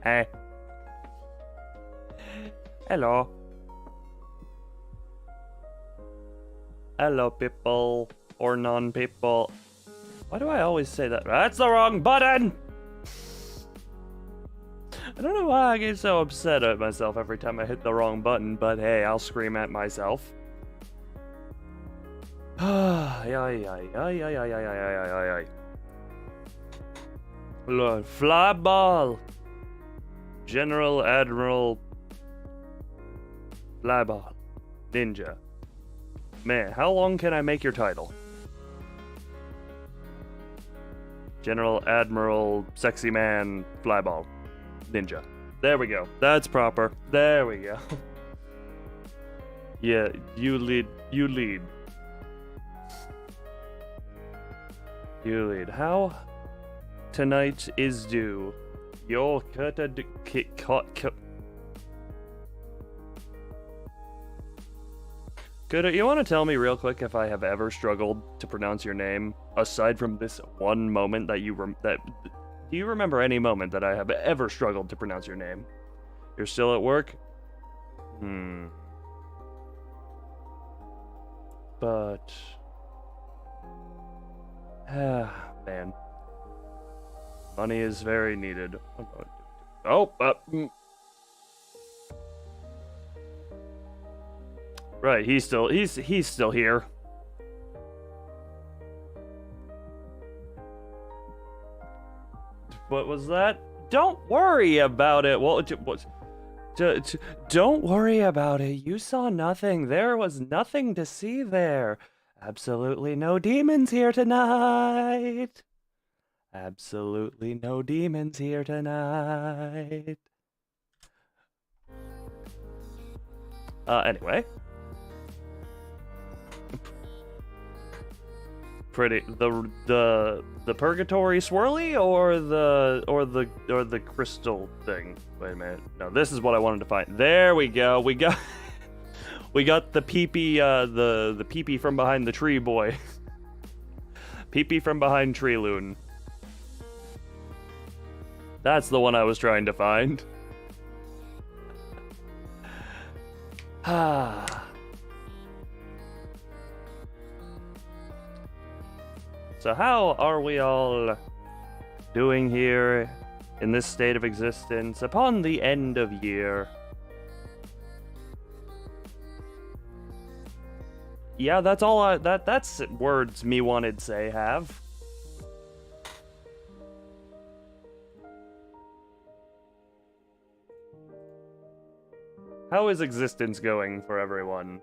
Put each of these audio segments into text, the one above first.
Hey. Hello. Hello, people. Or non-people. Why do I always say that? That's the wrong button! I don't know why I get so upset at myself every time I hit the wrong button, but hey, I'll scream at myself. Lord, Flyball! General Admiral Flyball. Ninja. Man, how long can I make your title? General Admiral Sexy Man Flyball. Ninja. There we go. That's proper. There we go. Yeah, you lead. You lead. You lead. How tonight is due. Your you want to tell me real quick if I have ever struggled to pronounce your name aside from this one moment that do you remember any moment that I have ever struggled to pronounce your name? You're still at work? But man. Money is very needed. Right, he's still here. What was that? Don't worry about it. Well, don't worry about it. You saw nothing. There was nothing to see there. Absolutely no demons here tonight. Absolutely no demons here tonight. Anyway. Pretty the purgatory swirly or the crystal thing. Wait a minute. No, this is what I wanted to find. There we go. We got the peepee the peepee from behind the tree boy. Peepee from behind tree loon. That's the one I was trying to find. So how are we all doing here in this state of existence upon the end of year? Yeah, that's all that's words me wanted say have. How is existence going for everyone?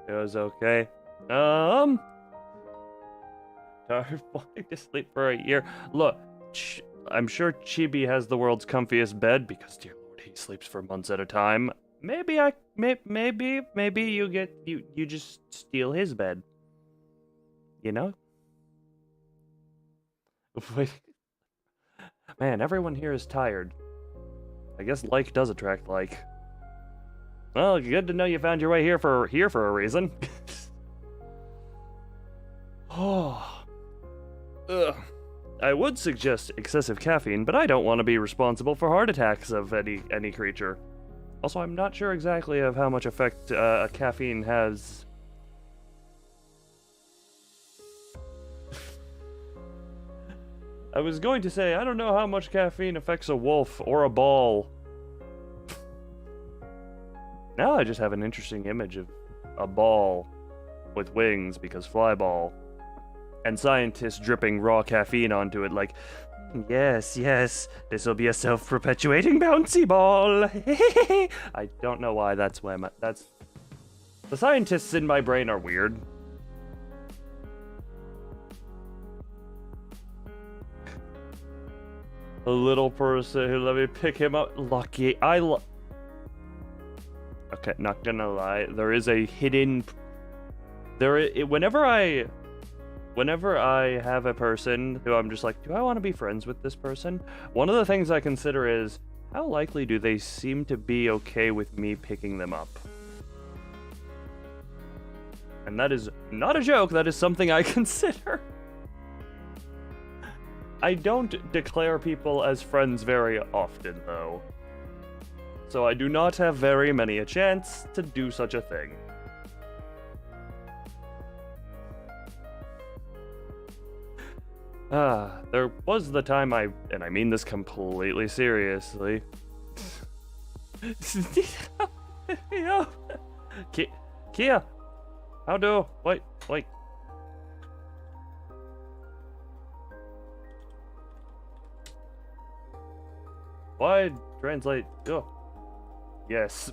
It was okay. Wanting to sleep for a year. Look, I'm sure Chibi has the world's comfiest bed because, dear Lord, he sleeps for months at a time. Maybe you just steal his bed. You know? Man, everyone here is tired. I guess like does attract like. Well, good to know you found your way here for a reason. Oh. Ugh. I would suggest excessive caffeine, but I don't want to be responsible for heart attacks of any creature. Also, I'm not sure exactly of how much effect caffeine has. I was going to say, I don't know how much caffeine affects a wolf or a ball. Now I just have an interesting image of a ball with wings because flyball. And scientists dripping raw caffeine onto it like, yes, this will be a self-perpetuating bouncy ball. I don't know why that's the scientists in my brain are weird. A little person who let me pick him up. Lucky. Okay, not gonna lie. There is a hidden. Whenever I have a person who I'm just like, do I want to be friends with this person? One of the things I consider is, how likely do they seem to be okay with me picking them up? And that is not a joke, that is something I consider. I don't declare people as friends very often, though. So I do not have very many a chance to do such a thing. There was the time and I mean this completely seriously. Kia, how do? Wait. Why translate? Oh, yes.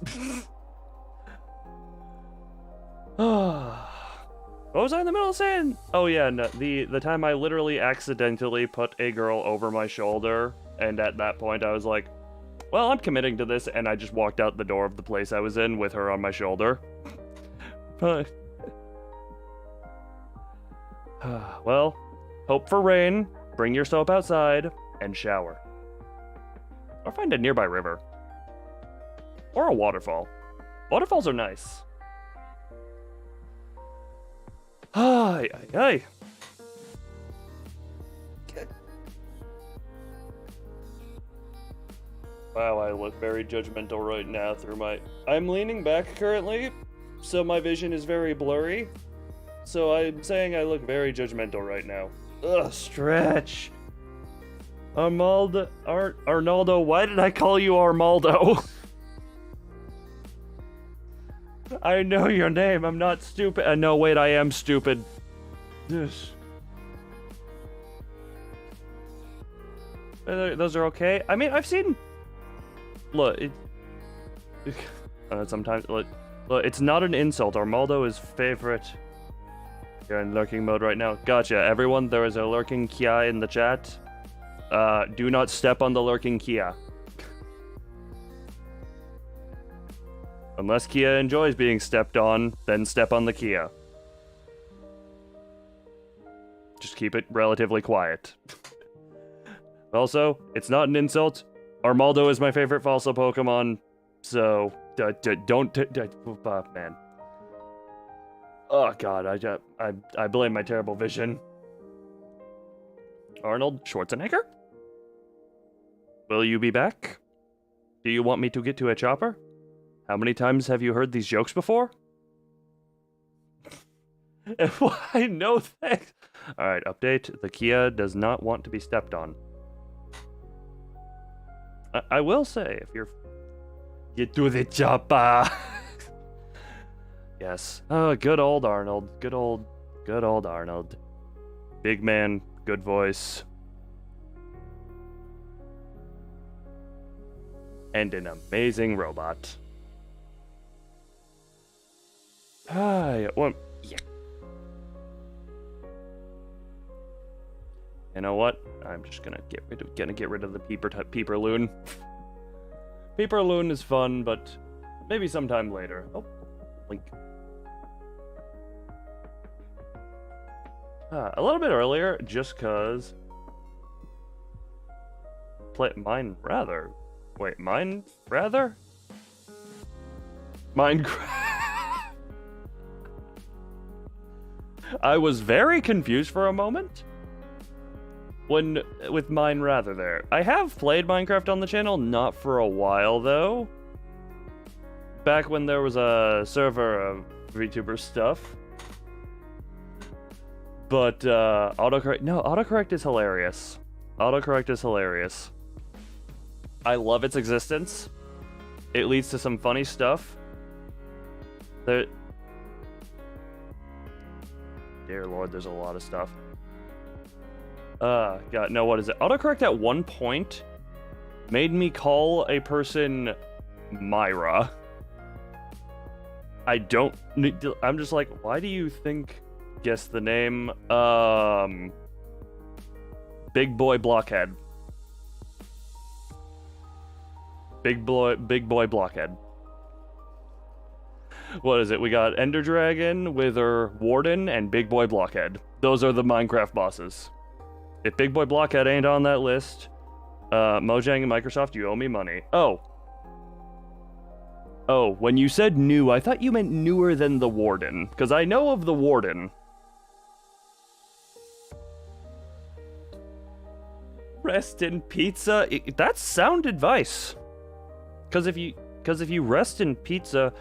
What was I in the middle of saying? Oh yeah, no, the time I literally accidentally put a girl over my shoulder, and at that point I was like, well, I'm committing to this, and I just walked out the door of the place I was in with her on my shoulder. But well, hope for rain, bring your soap outside, and shower. Or find a nearby river. Or a waterfall. Waterfalls are nice. Ay. Wow, I look very judgmental right now through my... I'm leaning back currently, so my vision is very blurry. So I'm saying I look very judgmental right now. Ugh, stretch. Arnaldo, why did I call you Armaldo? I know your name, I'm not stupid. No, wait, I am stupid. Yes. Those are okay? I mean, I've seen... Look, sometimes... Look, it's not an insult. Armaldo is favorite. You're in lurking mode right now. Gotcha, everyone. There is a lurking Kia in the chat. Do not step on the lurking Kia. Unless Kia enjoys being stepped on, then step on the Kia. Just keep it relatively quiet. Also, it's not an insult. Armaldo is my favorite fossil Pokemon, so don't man. Oh god, I blame my terrible vision. Arnold Schwarzenegger? Will you be back? Do you want me to get to a chopper? How many times have you heard these jokes before? Why, no thanks. Alright, update. The Kia does not want to be stepped on. I will say, if you're... Get to the chopper! Yes. Oh, good old Arnold. Good old Arnold. Big man, good voice. And an amazing robot. Yeah. You know what? I'm just gonna get rid of the Peeperloon. Peeperloon is fun, but maybe sometime later. Oh, Link. A little bit earlier, just cause. Minecraft. I was very confused for a moment with mine rather there. I have played Minecraft on the channel, not for a while though. Back when there was a server of Vtuber stuff. But autocorrect is hilarious. Autocorrect is hilarious. I love its existence. It leads to some funny stuff. Dear Lord, there's a lot of stuff. God, no, what is it? Autocorrect at one point made me call a person Myra. I'm just like, why do you think... Guess the name. Big Boy Blockhead. Big Boy Blockhead. What is it? We got Ender Dragon, Wither, Warden, and Big Boy Blockhead. Those are the Minecraft bosses. If Big Boy Blockhead ain't on that list, Mojang and Microsoft, you owe me money. Oh, when you said new, I thought you meant newer than the Warden, because I know of the Warden. Rest in pizza. That's sound advice. Because if you rest in pizza,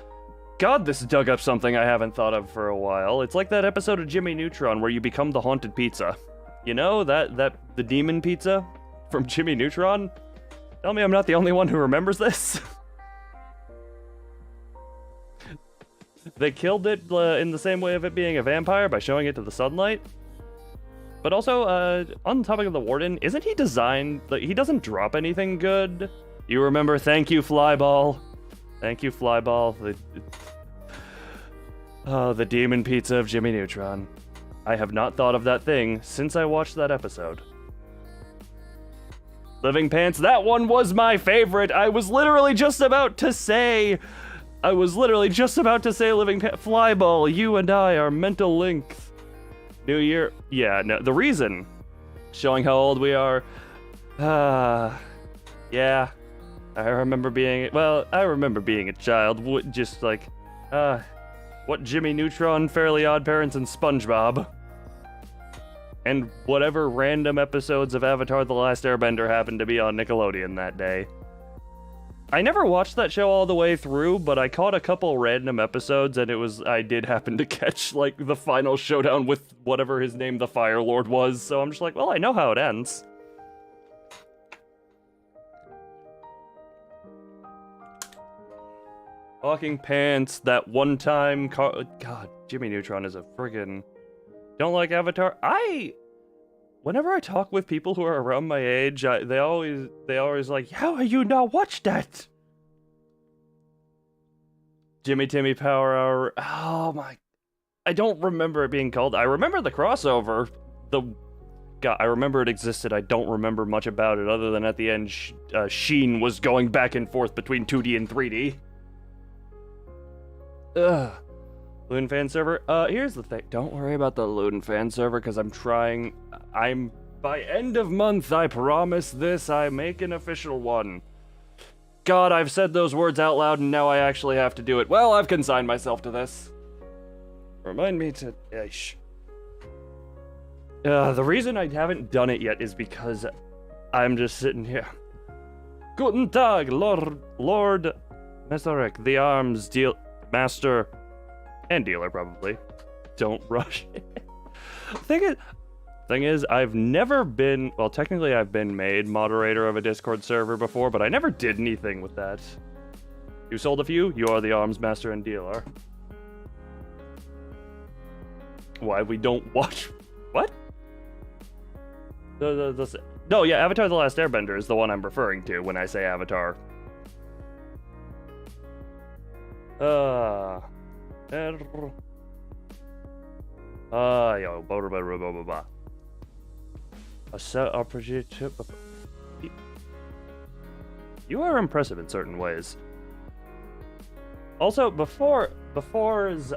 God, this dug up something I haven't thought of for a while. It's like that episode of Jimmy Neutron where you become the haunted pizza. You know, the demon pizza from Jimmy Neutron? Tell me I'm not the only one who remembers this? They killed it in the same way of it being a vampire by showing it to the sunlight. But also, on the topic of the Warden, isn't he designed... Like, he doesn't drop anything good. You remember, thank you, Flyball. Thank you, Flyball. The demon pizza of Jimmy Neutron. I have not thought of that thing since I watched that episode. Living Pants, that one was my favorite. I was literally just about to say Living Pants. Flyball, you and I are mental links. New Year. Yeah, no, the reason. Showing how old we are. Yeah. I remember being a child, just like, what Jimmy Neutron, Fairly Odd Parents, and SpongeBob. And whatever random episodes of Avatar The Last Airbender happened to be on Nickelodeon that day. I never watched that show all the way through, but I caught a couple random episodes, and I did happen to catch, like, the final showdown with whatever his name, the Fire Lord, was, so I'm just like, well, I know how it ends. Talking Pants, that one time God, Jimmy Neutron is a friggin' don't like Avatar. Whenever I talk with people who are around my age, they always like, how are you not watched that? Jimmy Timmy Power Hour. Oh my, I don't remember it being called. I remember the crossover. God, I remember it existed. I don't remember much about it other than at the end, Sheen was going back and forth between 2D and 3D. Ugh. Loon fan server. Here's the thing. Don't worry about the Loon fan server, because by end of month, I promise this, I make an official one. God, I've said those words out loud, and now I actually have to do it. Well, I've consigned myself to this. Remind me to... the reason I haven't done it yet is because I'm just sitting here. Guten Tag, Lord Mesarek, the arms master... and dealer, probably. Don't rush it. Thing is, I've never been... Well, technically I've been made moderator of a Discord server before, but I never did anything with that. You sold a few? You are the arms master and dealer. Why we don't watch... What? No, yeah, Avatar The Last Airbender is the one I'm referring to when I say Avatar. You are impressive in certain ways. Also, before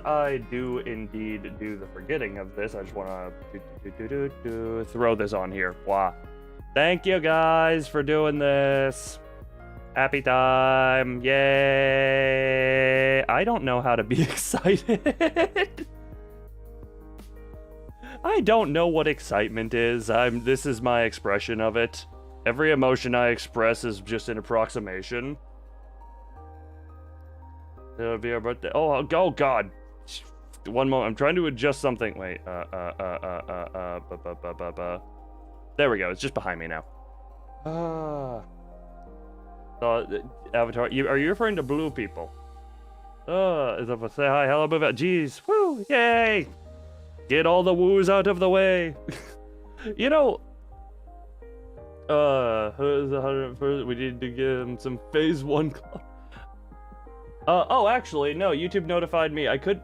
I do indeed do the forgetting of this, I just want to throw this on here. Wow. Thank you guys for doing this. Happy time. Yay. I don't know how to be excited. I don't know what excitement is. This is my expression of it. Every emotion I express is just an approximation. It'll be our birthday. Oh God. One moment. I'm trying to adjust something. Wait. There we go. It's just behind me now. Avatar. Are you referring to blue people? Say hi, hello, move out. Jeez. Woo. Yay. Get all the woos out of the way. You know, who's the 101st? We need to give him some phase 1 club. Oh, actually, no, YouTube notified me. I could...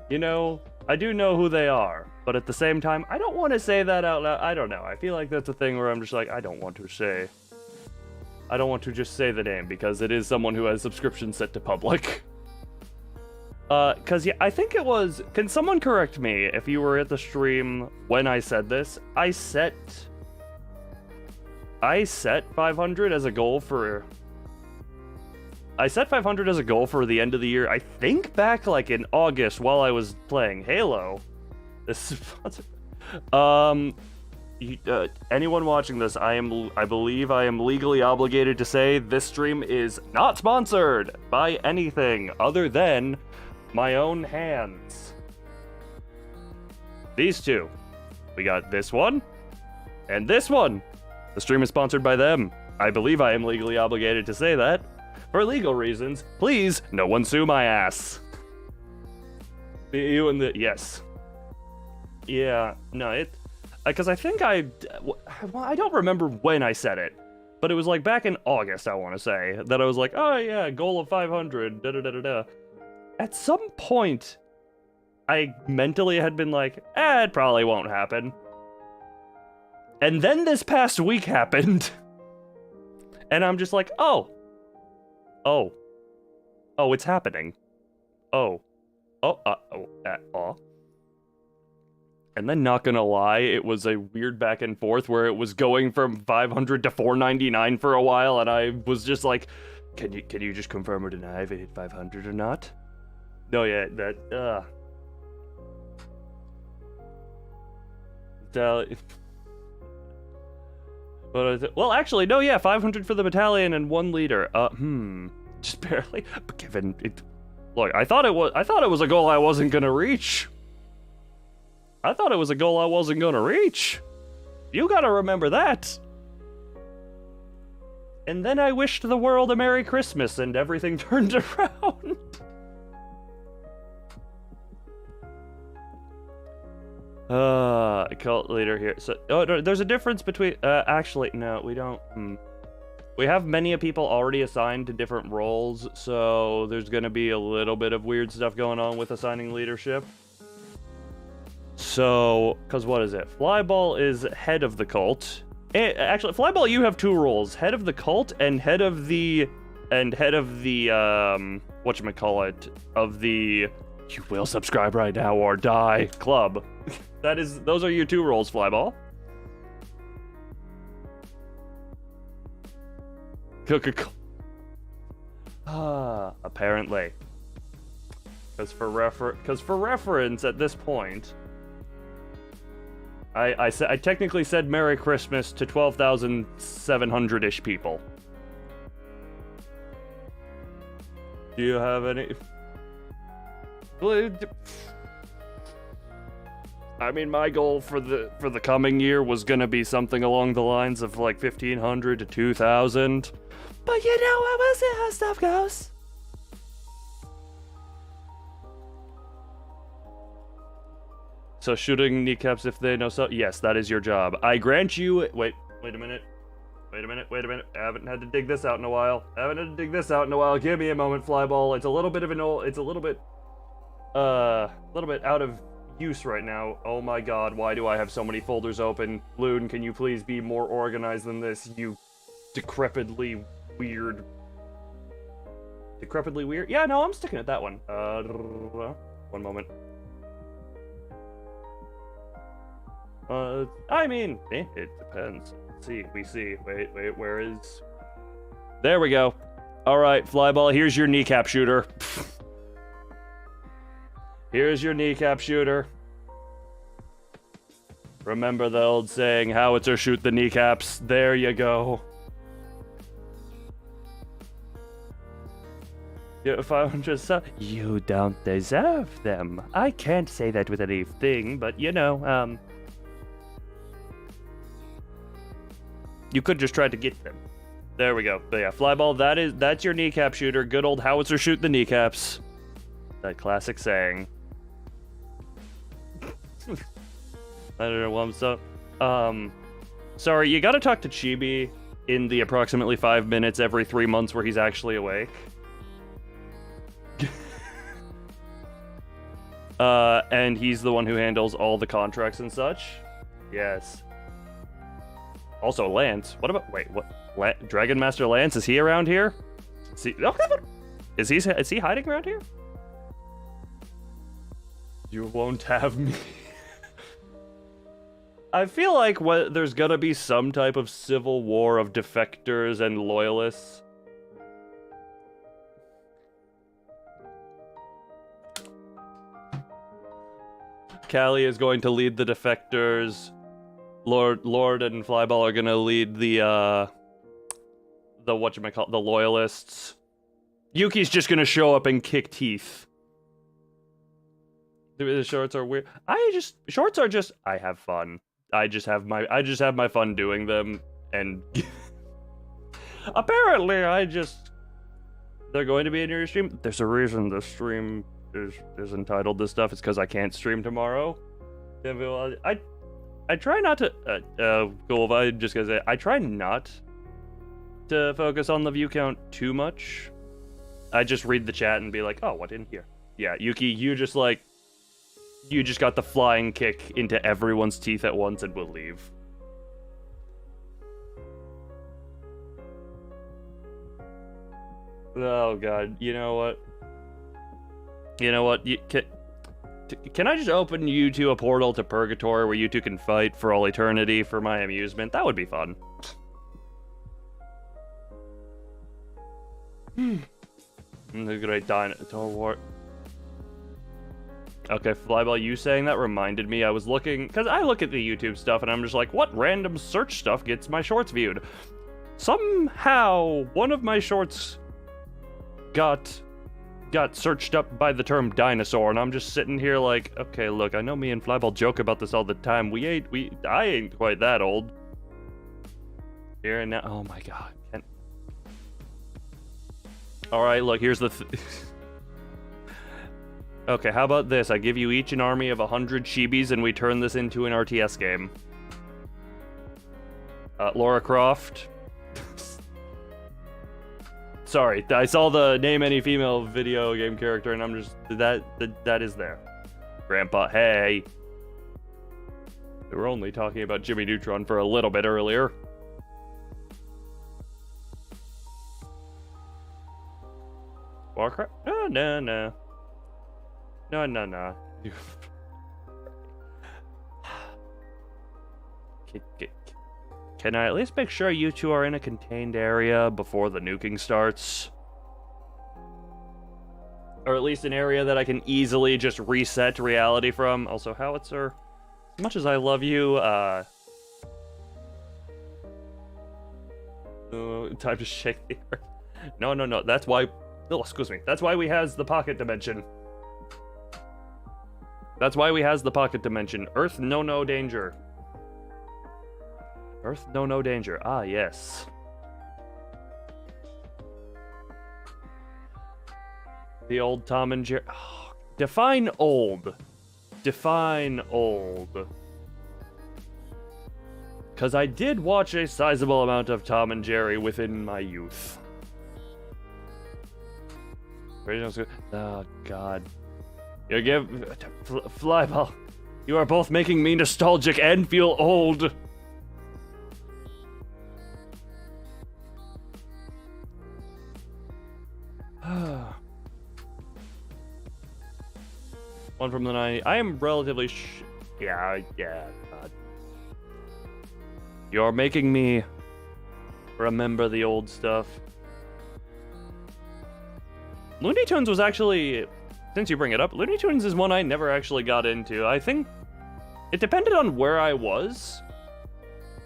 You know, I do know who they are, but at the same time, I don't want to say that out loud. I don't know. I feel like that's a thing where I'm just like, I don't want to just say the name because it is someone who has subscriptions set to public. Cause yeah, I think it was, can someone correct me if you were at the stream when I said this? I set 500 as a goal for... I set 500 as a goal for the end of the year, I think back like in August while I was playing Halo. This is sponsored. Anyone watching this, I believe I am legally obligated to say this stream is not sponsored by anything other than my own hands. These two. We got this one and this one. The stream is sponsored by them. I believe I am legally obligated to say that. For legal reasons, please, no one sue my ass. You and the, yes. Yeah, no, because I think well, I don't remember when I said it, but it was like back in August, I want to say, that I was like, oh yeah, goal of 500, da-da-da-da-da. At some point, I mentally had been like, it probably won't happen. And then this past week happened, and I'm just like, oh, it's happening. And then, not gonna lie, it was a weird back and forth where it was going from 500 to 499 for a while, and I was just like, can you just confirm or deny if it hit 500 or not? No, yeah, well, actually, no, yeah, 500 for the battalion and 1 leader. Just barely. But given it, look, I thought it was a goal I wasn't gonna reach. I thought it was a goal I wasn't gonna reach. You gotta remember that. And then I wished the world a Merry Christmas and everything turned around. Cult leader here. So, no, there's a difference between, actually, no, we don't, We have many people already assigned to different roles, so there's gonna be a little bit of weird stuff going on with assigning leadership. So, because what is it? Flyball is head of the cult. Actually, Flyball, you have 2 roles: head of the cult and head of the whatchamacallit, of the "you will subscribe right now or die" club. Those are your 2 roles, Flyball. Apparently. Because for reference at this point, I technically said Merry Christmas to 12,700-ish people. Do you have any? I mean, my goal for the coming year was gonna be something along the lines of like 1,500 to 2,000. But you know, we'll see how stuff goes. So shooting kneecaps if they know so. Yes, that is your job. I grant you. Wait a minute. I haven't had to dig this out in a while. Give me a moment, Flyball. It's a little bit out of use right now. Oh my god, why do I have so many folders open? Loon, can you please be more organized than this, you decrepitly weird. Yeah, no, I'm sticking at that one. One moment. I mean, it depends. We see. Wait, where is... There we go. Alright, Flyball, here's your kneecap shooter. Here's your kneecap shooter. Remember the old saying, howitzer shoot the kneecaps. There you go. If I'm just you don't deserve them. I can't say that with anything, but you know, you could just try to get them. There we go. But yeah, Flyball, that's your kneecap shooter. Good old howitzer shoot the kneecaps. That classic saying. I don't know, I'm so... Sorry, you gotta talk to Chibi in the approximately 5 minutes every 3 months where he's actually awake. And he's the one who handles all the contracts and such. Yes. Also, Lance. What about... Wait, what? Dragon Master Lance, is he around here? Is he hiding around here? You won't have me. I feel like there's gonna be some type of civil war of defectors and loyalists. Callie is going to lead the defectors. Lord and Flyball are gonna lead the whatchamacallit, the loyalists. Yuki's just gonna show up and kick teeth. The shorts are weird. Shorts are just, I have fun. I just have my fun doing them, and apparently they're going to be in your stream. There's a reason the stream is entitled this stuff. It's because I can't stream tomorrow. I try not to, cool, I just gonna say, I try not to focus on the view count too much. I just read the chat and be like, oh, what in here? Yeah, Yuki, you just got the flying kick into everyone's teeth at once and will leave. Oh god, you know what? Can I just open you two a portal to Purgatory where you two can fight for all eternity for my amusement? That would be fun. The great dinosaur war. Okay, Flyball, you saying that reminded me. I was looking, because I look at the YouTube stuff and I'm just like, what random search stuff gets my shorts viewed? Somehow, one of my shorts got searched up by the term dinosaur, and I'm just sitting here like, okay, look, I know me and Flyball joke about this all the time. I ain't quite that old. Here and now, oh my god. Alright, look, here's the okay, how about this? I give you each an army of 100 Shibis and we turn this into an RTS game. Laura Croft. Sorry, I saw the name any female video game character and I'm just, that is there. Grandpa, hey. We were only talking about Jimmy Neutron for a little bit earlier. Warcraft? No. Can I at least make sure you two are in a contained area before the nuking starts? Or at least an area that I can easily just reset reality from. Also, Howitzer, as much as I love you, time to shake the earth. No, that's why... Oh, excuse me. That's why we has the pocket dimension. That's why we has the pocket dimension. Earth, no danger. Earth, no danger. Ah, yes. The old Tom and Jerry. Oh, define old. Define old. Because I did watch a sizable amount of Tom and Jerry within my youth. Oh, God. You give... Flyball. You are both making me nostalgic and feel old. One from the 90s. I am relatively yeah, God. You're making me remember the old stuff. Looney Tunes was actually, since you bring it up, Looney Tunes is one I never actually got into. I think it depended on where I was.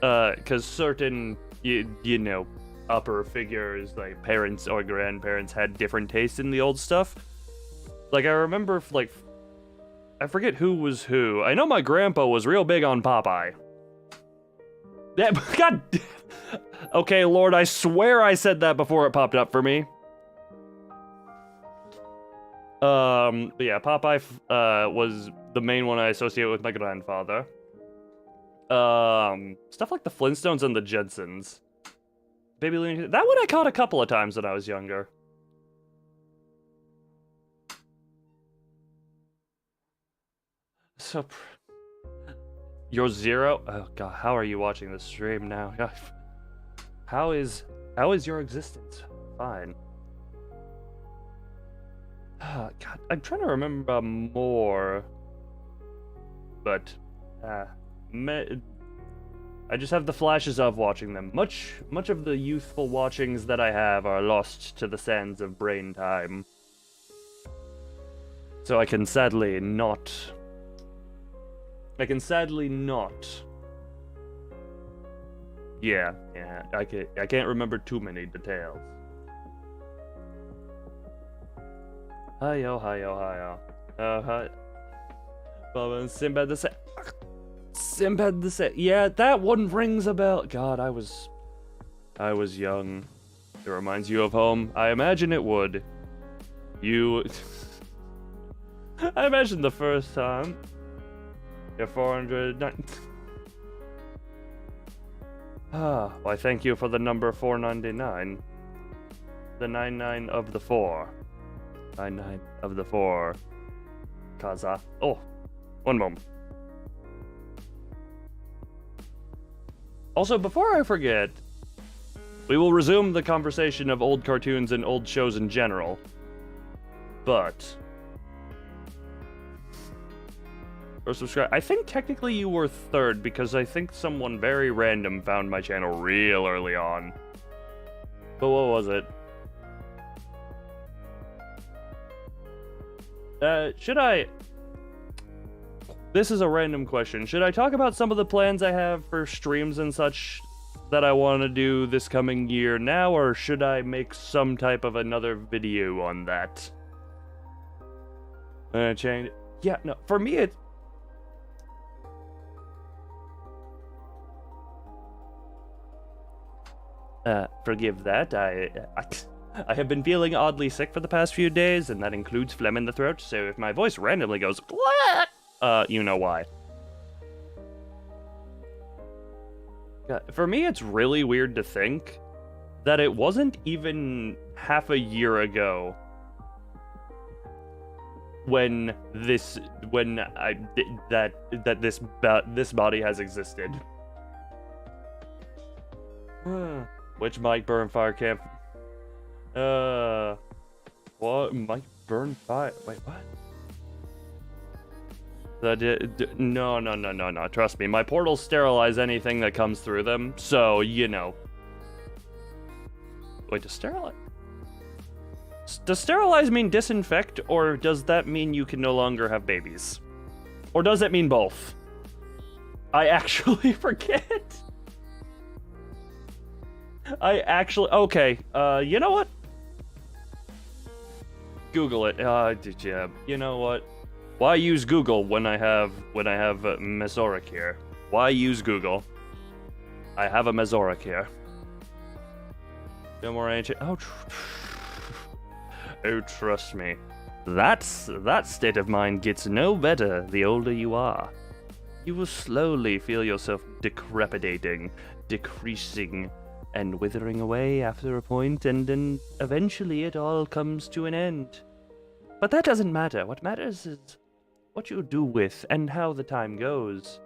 Because certain, you know, upper figures, like parents or grandparents, had different tastes in the old stuff. Like, I remember, like, I forget who was who. I know my grandpa was real big on Popeye. Yeah, God. Okay, Lord, I swear I said that before it popped up for me. But yeah, Popeye was the main one I associate with my grandfather. Stuff like the Flintstones and the Jetsons. Baby Looney Tunes. That one I caught a couple of times when I was younger. So, you're zero? Oh god, how are you watching this stream now? How is your existence? Fine. God, I'm trying to remember more, but I just have the flashes of watching them. Much of the youthful watchings that I have are lost to the sands of brain time. So I can sadly not I can sadly not. Yeah, I can't remember too many details. Hi-yo, hi-yo, hi-yo. Hi. Baba, Sinbad the Sailor. Sinbad the Sailor. Yeah, that one rings a bell. God, I was young. It reminds you of home. I imagine it would. I imagine the first time. You're 409. Why thank you for the number 499. The 99 of the 4. 99 of the 4. Kaza. Oh, one moment. Also, before I forget, we will resume the conversation of old cartoons and old shows in general. But or subscribe. I think technically you were third because I think someone very random found my channel real early on. But what was it? Should I... This is a random question. Should I talk about some of the plans I have for streams and such that I want to do this coming year now, or should I make some type of another video on that? Change. Yeah, no. For me, it's... forgive that. I have been feeling oddly sick for the past few days, and that includes phlegm in the throat, so if my voice randomly goes, you know why. For me, it's really weird to think that it wasn't even half a year ago when this body has existed. Which Mike burn fire camp? What? Mike burn fire? Wait, what? No. Trust me, my portals sterilize anything that comes through them, so, you know. Wait, to sterilize? Does sterilize mean disinfect, or does that mean you can no longer have babies? Or does it mean both? I actually forget. Okay, you know what? Google it. You know what? Why use Google when I have Mesoric here? Why use Google? I have a Mesoric here. No more ancient. Oh, trust me. That state of mind gets no better the older you are. You will slowly feel yourself decrepitating, decreasing, and withering away after a point, and then eventually it all comes to an end. But that doesn't matter. What matters is what you do with and how the time goes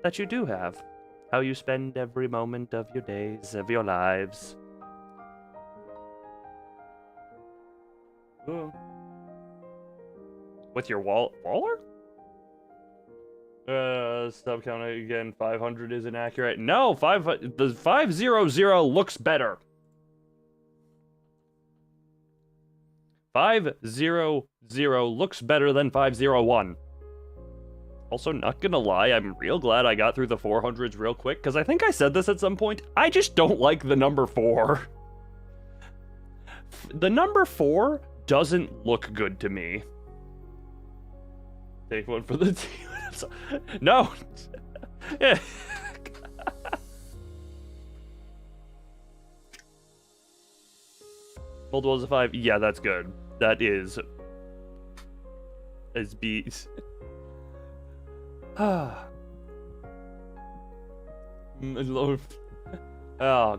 that you do have. How you spend every moment of your days, of your lives. Ooh. With your waller? Stub count again, 500 is inaccurate. No, the 500 looks better. 500 looks better than 501. Also, not gonna lie, I'm real glad I got through the 400s real quick, because I think I said this at some point. I just don't like the number 4. The number 4 doesn't look good to me. Take one for the team. No! Yeah. Multiples of 5. Yeah, that's good. That is... As bees. Oh,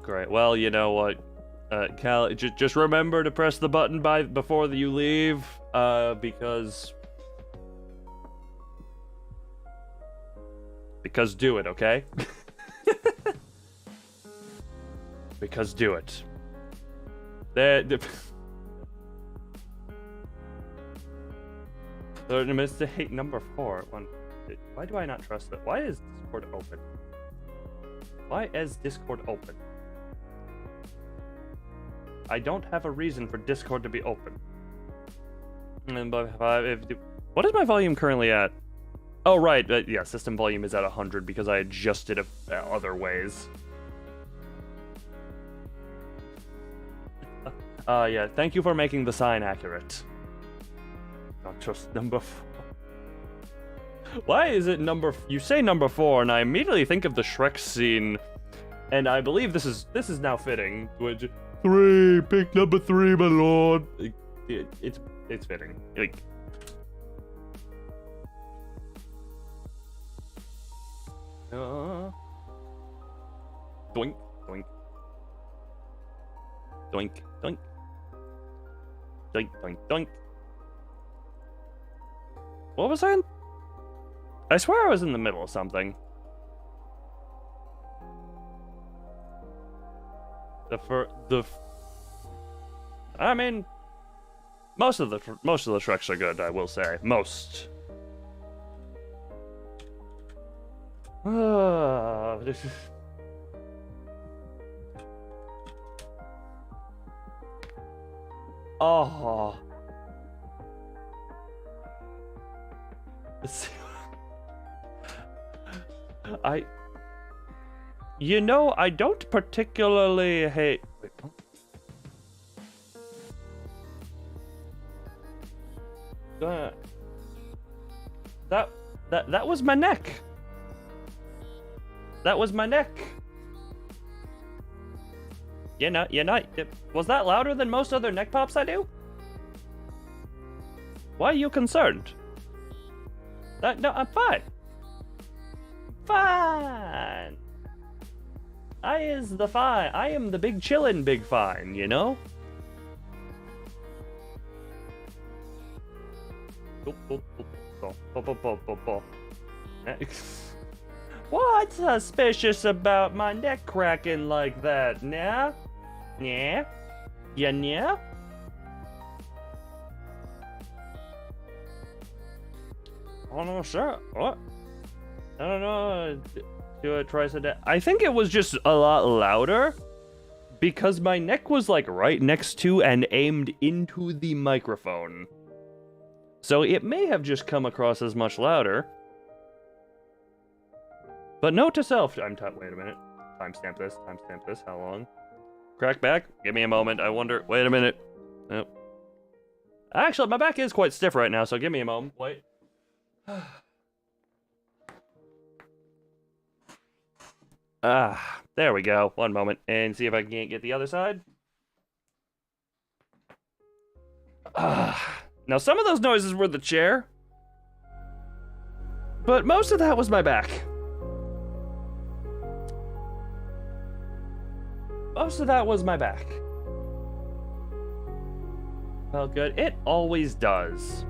great. Well, you know what? Cal, just remember to press the button before you leave, because do it, okay? Because do it. Mistake number 4. Why do I not trust that? Why is Discord open? Why is Discord open? I don't have a reason for Discord to be open. And by 5, what is my volume currently at? Oh, right. Yeah, system volume is at 100 because I adjusted it other ways. Yeah, thank you for making the sign accurate. Not just number 4. Why is it you say number 4, and I immediately think of the Shrek scene, and I believe this is now fitting. Which 3, pick number 3, my lord. It's fitting. Like, doink, doink, doink, doink, doink, doink, doink. What was I? I swear I was in the middle of something. I mean, most of the Shreks are good, I will say. Most. This is... Oh. You know, I don't particularly hate... Wait, oh. That was my neck. That was my neck. You know, was that louder than most other neck pops I do? Why are you concerned? No, I'm fine. Fine. I am the big chillin' big fine, you know? What's suspicious about my neck cracking like that, nah? Yeah? Yeah? Oh no, sure. What? I don't know. Do it twice a day. I think it was just a lot louder because my neck was like right next to and aimed into the microphone. So it may have just come across as much louder. But note to self, wait a minute. Timestamp this, how long? Crack back? Give me a moment, I wonder, wait a minute. Nope. Actually, my back is quite stiff right now, so give me a moment, wait. There we go, 1 moment, and see if I can't get the other side. Now some of those noises were the chair, but most of that was my back. Most of that was my back. Felt good. It always does.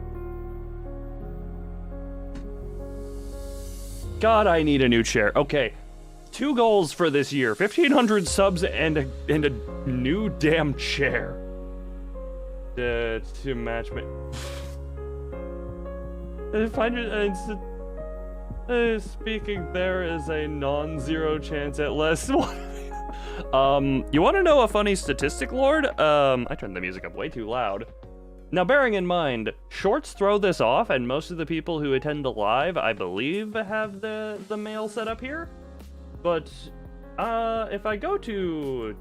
God, I need a new chair. Okay, 2 goals for this year: 1,500 subs and a new damn chair. To match me. 500. Speaking, there is a non-zero chance at less. You want to know a funny statistic, Lord? I turned the music up way too loud. Now, bearing in mind, shorts throw this off, and most of the people who attend the live, I believe, have the mail set up here. But if I go to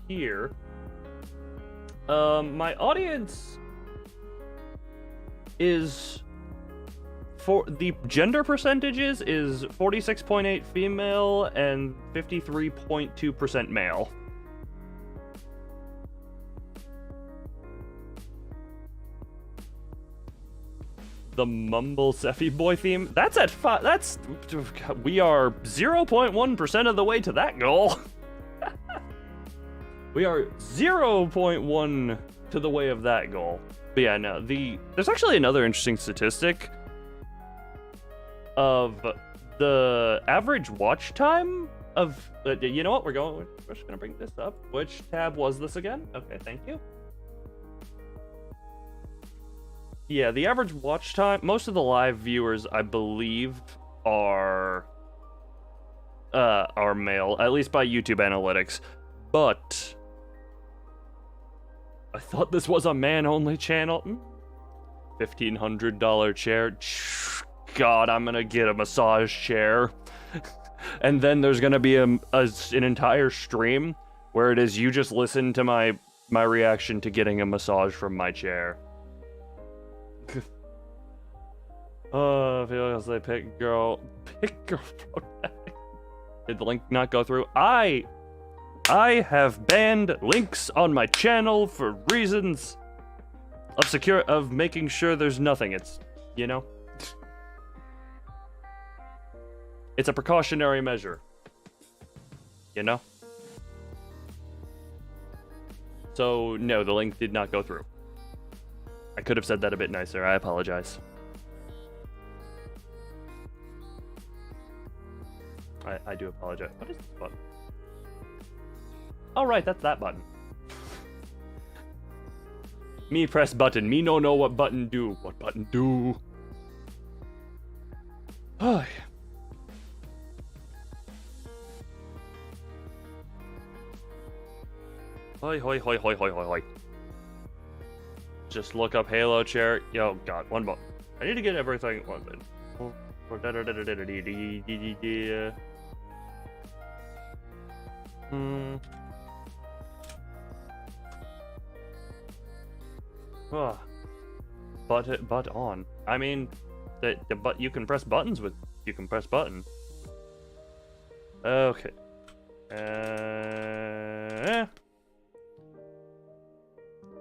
here, my audience is, for the gender percentages, is 46.8 female and 53.2% male. The Mumble Seffy Boy theme, that's at 5, we are 0.1% of the way to that goal. We are 0.1 to the way of that goal. But yeah, no, there's actually another interesting statistic of the average watch time of, you know what, we're just gonna bring this up. Which tab was this again? Okay, thank you. Yeah, the average watch time, most of the live viewers, I believe, are male, at least by YouTube analytics. But I thought this was a man-only channel. $1,500 chair. God, I'm gonna get a massage chair. And then there's gonna be an entire stream where it is you just listen to my reaction to getting a massage from my chair. Oh, I feel like they pick girl. Did the link not go through? I have banned links on my channel for reasons of making sure there's nothing. It's, you know, it's a precautionary measure. You know? So, no, the link did not go through. I could have said that a bit nicer. I apologize. I do apologize. What is this button? Oh, right, that's that button. Me press button. Me no know what button do. What button do? Oh, yeah. Hoi, hoi, hoi, hoi, hoi, hoi, hoi. Just look up Halo chair. Yo, God, one more. I need to get everything. One minute. Oh. But on. I mean, but you can press buttons with. You can press button. Okay.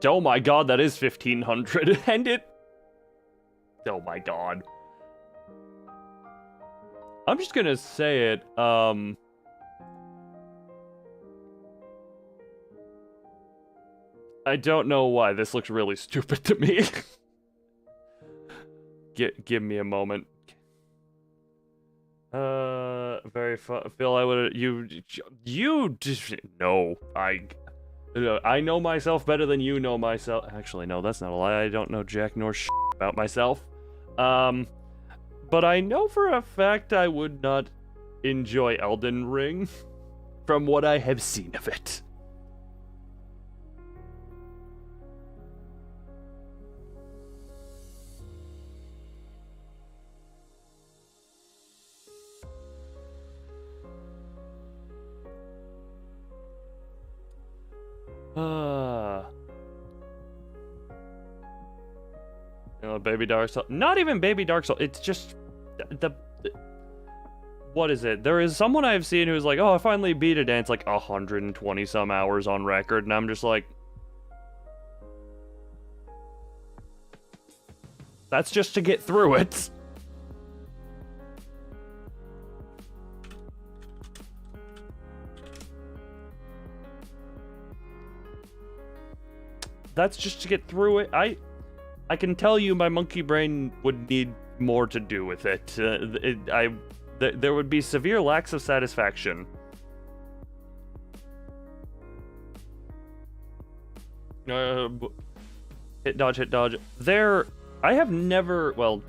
Oh my God, that is 1500, and it. Oh my God. I'm just gonna say it. I don't know why this looks really stupid to me. Give me a moment. Very fun. Phil, I would. You just no. I know myself better than you know myself. Actually, no, that's not a lie. I don't know jack nor shit about myself. But I know for a fact I would not enjoy Elden Ring from what I have seen of it. You know, Baby Dark Soul. Not even Baby Dark Soul. It's just the what is it? There is someone I've seen who's like, oh, I finally beat it, and it's like 120 some hours on record, and I'm just like, that's just to get through it. That's just to get through it. I can tell you my monkey brain would need more to do with it. There would be severe lacks of satisfaction. Hit dodge. I have never, well,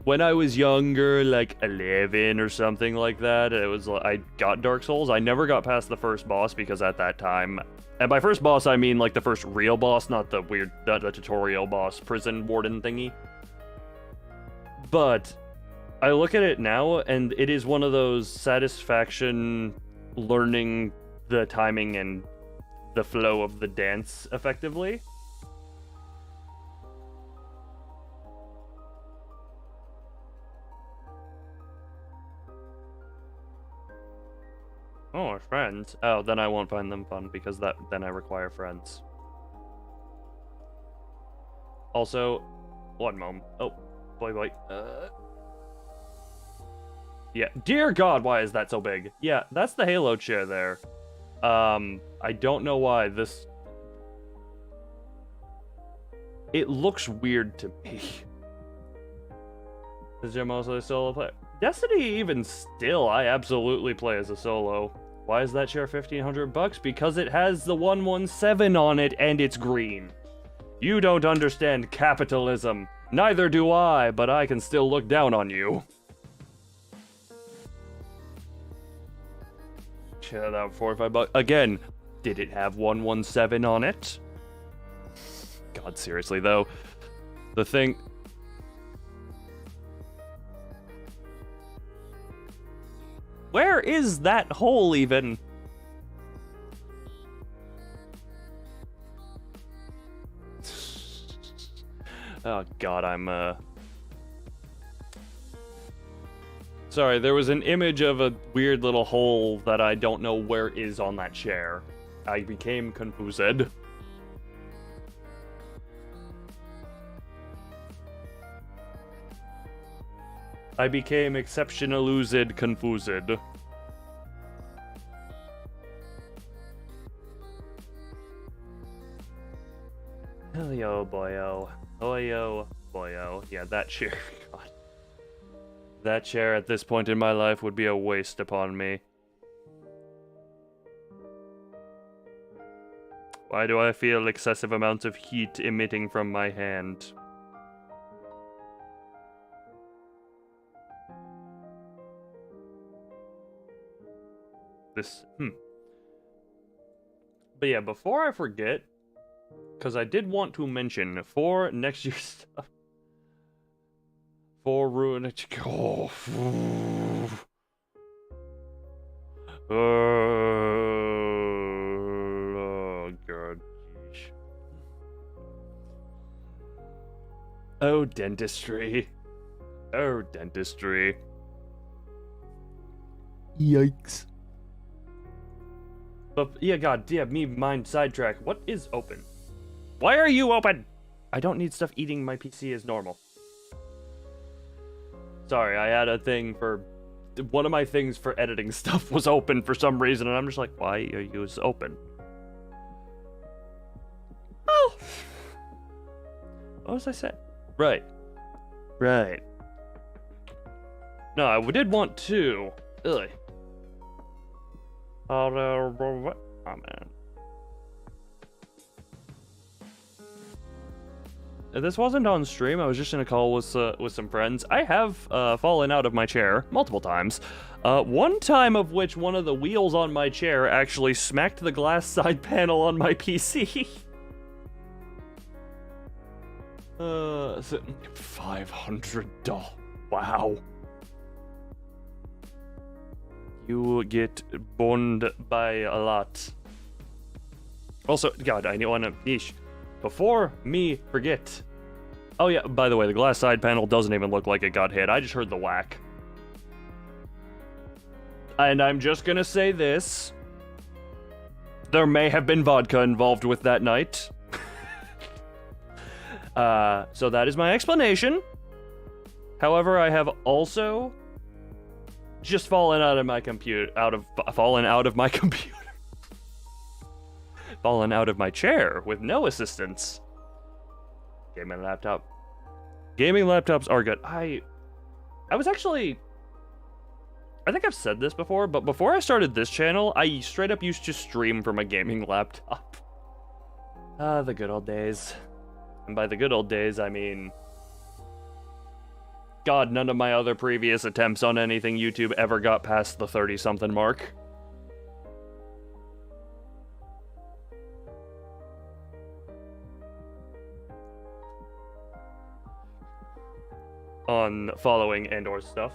when I was younger, like 11 or something like that, I got Dark Souls. I never got past the first boss because at that time, and by first boss I mean like the first real boss, not the weird, the tutorial boss, prison warden thingy. But I look at it now, and it is one of those satisfaction learning the timing and the flow of the dance effectively. Oh, friends. Oh, then I won't find them fun because then I require friends. Also, one moment. Oh, boy. Yeah. Dear God, why is that so big? Yeah, that's the Halo chair there. I don't know why this. It looks weird to me. Is there mostly a solo player? Destiny, even still, I absolutely play as a solo. Why is that chair $1,500? Because it has the 117 on it and it's green. You don't understand capitalism. Neither do I, but I can still look down on you. Chair that $45. Again, did it have 117 on it? God, seriously though. The thing... is that hole even? Oh god, I'm sorry, there was an image of a weird little hole that I don't know where is on that chair. I became confused. I became exceptionally confused. Oh yo boyo. Oh yo boyo. Yeah, that chair. God. That chair at this point in my life would be a waste upon me. Why do I feel excessive amounts of heat emitting from my hand? But yeah, before I forget, because I did want to mention for next year's stuff, for ruin it. Oh, oh god. Oh, dentistry. Oh, dentistry. Yikes. But yeah, god, yeah, mind sidetrack. What is open? Why are you open? I don't need stuff eating my PC as normal. Sorry, I had a thing for... One of my things for editing stuff was open for some reason, and I'm just like, why are you open? Oh! What was I saying? Right. Right. No, I did want to... Ugh. Oh, man. This wasn't on stream, I was just in a call with some friends. I have fallen out of my chair multiple times. One time of which one of the wheels on my chair actually smacked the glass side panel on my PC. $500. Wow. You get boned by a lot. Also, god, I want to niche. Before me forget. Oh yeah, by the way, the glass side panel doesn't even look like it got hit. I just heard the whack. And I'm just gonna say this. There may have been vodka involved with that night. So that is my explanation. However, I have also just fallen out of my computer, fallen out of my computer. Fallen out of my chair with no assistance. Gaming laptop. Gaming laptops are good. I was actually... I think I've said this before, but before I started this channel, I straight up used to stream from a gaming laptop. The good old days. And by the good old days, I mean... God, none of my other previous attempts on anything YouTube ever got past the 30-something mark. On following and/or stuff.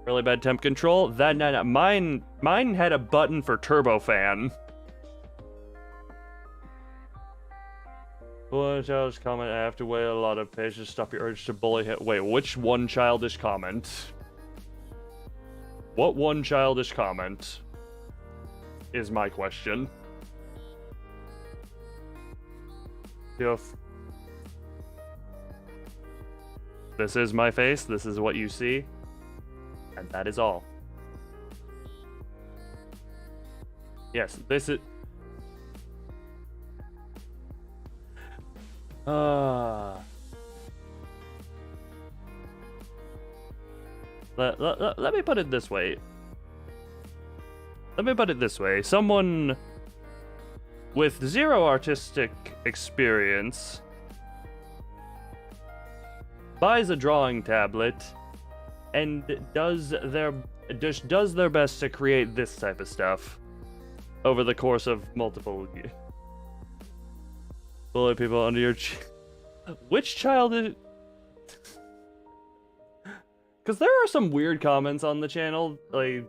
Really bad temp control. Mine had a button for turbofan. One childish comment. I have to wait a lot of patience to stop your urge to bully him. Wait, which one childish comment? What one childish comment is my question. If this is my face, this is what you see, and that is all. Yes, this is... Let me put it this way. Someone with zero artistic experience buys a drawing tablet and does their best to create this type of stuff over the course of multiple years. Bully people under your which child is... Because there are some weird comments on the channel, like,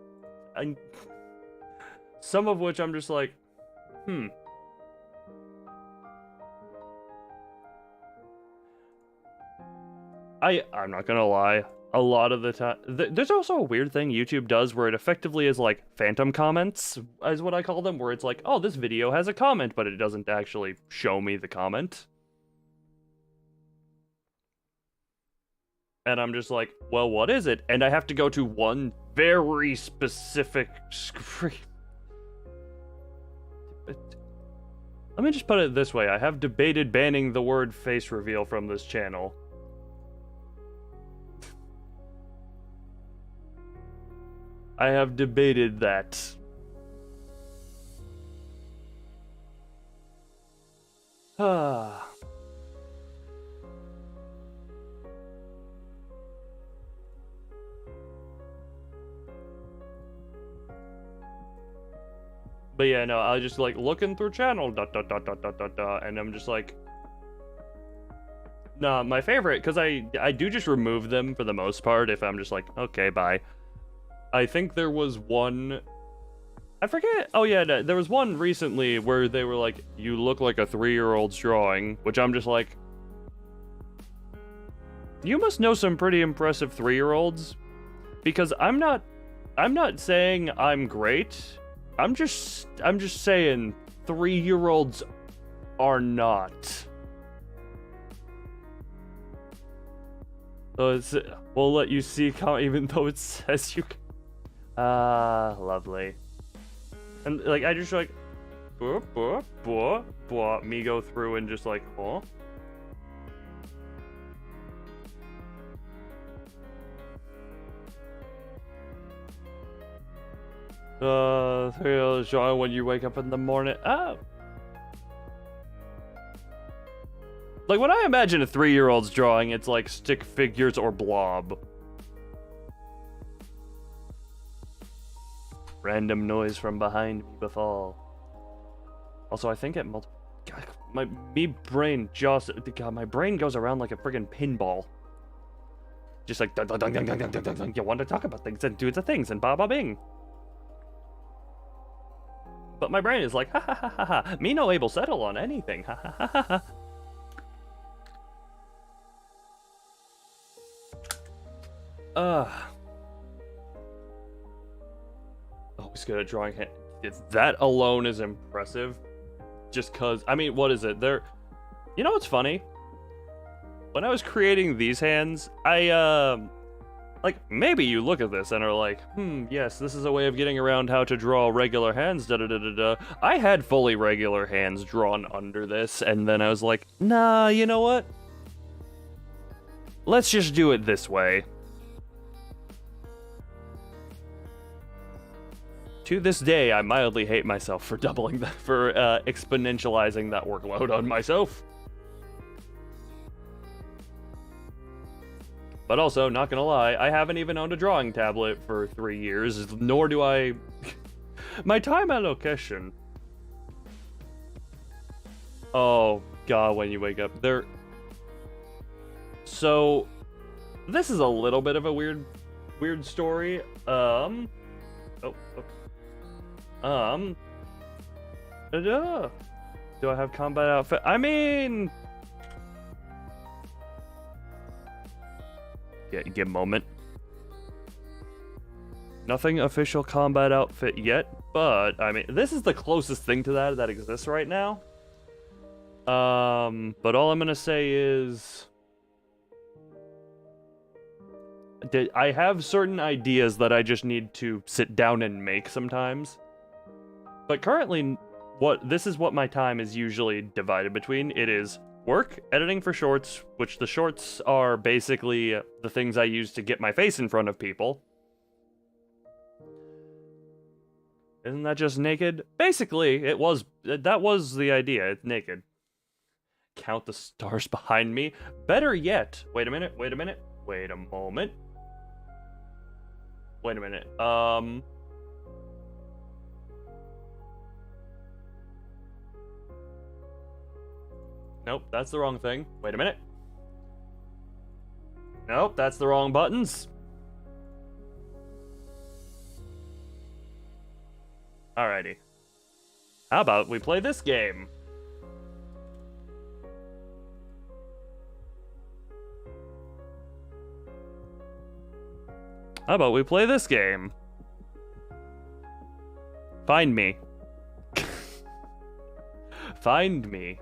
some of which I'm just like, I'm not gonna lie. A lot of the time, there's also a weird thing YouTube does where it effectively is like phantom comments, is what I call them, where it's like, oh, this video has a comment, but it doesn't actually show me the comment. And I'm just like, well, what is it? And I have to go to one very specific screen. Let me just put it this way. I have debated banning the word face reveal from this channel. I have debated that. Ah. But yeah, no, I was just like looking through channel, and I'm just like, nah, my favorite, because I do just remove them for the most part if I'm just like, okay, bye. I think there was one, I forget, oh yeah, there was one recently where they were like, you look like a 3-year-old's drawing, which I'm just like, you must know some pretty impressive 3-year-olds, because I'm not saying I'm great. I'm just saying 3-year-olds are not. So we'll let you see even though it says you can. Lovely. And like I just like me go through and just like, huh? John, when you wake up in the morning. Oh. Like when I imagine a 3-year-old's drawing, it's like stick figures or blob. Random noise from behind me befall. Also, I think it God, my brain just God, my brain goes around like a friggin' pinball. Just like dun, dun, dun, dun, dun, dun, dun, dun. You want to talk about things and do the things and ba ba bing. But my brain is like, ha ha ha ha ha. Me no able settle on anything. Ha ha ha ha ha. Always good at drawing hand. That alone is impressive. Just cause, I mean, what is it? You know what's funny? When I was creating these hands, like, maybe you look at this and are like, yes, this is a way of getting around how to draw regular hands, da-da-da-da-da. I had fully regular hands drawn under this, and then I was like, nah, you know what? Let's just do it this way. To this day, I mildly hate myself for exponentializing that workload on myself. But also, not gonna lie, I haven't even owned a drawing tablet for 3 years, nor do I... My time allocation. Oh, God, when you wake up. So, this is a little bit of a weird story. Do I have combat outfit? I mean... Give a moment. Nothing official combat outfit yet, but I mean, this is the closest thing to that exists right now. But all I'm gonna say is, I have certain ideas that I just need to sit down and make sometimes. But currently, this is what my time is usually divided between. It is work, editing for shorts, which the shorts are basically the things I use to get my face in front of people. Isn't that just naked? Basically, that was the idea. It's naked. Count the stars behind me. Better yet, wait a minute, wait a moment. Wait a minute. Nope, that's the wrong thing. Wait a minute. Nope, that's the wrong buttons. Alrighty. How about we play this game? How about we play this game? Find me. Find me.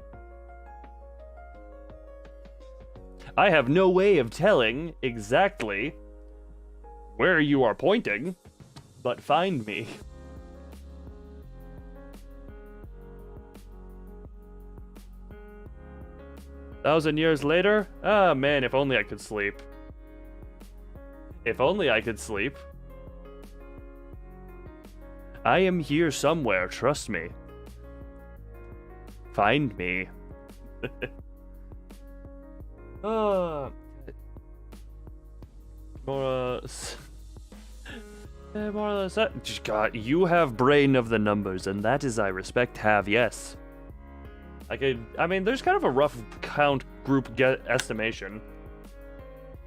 I have no way of telling exactly where you are pointing, but find me. Thousand years later? Ah, man, if only I could sleep. If only I could sleep. I am here somewhere, trust me. Find me. More, more or less. God, you have brain of the numbers, and that is I respect have, yes. I mean, there's kind of a rough count group estimation.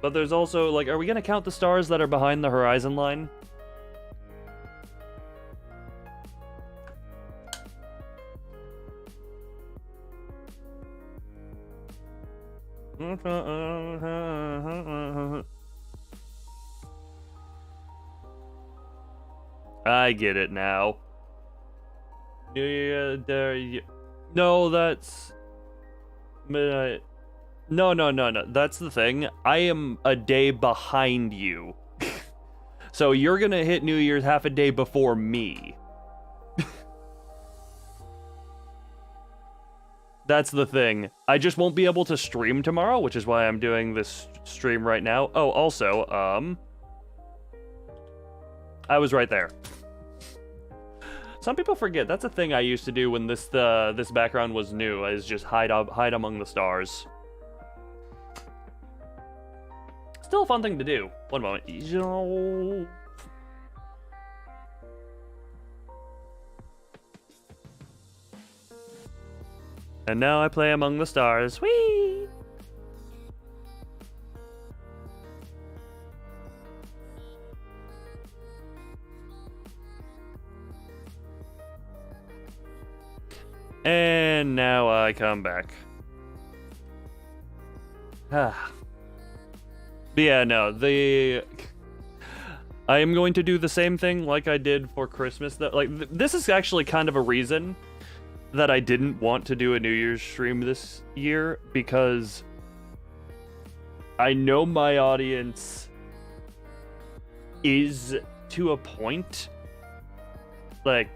But there's also, like, are we gonna count the stars that are behind the horizon line? I get it now. No, that's midnight. No. That's the thing. I am a day behind you. So you're gonna hit New Year's half a day before me. That's the thing. I just won't be able to stream tomorrow, which is why I'm doing this stream right now. Oh, also, I was right there. Some people forget that's a thing I used to do when this background was new, is just hide among the stars. Still a fun thing to do. One moment. And now I play among the stars. Whee! And now I come back. But yeah, no, I am going to do the same thing like I did for Christmas. This is actually kind of a reason that I didn't want to do a New Year's stream this year, because I know my audience is, to a point, like,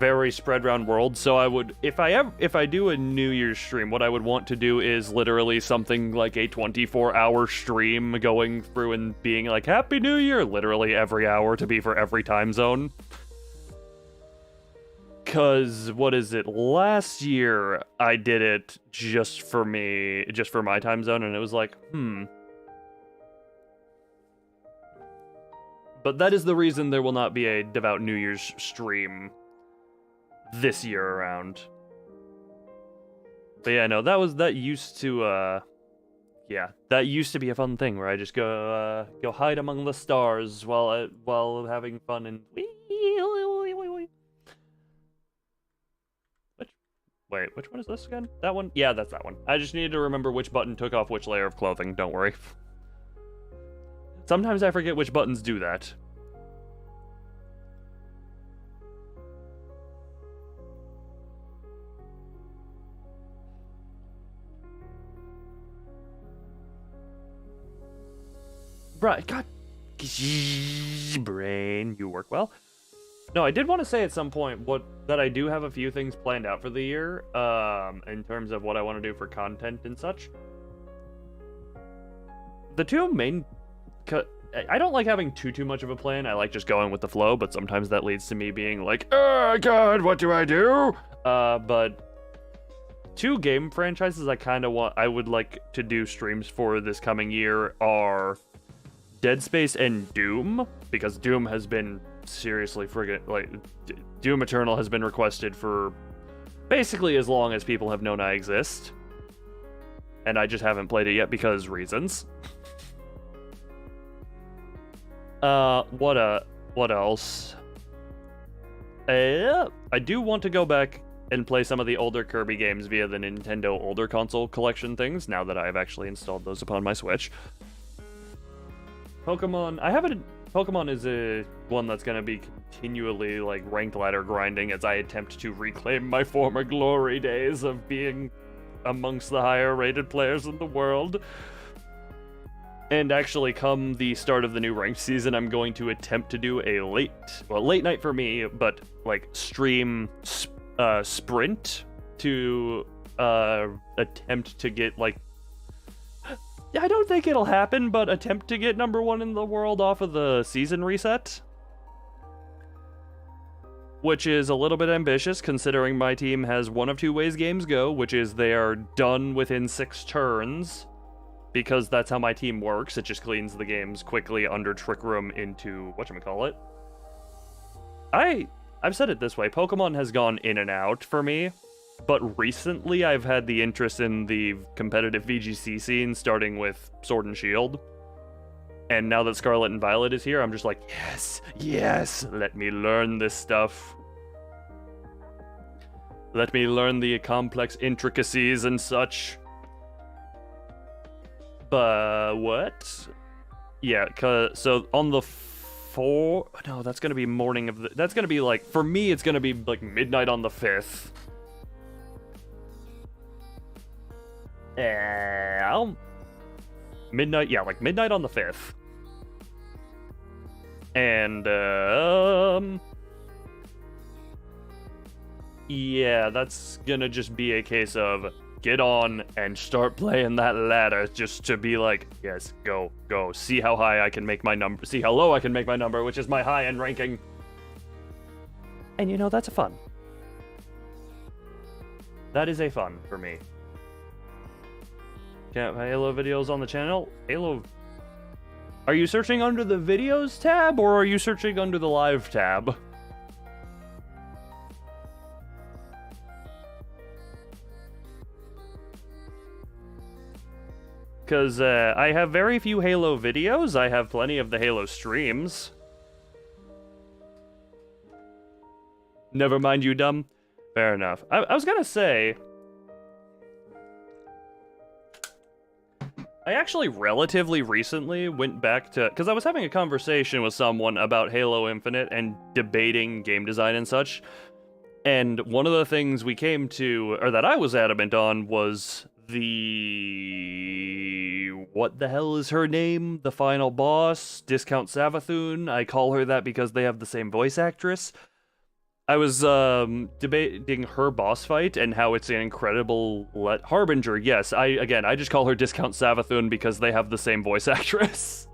very spread around world. So I would, if I do a New Year's stream, what I would want to do is literally something like a 24-hour stream going through and being like, Happy New Year, literally every hour, to be for every time zone. Cause, what is it, last year I did it just for me, just for my time zone, and it was like, But that is the reason there will not be a devout New Year's stream this year around. But yeah, no, that used to be a fun thing where I just go hide among the stars while having fun and which one is this again? That one? Yeah, that's that one. I just needed to remember which button took off which layer of clothing, don't worry. Sometimes I forget which buttons do that. Right, God, brain, you work well. No, I did want to say at some point that I do have a few things planned out for the year, in terms of what I want to do for content and such. The two main, I don't like having too much of a plan. I like just going with the flow, but sometimes that leads to me being like, oh God, what do I do? But two game franchises I would like to do streams for this coming year are Dead Space and Doom, because Doom has been seriously Doom Eternal has been requested for basically as long as people have known I exist. And I just haven't played it yet because reasons. What else? I do want to go back and play some of the older Kirby games via the Nintendo older console collection things, now that I've actually installed those upon my Switch. Pokemon, Pokemon is a one that's gonna be continually, like, ranked ladder grinding as I attempt to reclaim my former glory days of being amongst the higher rated players in the world. And actually, come the start of the new ranked season, I'm going to attempt to do a late night for me, but, like, stream sprint to attempt to get, like, I don't think it'll happen, but attempt to get #1 in the world off of the season reset. Which is a little bit ambitious, considering my team has one of two ways games go, which is they are done within 6 turns, because that's how my team works. It just cleans the games quickly under Trick Room into whatchamacallit. I've said it this way, Pokemon has gone in and out for me. But recently, I've had the interest in the competitive VGC scene, starting with Sword and Shield. And now that Scarlet and Violet is here, I'm just like, yes, let me learn this stuff. Let me learn the complex intricacies and such. But what? Yeah, so on the no, that's gonna be morning of the, that's gonna be like, for me, it's gonna be like midnight on the 5th. Midnight, yeah, like midnight on the 5th. And, yeah, that's gonna just be a case of get on and start playing that ladder just to be like, yes, go, see how high I can make my number, see how low I can make my number, which is my high-end ranking. And you know, that's a fun. That is a fun for me. Can't Halo videos on the channel? Halo... Are you searching under the videos tab, or are you searching under the live tab? Because I have very few Halo videos. I have plenty of the Halo streams. Never mind, you dumb. Fair enough. I was gonna say... I actually relatively recently went back to... Because I was having a conversation with someone about Halo Infinite and debating game design and such. And one of the things we came to, or that I was adamant on, was the... What the hell is her name? The final boss? Discount Savathun? I call her that because they have the same voice actress. I was debating her boss fight and how it's an incredible Harbinger. Yes, I just call her Discount Savathun because they have the same voice actress.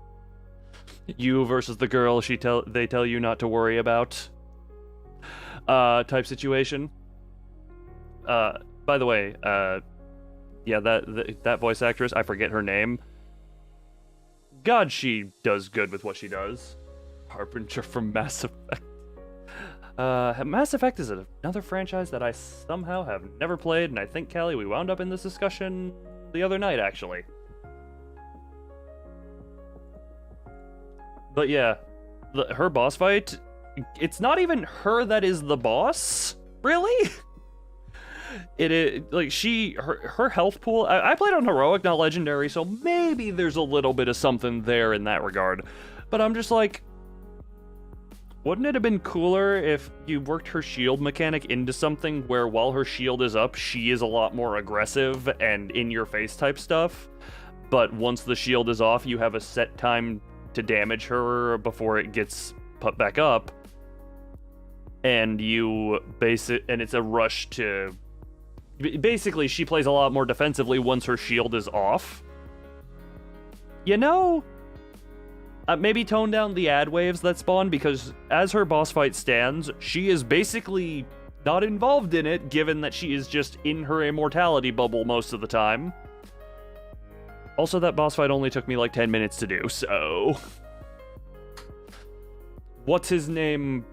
You versus the girl they tell you not to worry about. Type situation. By the way, yeah, that voice actress, I forget her name. God, she does good with what she does. Harbinger from Mass Effect. Mass Effect is another franchise that I somehow have never played, and I think, Callie, we wound up in this discussion the other night, actually. But yeah, her boss fight, it's not even her that is the boss, really? It is, like, her health pool, I played on Heroic, not Legendary, so maybe there's a little bit of something there in that regard. But I'm just like, wouldn't it have been cooler if you worked her shield mechanic into something where while her shield is up, she is a lot more aggressive and in-your-face type stuff, but once the shield is off, you have a set time to damage her before it gets put back up, and it's a rush to... Basically, she plays a lot more defensively once her shield is off. You know... maybe tone down the ad waves that spawn, because as her boss fight stands, she is basically not involved in it, given that she is just in her immortality bubble most of the time. Also, that boss fight only took me like 10 minutes to do, so... What's his name?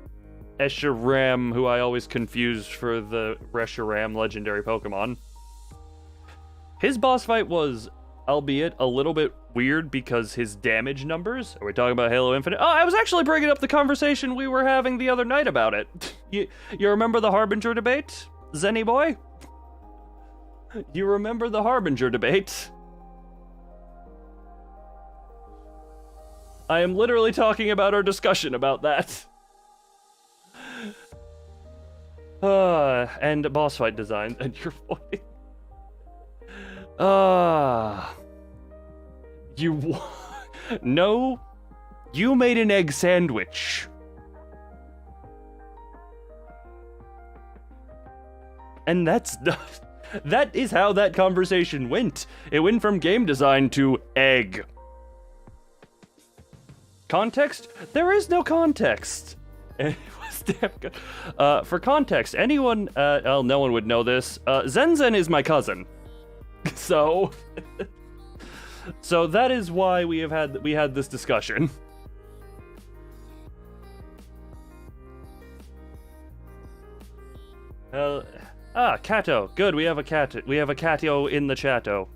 Eshiram, who I always confuse for the Reshiram legendary Pokemon. His boss fight was albeit a little bit weird because his damage numbers. Are we talking about Halo Infinite? Oh, I was actually bringing up the conversation we were having the other night about it. You remember the Harbinger debate, Zenny boy? You remember the Harbinger debate? I am literally talking about our discussion about that. And boss fight design, and you're voting. No, you made an egg sandwich. And that is how that conversation went. It went from game design to egg. Context? There is no context. And it was damn good. For context, anyone, well, no one would know this. Zen is my cousin. So that is why we had this discussion. Cato. Good, we have a cat. We have a Cato in the chatto.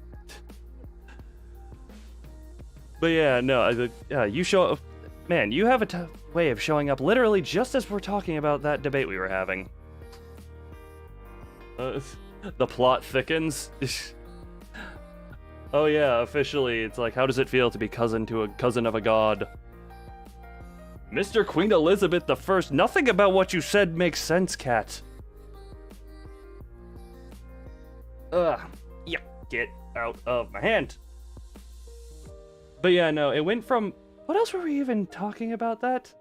But yeah, no, you show up. Man, you have a way of showing up literally just as we're talking about that debate we were having. The plot thickens. Oh yeah, officially, it's like, how does it feel to be cousin to a cousin of a god? Mr. Queen Elizabeth I, nothing about what you said makes sense, Cat. Yeah, get out of my hand. But yeah, no, it went from, what else were we even talking about that?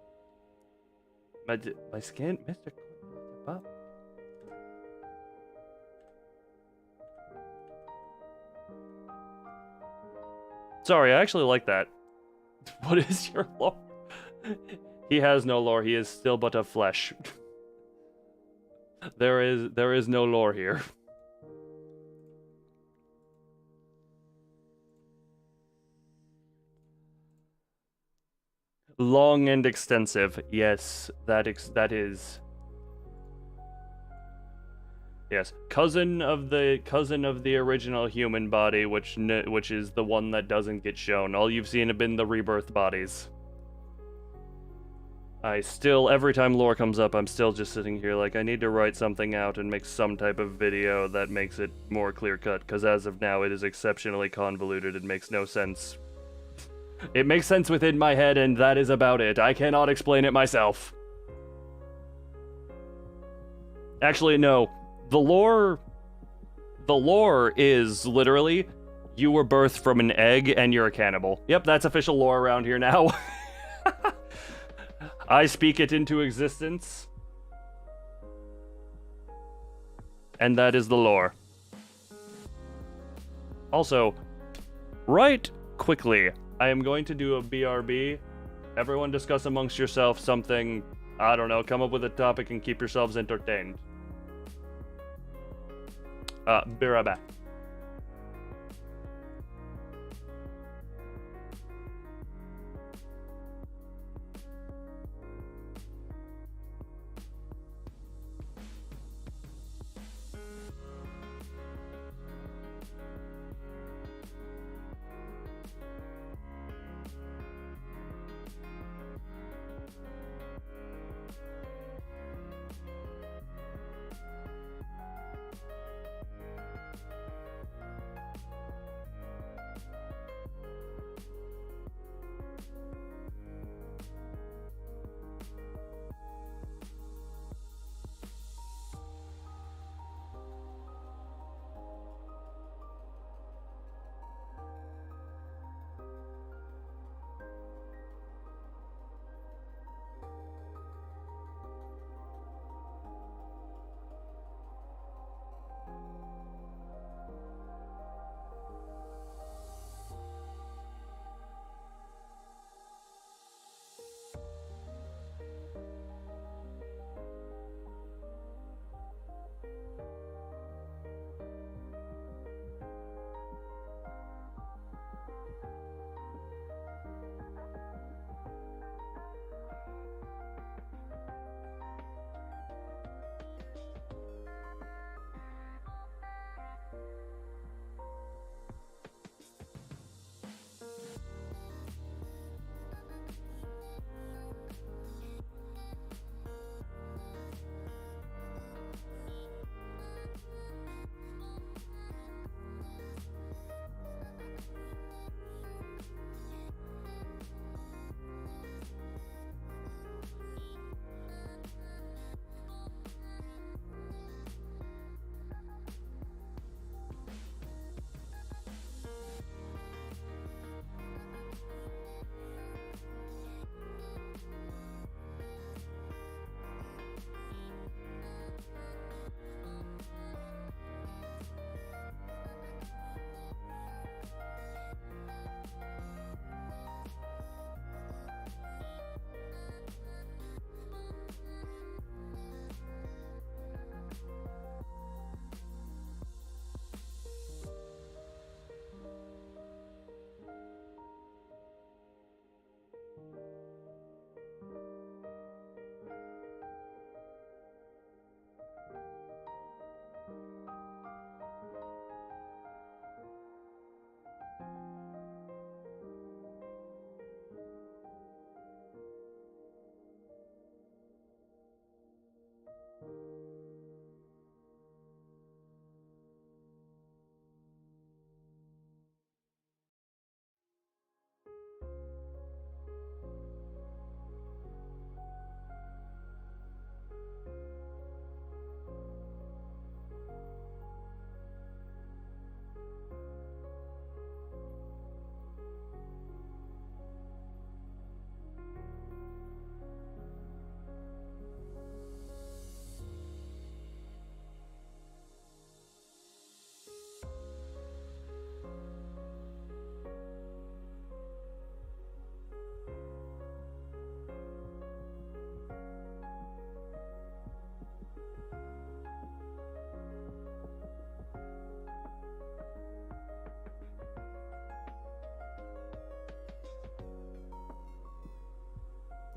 My skin, Mr. Queen. Sorry, I actually like that. What is your lore? He has no lore, he is still but of flesh. There is no lore here. Long and extensive. Yes, that is. Yes, cousin of the original human body, which is the one that doesn't get shown. All you've seen have been the rebirth bodies. Every time lore comes up, I'm still just sitting here like, I need to write something out and make some type of video that makes it more clear-cut, because as of now, it is exceptionally convoluted. It makes no sense. It makes sense within my head, and that is about it. I cannot explain it myself. Actually, no. The lore is literally, you were birthed from an egg and you're a cannibal. Yep, that's official lore around here now. I speak it into existence. And that is the lore. Also, right quickly, I am going to do a BRB. Everyone discuss amongst yourself something, I don't know, come up with a topic and keep yourselves entertained. Be right back.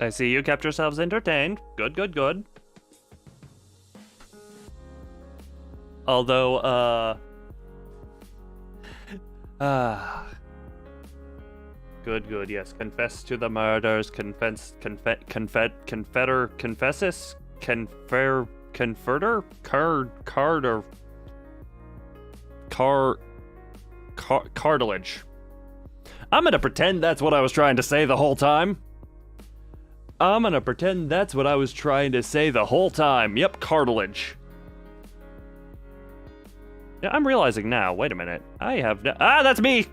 I see you kept yourselves entertained. Good, good, good. Although, good, good, yes. Confess to the murders, confessus, converter, cartilage. I'm gonna pretend that's what I was trying to say the whole time. Yep, cartilage. Yeah, I'm realizing now. Wait a minute. I have that's me.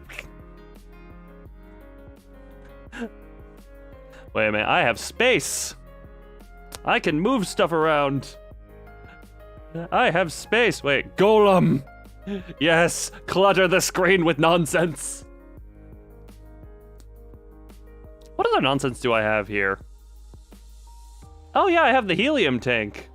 Wait a minute. I have space. I can move stuff around. I have space. Wait, golem. Yes, clutter the screen with nonsense. What other nonsense do I have here? Oh yeah, I have the helium tank.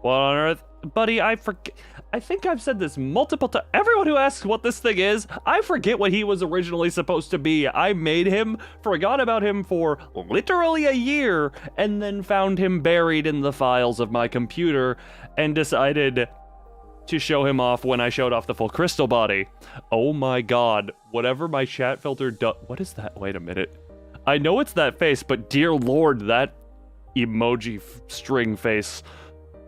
What on earth? Buddy, I forget. I think I've said this multiple times. Everyone who asks what this thing is, I forget what he was originally supposed to be. I made him, forgot about him for literally a year, and then found him buried in the files of my computer, and decided to show him off when I showed off the full crystal body. Oh my god, whatever my chat filter does. What is that? Wait a minute. I know it's that face, but dear lord, that emoji string face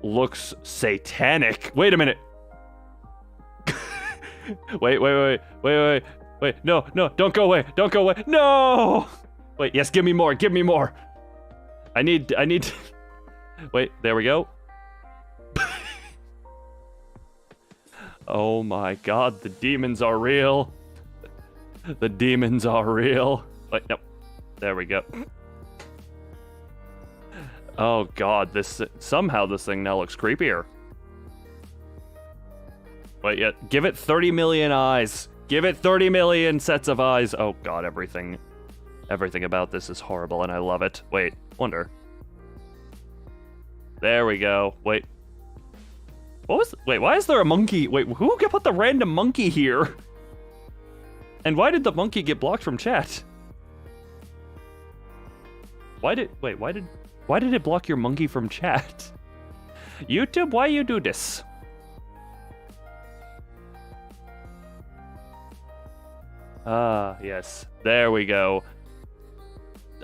looks satanic. Wait a minute. Wait, no, don't go away, no! Wait, yes, give me more. I need to... Wait, there we go. Oh my god, the demons are real. Wait, nope, there we go. Oh god, somehow this thing now looks creepier. Wait, yeah, give it 30 million eyes. Give it 30 million sets of eyes. Oh god, everything about this is horrible and I love it. Wait, wonder. There we go. Wait. Wait, why is there a monkey? Wait, who put the random monkey here? And why did the monkey get blocked from chat? Why did it block your monkey from chat? YouTube, why you do this? Ah, yes. There we go.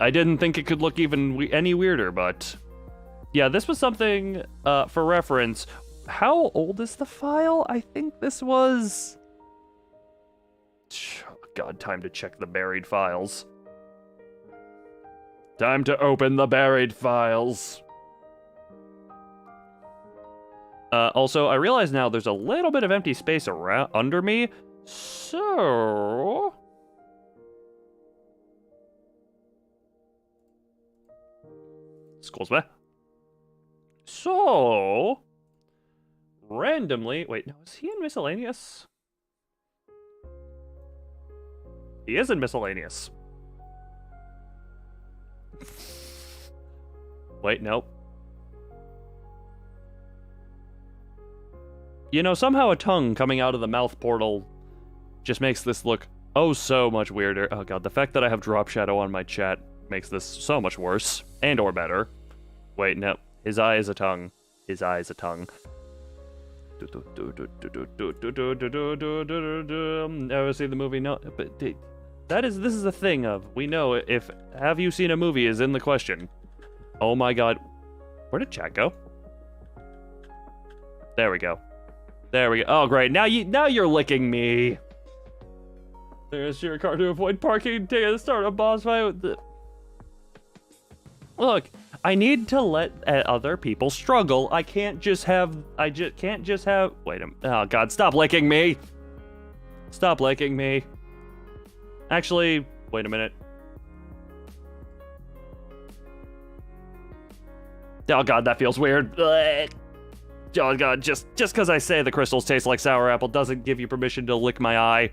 I didn't think it could look even any weirder, but... Yeah, this was something, for reference. How old is the file? I think this was... God, time to check the buried files. Time to open the buried files. Also, I realize now there's a little bit of empty space under me. So... Scrolls back. So... Randomly... Wait, no, is he in miscellaneous? He is in miscellaneous. Wait, nope. You know, somehow a tongue coming out of the mouth portal just makes this look oh so much weirder. Oh god, the fact that I have drop shadow on my chat makes this so much worse. And or better. Wait, no. His eye is a tongue. Ever see the movie? No, but this is a thing of, we know if have you seen a movie is in the question. Oh my god. Where did chat go? There we go. Oh great, now you're licking me. There's your car to avoid parking, take a start a boss fight with the... Look, I need to let other people struggle. I can't just have, wait a minute. Oh god, stop licking me. Actually, wait a minute. Oh god, that feels weird. Oh god, just because I say the crystals taste like sour apple doesn't give you permission to lick my eye.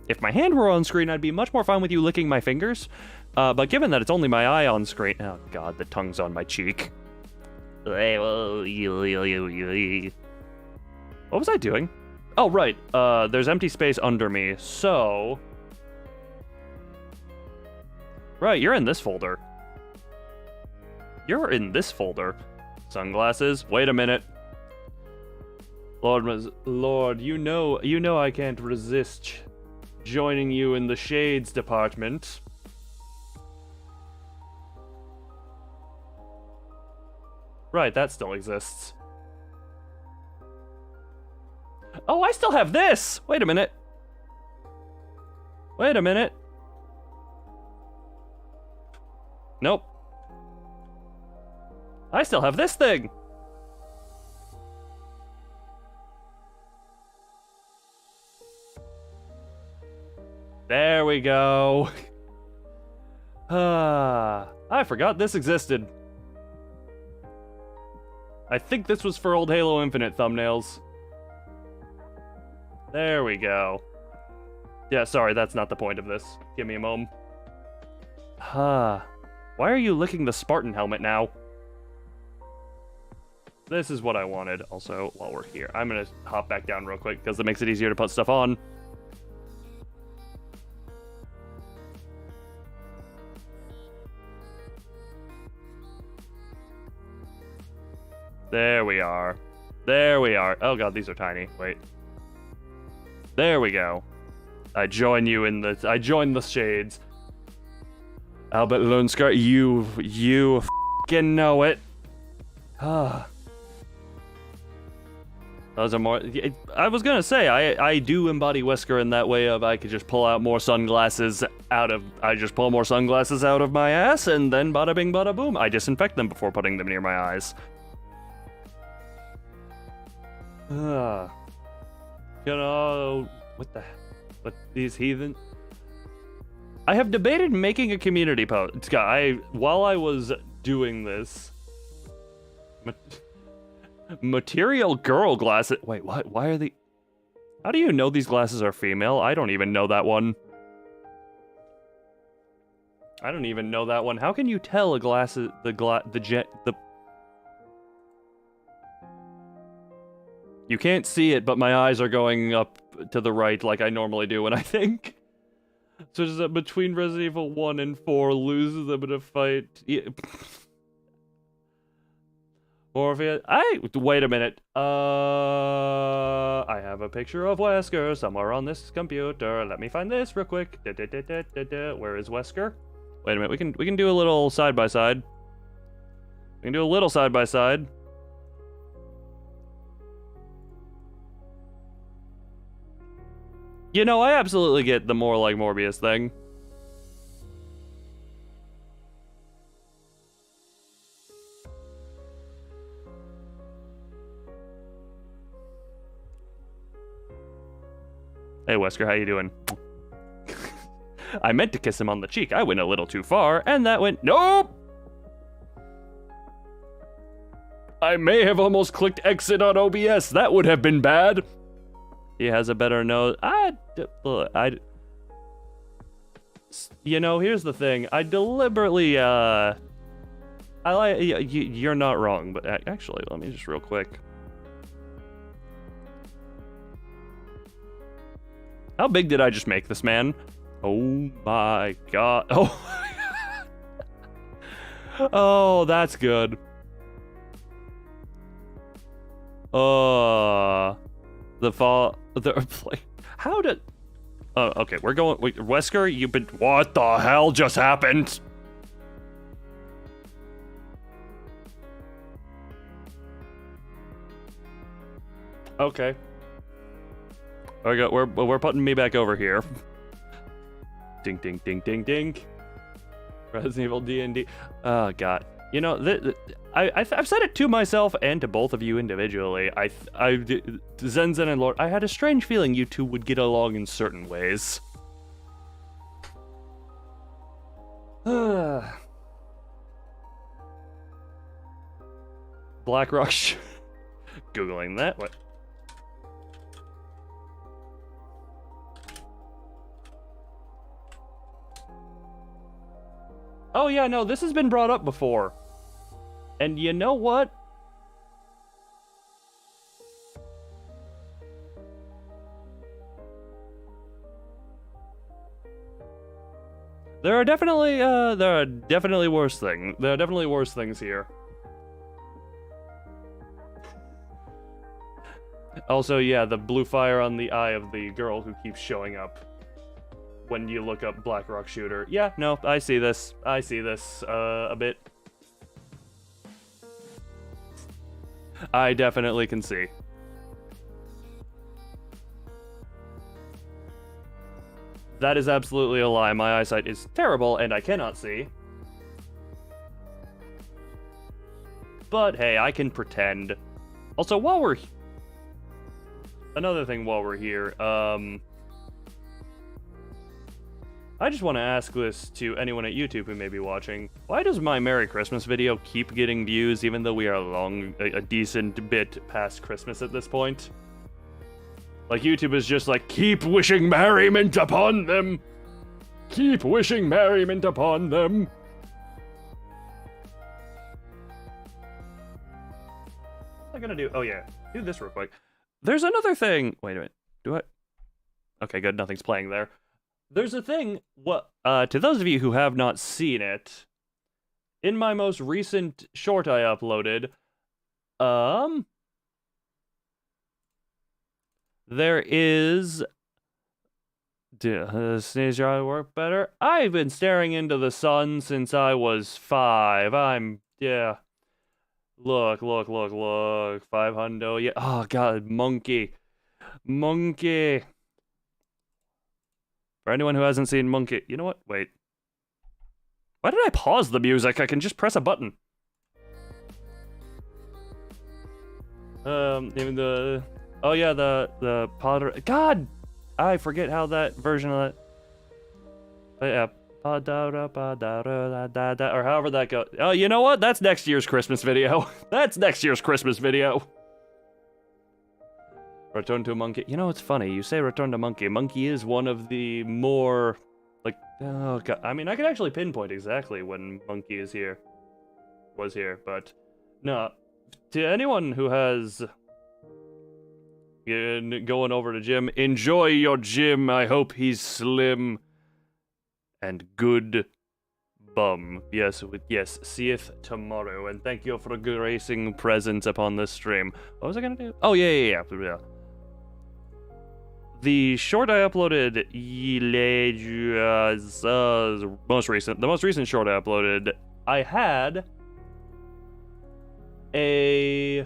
If my hand were on screen, I'd be much more fine with you licking my fingers. But given that it's only my eye on screen... Oh god, the tongue's on my cheek. What was I doing? Oh, right. There's empty space under me, so... Right, you're in this folder. You're in this folder. Sunglasses. Wait a minute. Lord, you know I can't resist joining you in the shades department. Right, that still exists. Oh, I still have this! Wait a minute. Wait a minute. Nope. I still have this thing! There we go. I forgot this existed. I think this was for old Halo Infinite thumbnails. There we go. Yeah, sorry, that's not the point of this. Give me a moment. Why are you licking the Spartan helmet now? This is what I wanted. Also, while we're here, I'm gonna hop back down real quick because it makes it easier to put stuff on. There we are. There we are. Oh god, these are tiny. Wait. There we go. I join the shades. Albert Lunsker, you f***ing know it. Those are more... I was gonna say, I do embody Wesker in that way of I could just pull out more sunglasses I just pull more sunglasses out of my ass, and then bada bing bada boom. I disinfect them before putting them near my eyes. You know... What these heathen... I have debated making a community post. While I was doing this... Material girl glasses... Wait, what? Why are they... How do you know these glasses are female? I don't even know that one. I don't even know that one. How can you tell a glass is... You can't see it, but my eyes are going up to the right like I normally do when I think. So just between Resident Evil 1 and 4, loses a bit of fight. Yeah. Morpheus. Wait a minute. I have a picture of Wesker somewhere on this computer. Let me find this real quick. Where is Wesker? Wait a minute. We can do a little side by side. We can do a little side by side. You know, I absolutely get the more like Morbius thing. Hey Wesker, how you doing? I meant to kiss him on the cheek. I went a little too far, and that went... Nope! I may have almost clicked exit on OBS. That would have been bad. He has a better nose. You know, here's the thing. I deliberately, you're not wrong, but actually, let me just real quick. How big did I just make this man? Oh my god. Oh. Oh, that's good. How did... Oh, okay, we're going... Wait, Wesker, you've been... What the hell just happened? Okay. We're putting me back over here. Ding, ding, ding, ding, ding. Resident Evil D&D. Oh, God. You know, I've said it to myself and to both of you individually. Zenzen and Lord, I had a strange feeling you two would get along in certain ways. Blackrock. Googling that. What? Oh yeah, no, this has been brought up before. And you know what? There are definitely worse things. There are definitely worse things here. Also, yeah, the blue fire on the eye of the girl who keeps showing up when you look up Black Rock Shooter. Yeah, no, I see this. I see this, a bit. I definitely can see. That is absolutely a lie. My eyesight is terrible, and I cannot see. But, hey, I can pretend. Also, while we're... Another thing while we're here, I just want to ask this to anyone at YouTube who may be watching. Why does my Merry Christmas video keep getting views even though we are a decent bit past Christmas at this point? Like, YouTube is just like, keep wishing merriment upon them! Keep wishing merriment upon them! What am I gonna do? Oh yeah, do this real quick. There's another thing. Wait a minute. Do I? Okay, good. Nothing's playing there. There's a thing. What? To those of you who have not seen it, in my most recent short I uploaded, there is. Sneeze your eye work better. I've been staring into the sun since I was 5. Yeah. Look. 500. Yeah. Oh, God. Monkey. For anyone who hasn't seen Monkey. You know what? Wait. Why did I pause the music? I can just press a button. Even the... Oh, yeah, the Potter... God! I forget how that version of that... But yeah. Or however that goes. Oh, you know what? That's next year's Christmas video. That's next year's Christmas video. Return to Monkey. You know, it's funny. You say Return to Monkey. Monkey is one of the more, like, oh, God. I mean, I can actually pinpoint exactly when Monkey was here, but no. To anyone who has going over to gym, enjoy your gym. I hope he's slim and good bum. Yes, seeth tomorrow. And thank you for gracing presence upon this stream. What was I gonna do? Oh, yeah. The short I uploaded, the most recent short I uploaded, I had a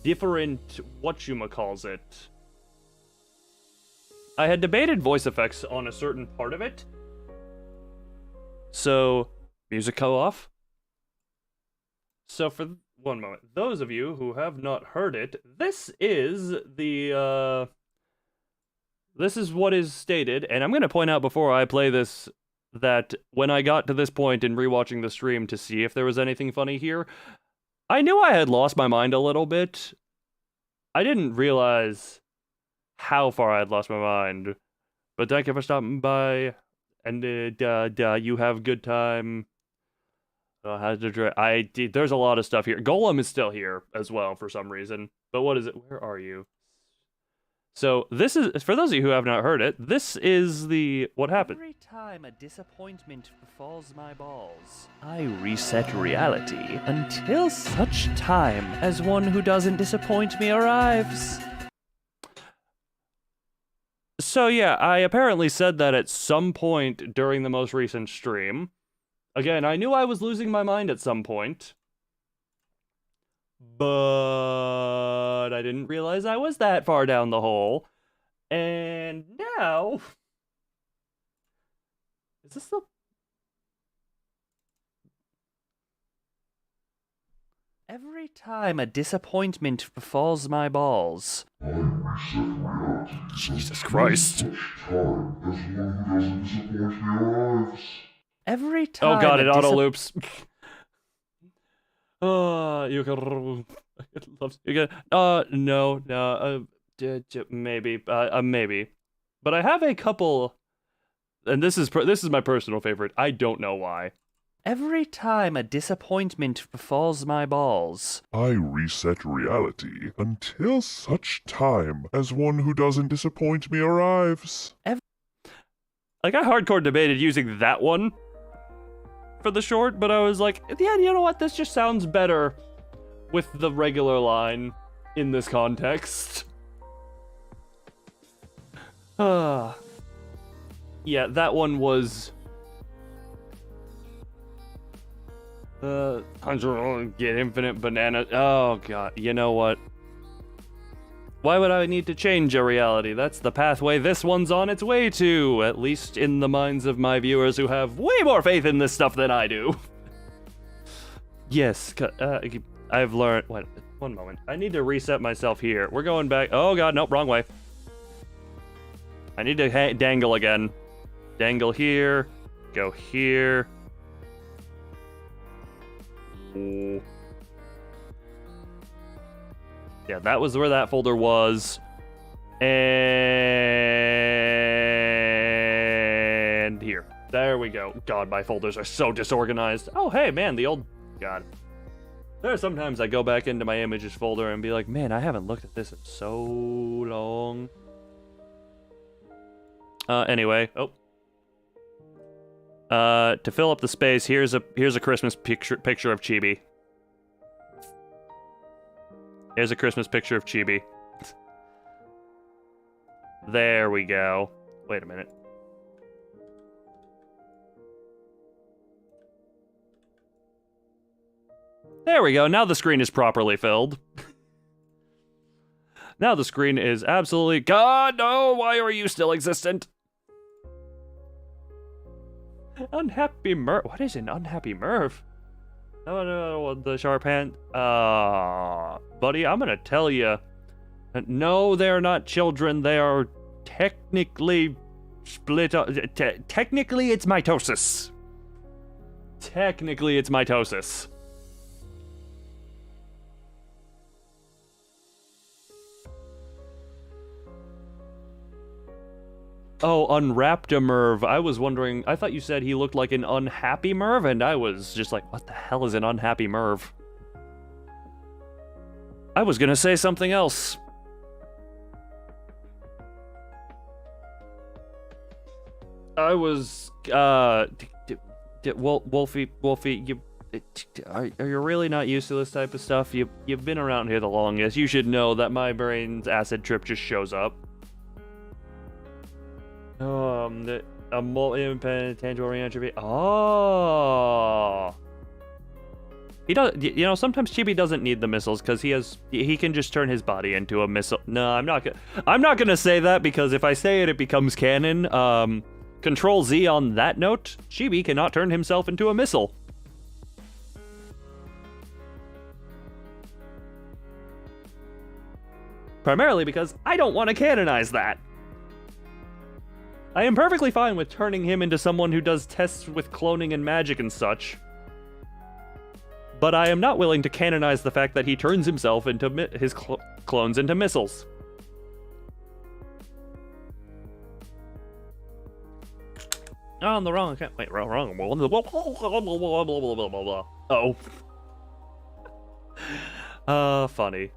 different whatchamacallit. I had debated voice effects on a certain part of it. So, music go off. So for one moment, those of you who have not heard it, this is the, this is what is stated, and I'm gonna point out before I play this that when I got to this point in rewatching the stream to see if there was anything funny here, I knew I had lost my mind a little bit. I didn't realize how far I had lost my mind, but thank you for stopping by, and you have a good time. There's a lot of stuff here. Golem is still here as well for some reason, but what is it? Where are you? So this is, for those of you who have not heard it, this is what happened. Every time a disappointment befalls my balls, I reset reality until such time as one who doesn't disappoint me arrives. So yeah, I apparently said that at some point during the most recent stream. Again, I knew I was losing my mind at some point, but I didn't realize I was that far down the hole. And now... Is this the... Every time a disappointment befalls my balls... I reset reality. Jesus Christ. Every time... Oh god, it auto-loops. You can... maybe. Maybe. But I have a couple... And this is my personal favorite. I don't know why. Every time a disappointment befalls my balls, I reset reality until such time as one who doesn't disappoint me arrives. Like, I hardcore debated using that one for the short, but I was like, yeah, you know what? This just sounds better with the regular line in this context. Yeah, that one was... get infinite banana... Oh, God. You know what? Why would I need to change a reality? That's the pathway this one's on its way to, at least in the minds of my viewers who have way more faith in this stuff than I do. Yes, I've learned... Wait, one moment. I need to reset myself here. We're going back... Oh, God, nope, wrong way. I need to dangle again. Dangle here. Go here. Ooh. Yeah, that was where that folder was. And here. There we go. God, my folders are so disorganized. Oh, hey, man, the old... God. There are sometimes I go back into my images folder and be like, man, I haven't looked at this in so long. Anyway. Oh. To fill up the space, here's a Christmas picture of Chibi. Here's a Christmas picture of Chibi. There we go. Wait a minute. There we go. Now the screen is properly filled. Now the screen is absolutely... God, no! Why are you still existent? Unhappy Merv. What is an unhappy Merv? No, the sharp hand. Buddy, I'm gonna tell you. No, they're not children. They are technically split up. Technically, it's mitosis. Technically, it's mitosis. Oh, unwrapped a Merv. I was wondering, I thought you said he looked like an unhappy Merv, and I was just like, what the hell is an unhappy Merv? I was gonna say something else. I was, Wolfie, you, are you really not used to this type of stuff? You've been around here the longest. You should know that my brain's acid trip just shows up. A multi-independent tangible reentropy. Oh, he does. You know, sometimes Chibi doesn't need the missiles because he can just turn his body into a missile. No, I'm not gonna say that because if I say it, it becomes canon. Control Z on that note. Chibi cannot turn himself into a missile. Primarily because I don't want to canonize that. I am perfectly fine with turning him into someone who does tests with cloning and magic and such. But I am not willing to canonize the fact that he turns himself into his clones into missiles. Oh, on the wrong account. Wait, wrong. Oh. Funny.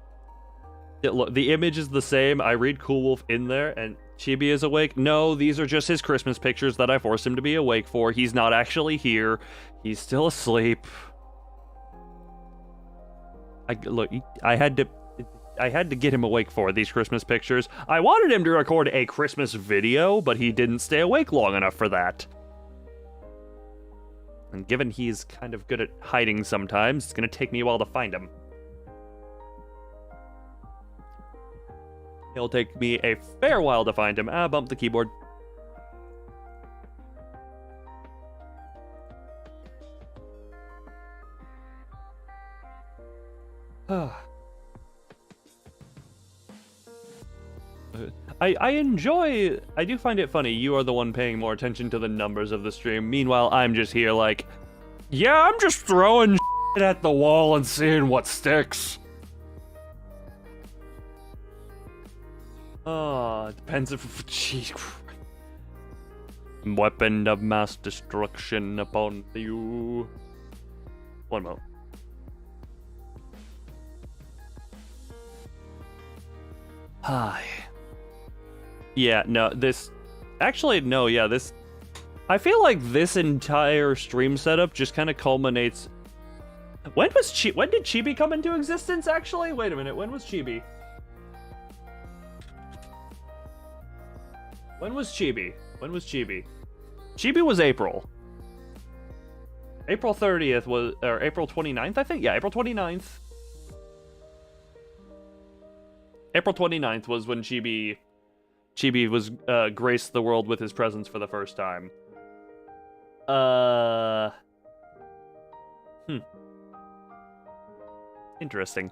Look, the image is the same. I read Cool Wolf in there, and Chibi is awake. No, these are just his Christmas pictures that I forced him to be awake for. He's not actually here. He's still asleep. I had to get him awake for these Christmas pictures. I wanted him to record a Christmas video, but he didn't stay awake long enough for that. And given he's kind of good at hiding sometimes, it's gonna take me a while to find him. It'll take me a fair while to find him. Bump the keyboard. I do find it funny. You are the one paying more attention to the numbers of the stream. Meanwhile, I'm just here like, yeah, I'm just throwing shit at the wall and seeing what sticks. Oh, it depends if... Jeez. Weapon of mass destruction upon you. One moment. Hi. Yeah, no, this... Actually, no, yeah, this I feel like this entire stream setup just kind of culminates. When did Chibi come into existence, actually? Wait a minute, when was Chibi? When was Chibi? Chibi was April. April 30th was, or April 29th, I think? Yeah, April 29th. April 29th was when Chibi was, graced the world with his presence for the first time. Interesting.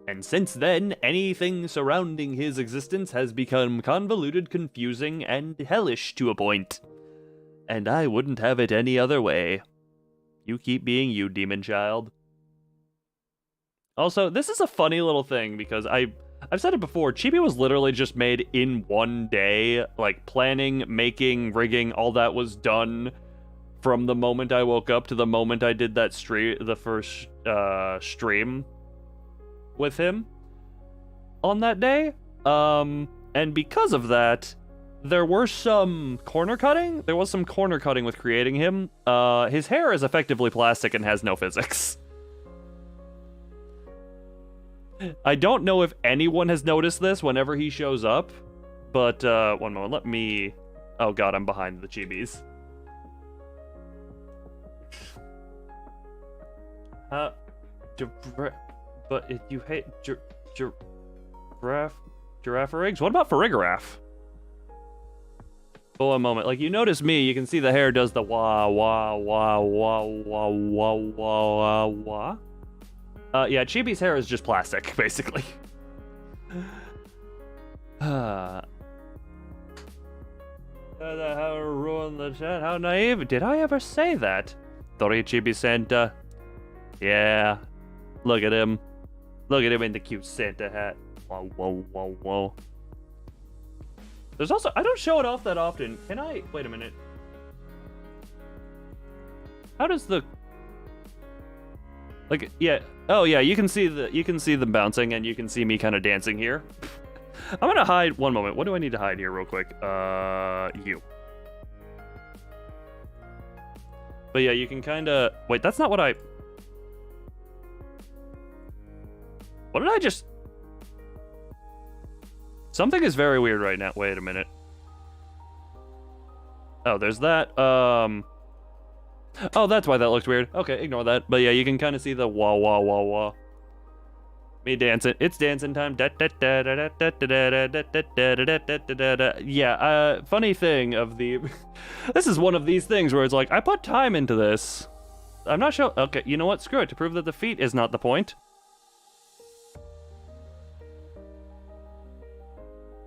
And since then, anything surrounding his existence has become convoluted, confusing, and hellish to a point. And I wouldn't have it any other way. You keep being you, demon child. Also, this is a funny little thing, because I've said it before, Chibi was literally just made in one day. Like, planning, making, rigging, all that was done from the moment I woke up to the moment I did that the first stream with him on that day. And because of that, there was some corner cutting with creating him. His hair is effectively plastic and has no physics. I don't know if anyone has noticed this whenever he shows up, but one moment, let me... Oh god, I'm behind the chibis. But if you hate giraffe eggs? What about Farigiraffe? For a moment, like, you notice me, you can see the hair does the wah wah wah wah wah wah wah wah. Yeah, Chibi's hair is just plastic, basically. How ruin the chat? How naive? Did I ever say that? Sorry, Chibi Santa. Yeah. Look at him. Look at him in the cute Santa hat. Whoa, whoa, whoa, whoa. There's also... I don't show it off that often. Can I... Wait a minute. How does the... Like, yeah. Oh, yeah, you can see them bouncing, and you can see me kind of dancing here. I'm gonna hide... One moment. What do I need to hide here real quick? You. But yeah, you can kind of... Wait, that's not what I... What did I just... Something is very weird right now. Wait a minute. Oh, there's that. Oh, that's why that looked weird. Okay, ignore that. But yeah, you can kind of see the wah wah wah wah. Me dancing. It's dancing time. Yeah, funny thing of the... This is one of these things where it's like, I put time into this. I'm not sure... Okay, you know what? Screw it. To prove that the feet is not the point.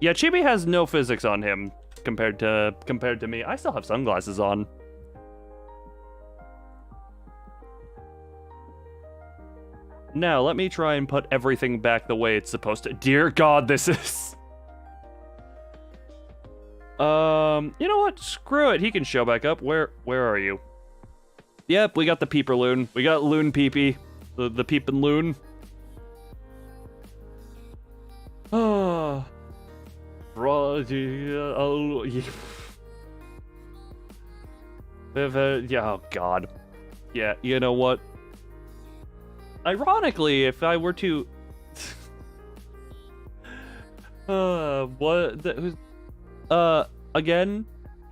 Yeah, Chibi has no physics on him compared to me. I still have sunglasses on. Now, let me try and put everything back the way it's supposed to. Dear God, this is... You know what? Screw it. He can show back up. Where are you? Yep, we got the peeper loon. We got loon peepee. The peepin' loon. Oh... Yeah, oh god. Yeah, you know what? Ironically, if I were to... again,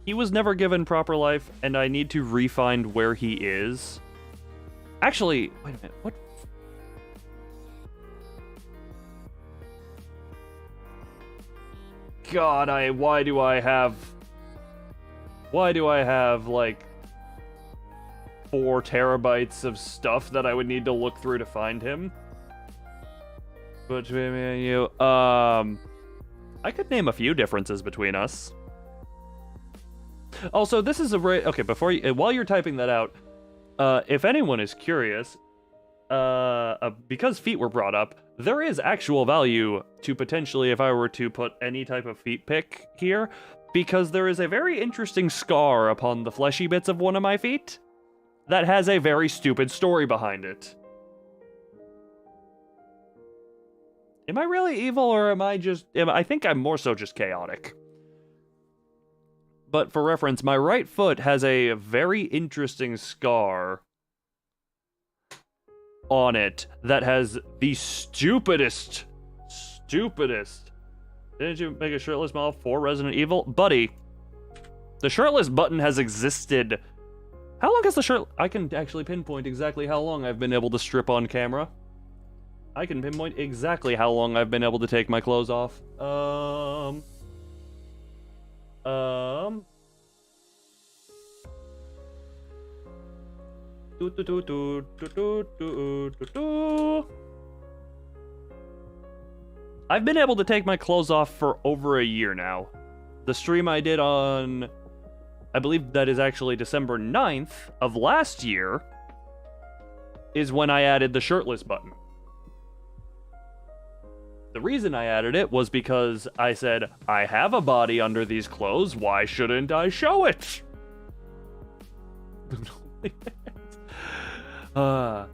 he was never given proper life, and I need to re-find where he is. Actually, wait a minute, what? God, why do I have, like, 4 terabytes of stuff that I would need to look through to find him? Between me and you, I could name a few differences between us. Also, this is okay, while you're typing that out, if anyone is curious, because feet were brought up, there is actual value to potentially, if I were to put any type of feet pic here, because there is a very interesting scar upon the fleshy bits of one of my feet that has a very stupid story behind it. Am I really evil, or am I just... I think I'm more so just chaotic. but for reference, my right foot has a very interesting scar on it that has the stupidest. Didn't you make a shirtless model for Resident Evil? Buddy, the shirtless button has existed. How long has the shirt... I can actually pinpoint exactly how long I've been able to strip on camera. I can pinpoint exactly how long I've been able to take my clothes off. I've been able to take my clothes off for over a year now. The stream I did on, I believe that is actually December 9th of last year, is when I added the shirtless button. The reason I added it was because I said, I have a body under these clothes, why shouldn't I show it?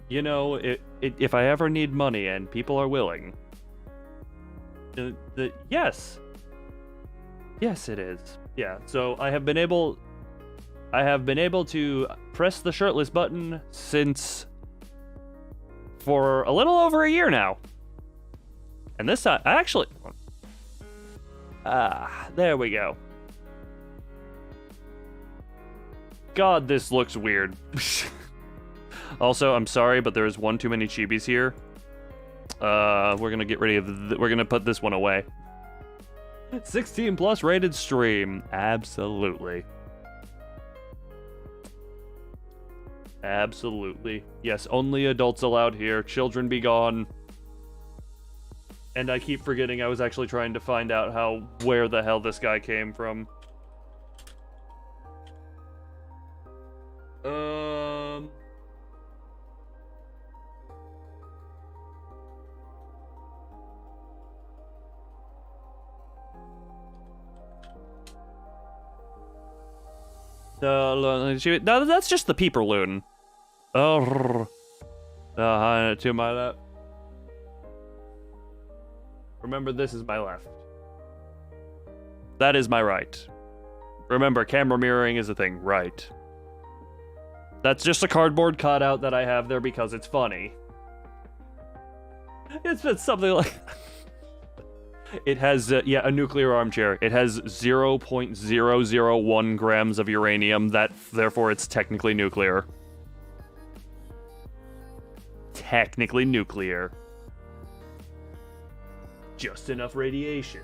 You know, if I ever need money and people are willing, yes, it is. Yeah. So I have been able to press the shirtless button for a little over a year now, and this time I actually, there we go. God, this looks weird. Also, I'm sorry, but there is one too many chibis here. We're gonna get rid of. We're gonna put this one away. 16 plus rated stream. Absolutely. Absolutely. Yes, only adults allowed here. Children be gone. And I keep forgetting I was actually trying to find out where the hell this guy came from. No, that's just the peeperloon. Oh, to my left. Remember, this is my left. That is my right. Remember, camera mirroring is a thing. Right. That's just a cardboard cutout that I have there because it's funny. It's been something like... It has, a nuclear armchair. It has 0.001 grams of uranium, therefore it's technically nuclear. Technically nuclear. Just enough radiation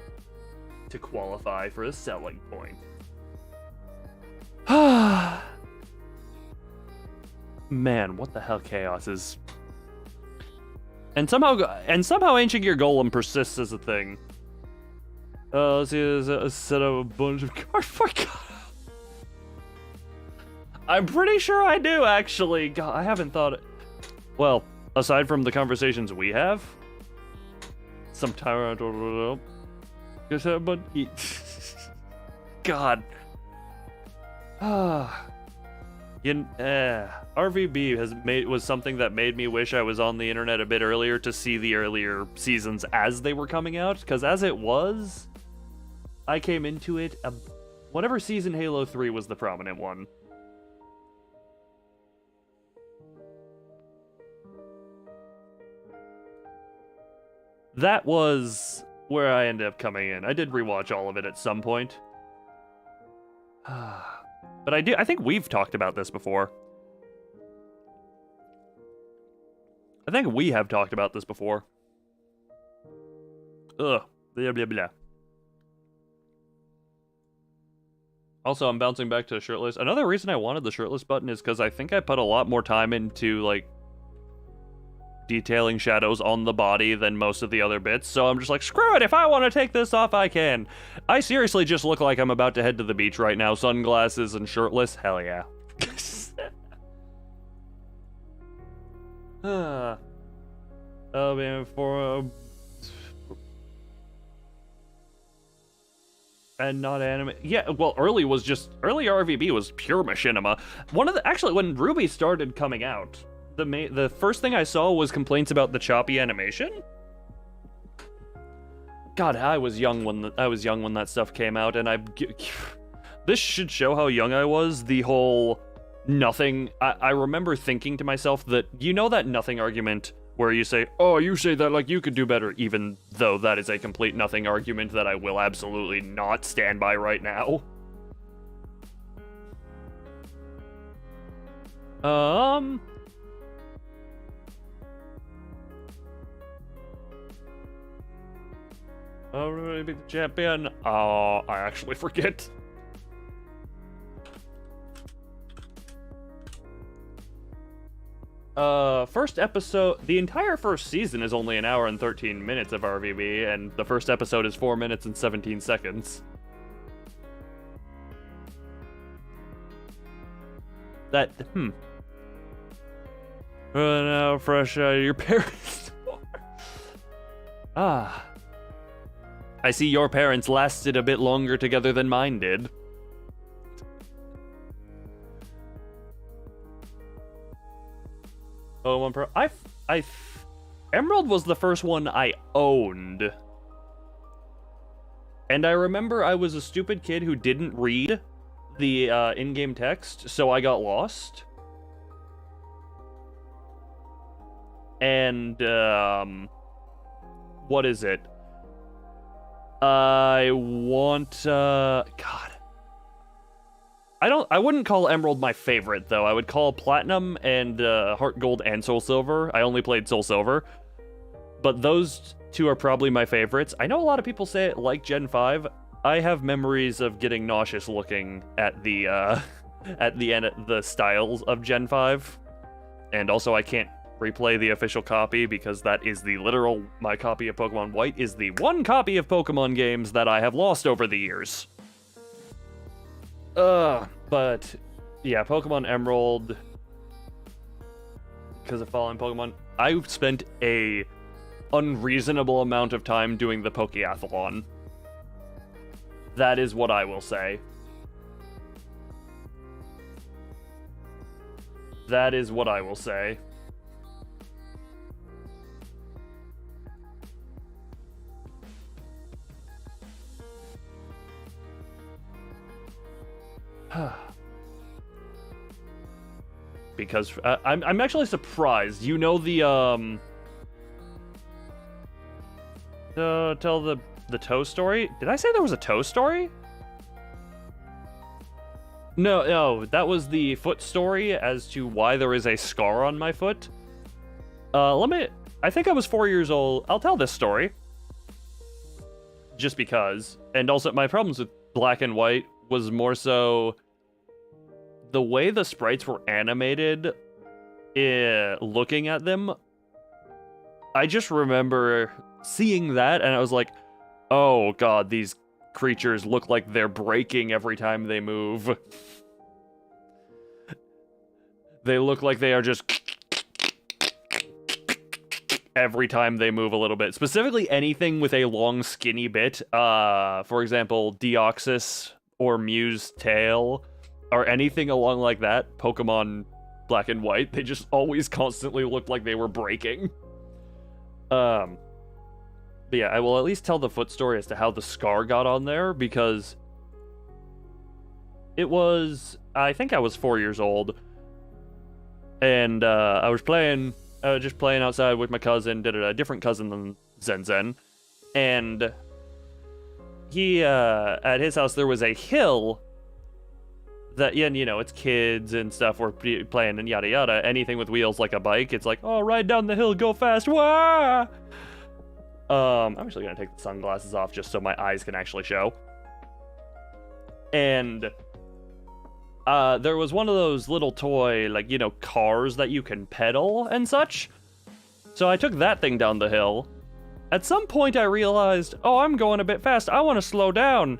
to qualify for a selling point. Man, what the hell chaos is... And somehow Ancient Gear Golem persists as a thing. Let's see, a set of a bunch of cardboard. I'm pretty sure I do, actually. God, I haven't thought it. Well, aside from the conversations we have, sometime I don't know. But God. RVB was something that made me wish I was on the internet a bit earlier to see the earlier seasons as they were coming out, because as it was, I came into it, whatever season Halo 3 was the prominent one. That was where I ended up coming in. I did rewatch all of it at some point. But I think we've talked about this before. I think we have talked about this before. Ugh. Blah, blah, blah. Also, I'm bouncing back to shirtless. Another reason I wanted the shirtless button is because I think I put a lot more time into, like, detailing shadows on the body than most of the other bits. So I'm just like, screw it, if I want to take this off, I can. I seriously just look like I'm about to head to the beach right now. Sunglasses and shirtless. Hell yeah. Oh man, and not anime. Yeah, well, early RVB was pure machinima. Actually, when Ruby started coming out, the first thing I saw was complaints about the choppy animation. God, I was young when that stuff came out, and This should show how young I was. The whole nothing. I remember thinking to myself that, you know, that nothing argument where you say, oh, you say that like you could do better, even though that is a complete nothing argument that I will absolutely not stand by right now. Oh, really be the champion? Oh, I actually forget. First episode, the entire first season is only an hour and 13 minutes of RVB, and the first episode is 4 minutes and 17 seconds. That, now fresh out of your parents' Ah. I see your parents lasted a bit longer together than mine did. Oh, one pro. Emerald was the first one I owned. And I remember I was a stupid kid who didn't read the in-game text, so I got lost. And, what is it? I want, God. I wouldn't call Emerald my favorite, though. I would call Platinum and Heart Gold and Soul Silver. I only played Soul Silver. But those two are probably my favorites. I know a lot of people say it like Gen 5. I have memories of getting nauseous looking at the end of the styles of Gen 5. And also I can't replay the official copy because that is the literal, my copy of Pokemon White is the one copy of Pokemon games that I have lost over the years. But yeah, Pokemon Emerald, because of following Pokemon, I've spent a unreasonable amount of time doing the Pokeathlon. That is what I will say. That is what I will say. Because I'm actually surprised. You know the tell the toe story. Did I say there was a toe story? No, that was the foot story as to why there is a scar on my foot. I think I was 4 years old. I'll tell this story. Just because. And also, my problems with Black and White was more so the way the sprites were animated, looking at them. I just remember seeing that, and I was like, oh god, these creatures look like they're breaking every time they move. They look like they are just every time they move a little bit. Specifically anything with a long skinny bit. For example, Deoxys or Mew's tail, or anything along like that. Pokemon Black and White, they just always constantly looked like they were breaking. But yeah, I will at least tell the foot story as to how the scar got on there, because it was, I think I was 4 years old, and I was just playing outside with my cousin, a different cousin than Zen Zen, and he, at his house there was a hill that, yeah, you know, it's kids and stuff, we're playing and yada yada, anything with wheels like a bike, it's like, oh, ride down the hill, go fast, wah! I'm actually gonna take the sunglasses off just so my eyes can actually show. And there was one of those little toy, like, you know, cars that you can pedal and such. So I took that thing down the hill. At some point I realized, oh, I'm going a bit fast, I want to slow down.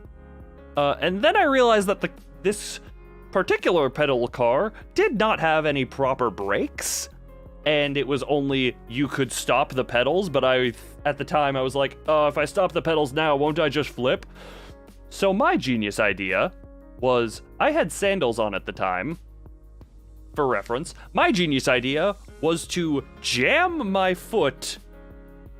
And then I realized that this particular pedal car did not have any proper brakes. And it was only, you could stop the pedals, but at the time I was like, oh, if I stop the pedals now, won't I just flip? So my genius idea was, I had sandals on at the time, for reference. My genius idea was to jam my foot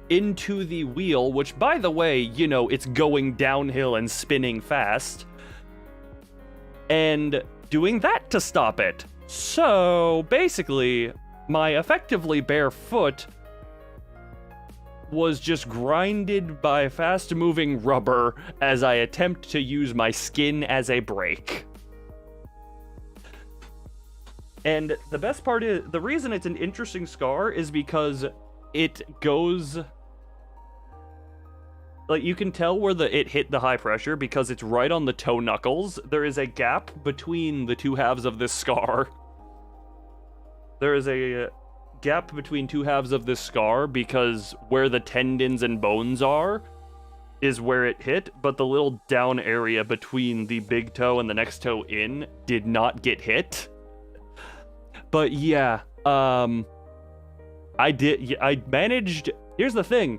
into the wheel, which, by the way, you know, it's going downhill and spinning fast. and doing that to stop it. So basically, my effectively bare foot was just grinded by fast-moving rubber as I attempt to use my skin as a brake. And the best part is, the reason it's an interesting scar is because it goes... Like, you can tell where it hit the high pressure because it's right on the toe knuckles. There is a gap between the two halves of this scar. There is a gap between two halves of this scar because where the tendons and bones are is where it hit, but the little down area between the big toe and the next toe in did not get hit. But yeah, I managed... Here's the thing.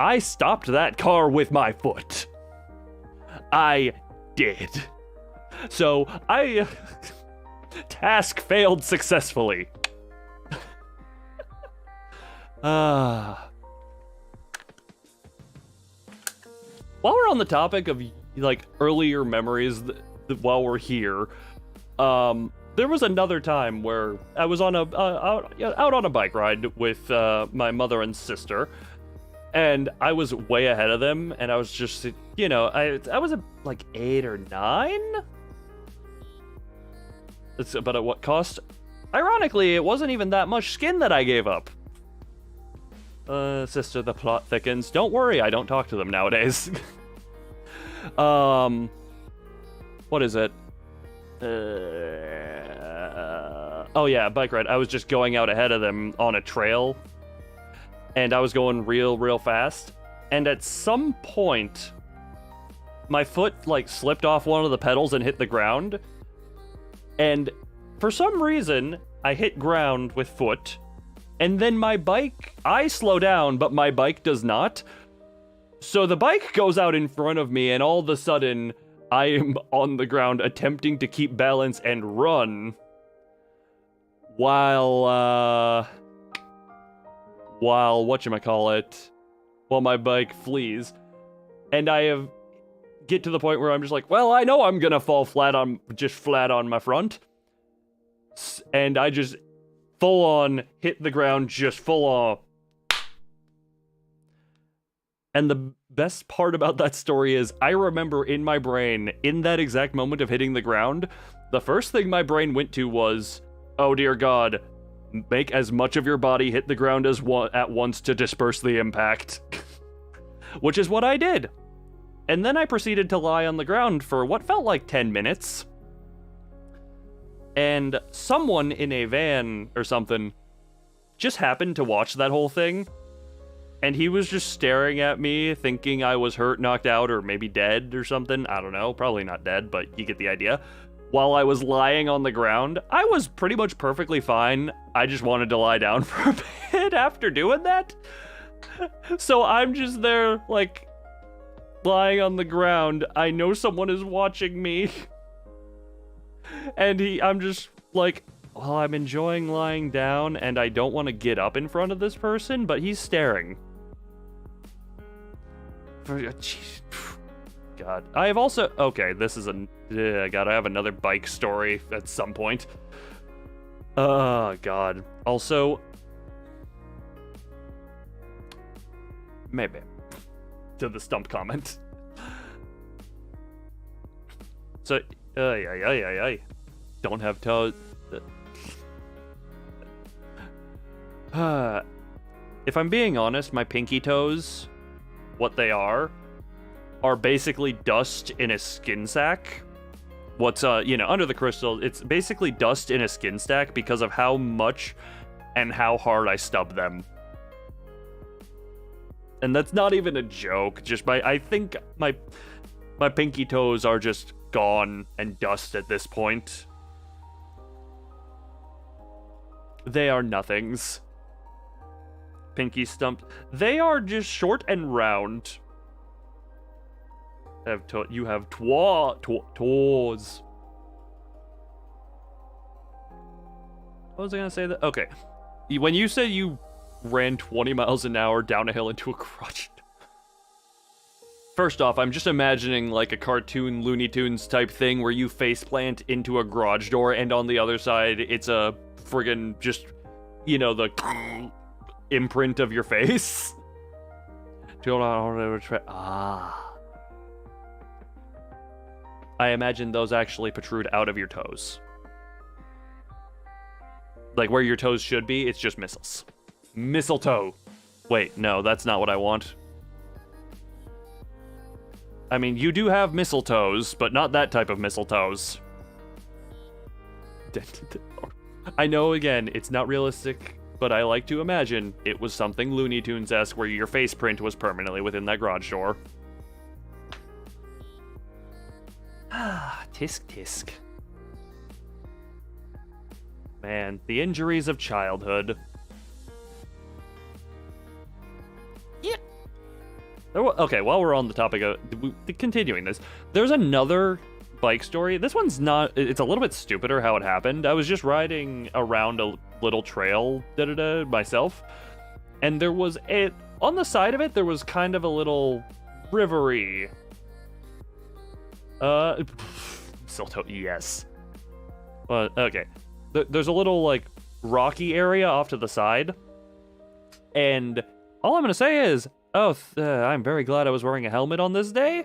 I stopped that car with my foot. I did. So, task failed successfully. While we're on the topic of, like, earlier memories, while we're here, there was another time where I was on out on a bike ride with my mother and sister, and I was way ahead of them, and I was just, you know, I was like 8 or 9? But at what cost? Ironically, it wasn't even that much skin that I gave up. Sister, the plot thickens. Don't worry, I don't talk to them nowadays. What is it? Oh yeah, bike ride. I was just going out ahead of them on a trail, and I was going real fast, and at some point my foot like slipped off one of the pedals and hit the ground, and for some reason I hit ground with foot, and then my bike, I slow down but my bike does not, so the bike goes out in front of me, and all of a sudden I am on the ground attempting to keep balance and run while whatchamacallit, while my bike flees. And I get to the point where I'm just like, well, I know I'm gonna fall flat on my front. And I just full on hit the ground, just full on. And the best part about that story is I remember in my brain, in that exact moment of hitting the ground, the first thing my brain went to was, oh dear God, make as much of your body hit the ground as at once to disperse the impact. Which is what I did. And then I proceeded to lie on the ground for what felt like 10 minutes. And someone in a van or something just happened to watch that whole thing. And he was just staring at me, thinking I was hurt, knocked out, or maybe dead or something. I don't know. Probably not dead, but you get the idea. While I was lying on the ground, I was pretty much perfectly fine. I just wanted to lie down for a bit after doing that. So I'm just there, like, lying on the ground. I know someone is watching me. And I'm just like, well, I'm enjoying lying down, and I don't want to get up in front of this person, but he's staring. God. I have also... Okay, this is I gotta have another bike story at some point. Oh, God. Also... Maybe. To the stump comment. So... Don't have toes... If I'm being honest, my pinky toes, what they are basically dust in a skin sack. What's, under the crystal, it's basically dust in a skin sack because of how much and how hard I stub them. And that's not even a joke, I think my pinky toes are just gone and dust at this point. They are nothings. Pinky stump. They are just short and round. You have toes. What was I gonna say? That okay. When you said you ran 20 miles an hour down a hill into a crotch. First off, I'm just imagining like a cartoon Looney Tunes type thing where you faceplant into a garage door, and on the other side, it's a friggin' just, you know, the imprint of your face. Ah. I imagine those actually protrude out of your toes. Like where your toes should be, it's just missiles. Mistletoe. Wait, no, that's not what I want. I mean, you do have mistletoes, but not that type of mistletoes. I know, again, it's not realistic, but I like to imagine it was something Looney Tunes-esque where your face print was permanently within that garage door. Ah, tisk tisk. Man, the injuries of childhood. Yeah. Okay, while we're on the topic of continuing this, there's another bike story. This one's not, it's a little bit stupider how it happened. I was just riding around a little trail myself, and there was on the side of it, there was kind of a little rivery. Silto, yes. But, okay. There's a little, like, rocky area off to the side. And all I'm gonna say is, I'm very glad I was wearing a helmet on this day,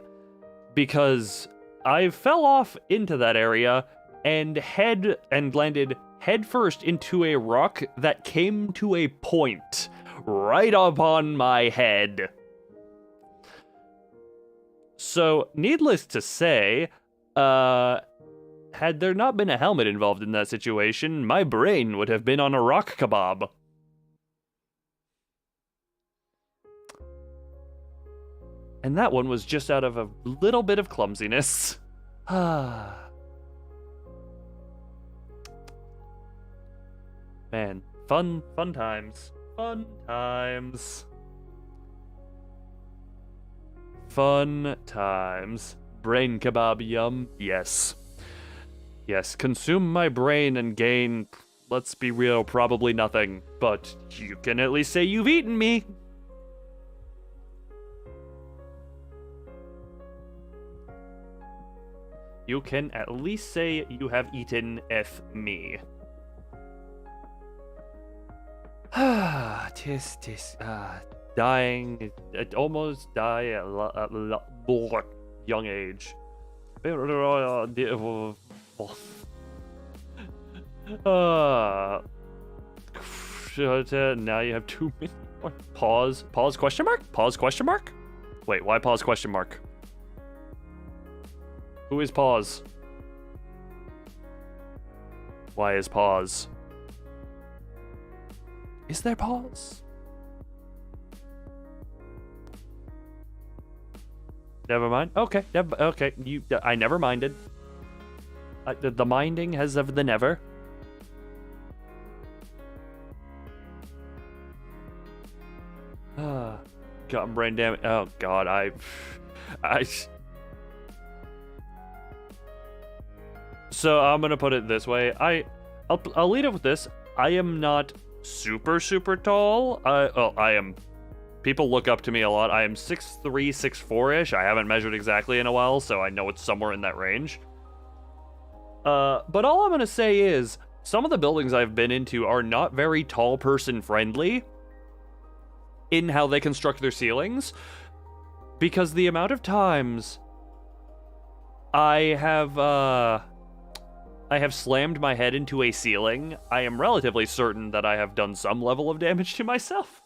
because I fell off into that area and landed headfirst into a rock that came to a point right upon my head. So, needless to say, had there not been a helmet involved in that situation, my brain would have been on a rock kebab. And that one was just out of a little bit of clumsiness. Man, fun times. Fun times. Fun times. Brain kebab, yum. Yes. Yes, consume my brain and gain, let's be real, probably nothing. But you can at least say you've eaten me. You can at least say you have eaten me. Dying, almost die at a young age. Now you have 2 minutes. Pause question mark? Pause question mark? Wait, why pause question mark? Who is pause? Why is pause? Is there pause? Never mind. Okay, okay. I never minded. The minding has of the never. Got brain damage. Oh God, So I'm gonna put it this way. I'll lead up with this. I am not super tall. I am. People look up to me a lot. I am 6'3", 6'4"-ish. I haven't measured exactly in a while, so I know it's somewhere in that range. But all I'm gonna say is, some of the buildings I've been into are not very tall person friendly in how they construct their ceilings, because the amount of times I have slammed my head into a ceiling, I am relatively certain that I have done some level of damage to myself.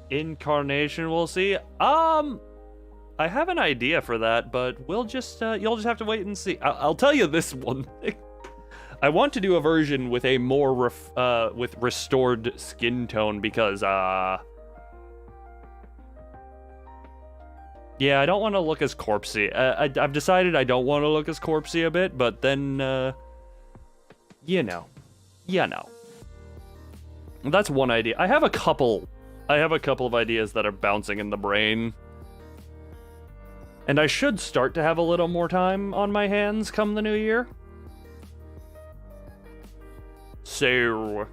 Incarnation, we'll see. I have an idea for that, but we'll just, you'll just have to wait and see. I'll tell you this one thing. I want to do a version with a more, with restored skin tone because, yeah, I don't want to look as corpsey. I've decided I don't want to look as corpsey a bit, but then, you know. That's one idea. I have a couple of ideas that are bouncing in the brain. And I should start to have a little more time on my hands come the new year. So...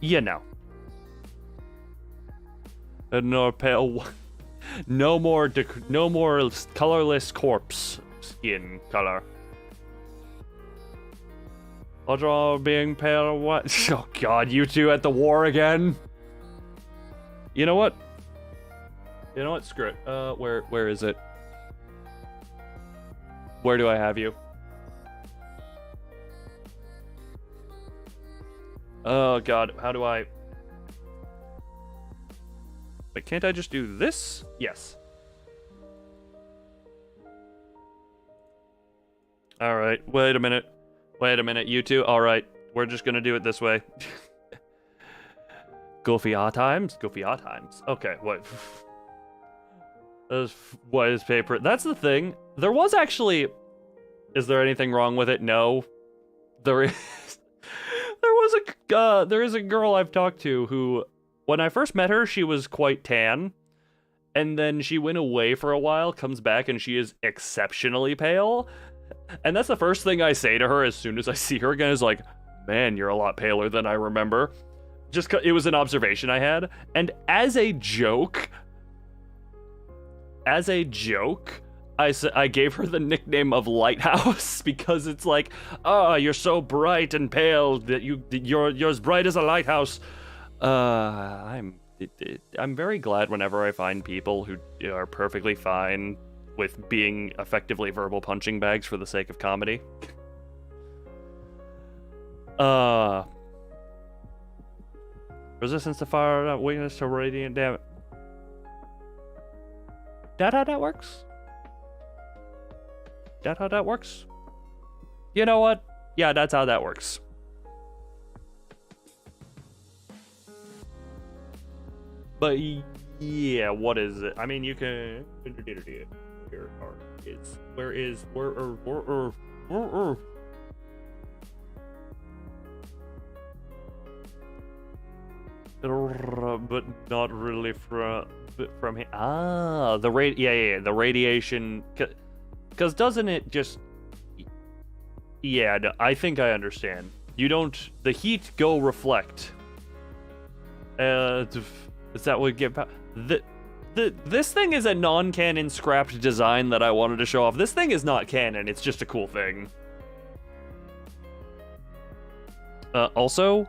you know. No pale, no more colorless corpse skin color. I'll draw being pale. What? Oh God, you two at the war again. You know what? You know what? Screw it. Where is it? Where do I have you? Oh God, how do I? Wait, can't I just do this? Yes. All right. Wait a minute. Wait a minute, you two. All right, we're just gonna do it this way. Goofy odd times. Goofy odd times. Okay. What? What is paper? That's the thing. There was actually. Is there anything wrong with it? No. There is. There is a girl I've talked to who, when I first met her, she was quite tan, and then she went away for a while, comes back, and she is exceptionally pale. And that's the first thing I say to her as soon as I see her again is like, man, you're a lot paler than I remember. Just 'cause it was an observation I had. And as a joke, I gave her the nickname of Lighthouse because it's like, oh, you're so bright and pale that you're as bright as a lighthouse. I'm very glad whenever I find people who are perfectly fine with being effectively verbal punching bags for the sake of comedy. Resistance to fire, weakness to radiant damage. That how that works? That how that works? You know what? Yeah, that's how that works. But yeah, what is it? I mean, you can. Where is but not really from here. Ah, the the radiation. Because doesn't it just? Yeah, no, I think I understand. You don't. The heat go reflect. Is that what get? This thing is a non-canon scrapped design that I wanted to show off. This thing is not canon. It's just a cool thing. Also,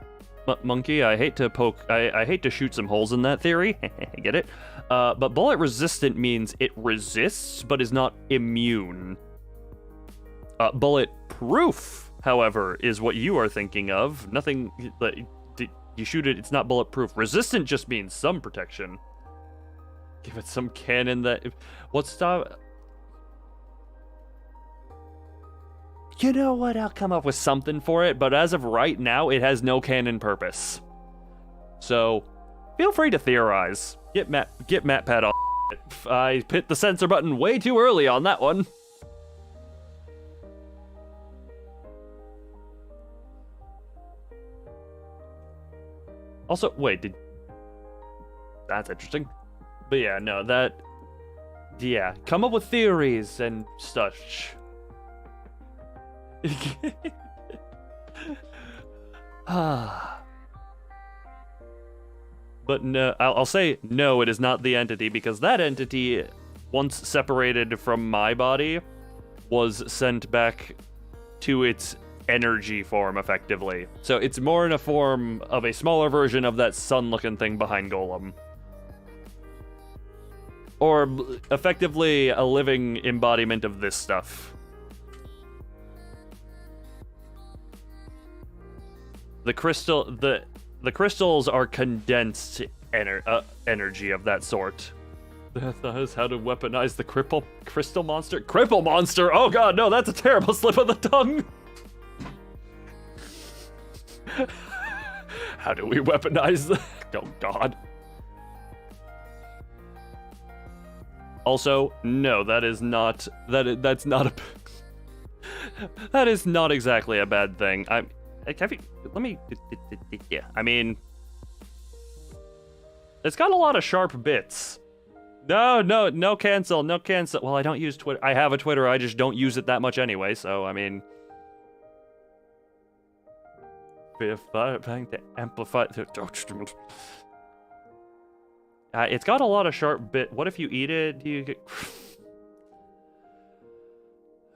Monkey, I hate to poke. I hate to shoot some holes in that theory. Get it? But bullet resistant means it resists but is not immune. Bullet proof, however, is what you are thinking of. Nothing. You shoot it, it's not bulletproof. Resistant just means some protection. Give it some cannon that. What's stop? You know what? I'll come up with something for it, but as of right now, it has no canon purpose. So, feel free to theorize. Get MatPat on it. I hit the censor button way too early on that one. Also, wait, that's interesting. But yeah, no, yeah, come up with theories and such. But no, I'll say no, it is not the entity, because that entity, once separated from my body, was sent back to its energy form, effectively. So it's more in a form of a smaller version of that sun-looking thing behind Golem. Or effectively a living embodiment of this stuff. The crystals are condensed energy of that sort. That is how to weaponize the crystal monster. Cripple monster! Oh god, no, that's a terrible slip of the tongue! How do we weaponize the... Oh god. Also, no, that is not... That's not a... That is not exactly a bad thing. Let me... Yeah, I mean... It's got a lot of sharp bits. No cancel. Well, I don't use Twitter. I have a Twitter, I just don't use it that much anyway, so, I mean... Trying to amplify. It's got a lot of sharp bit. What if you eat it? Do you get?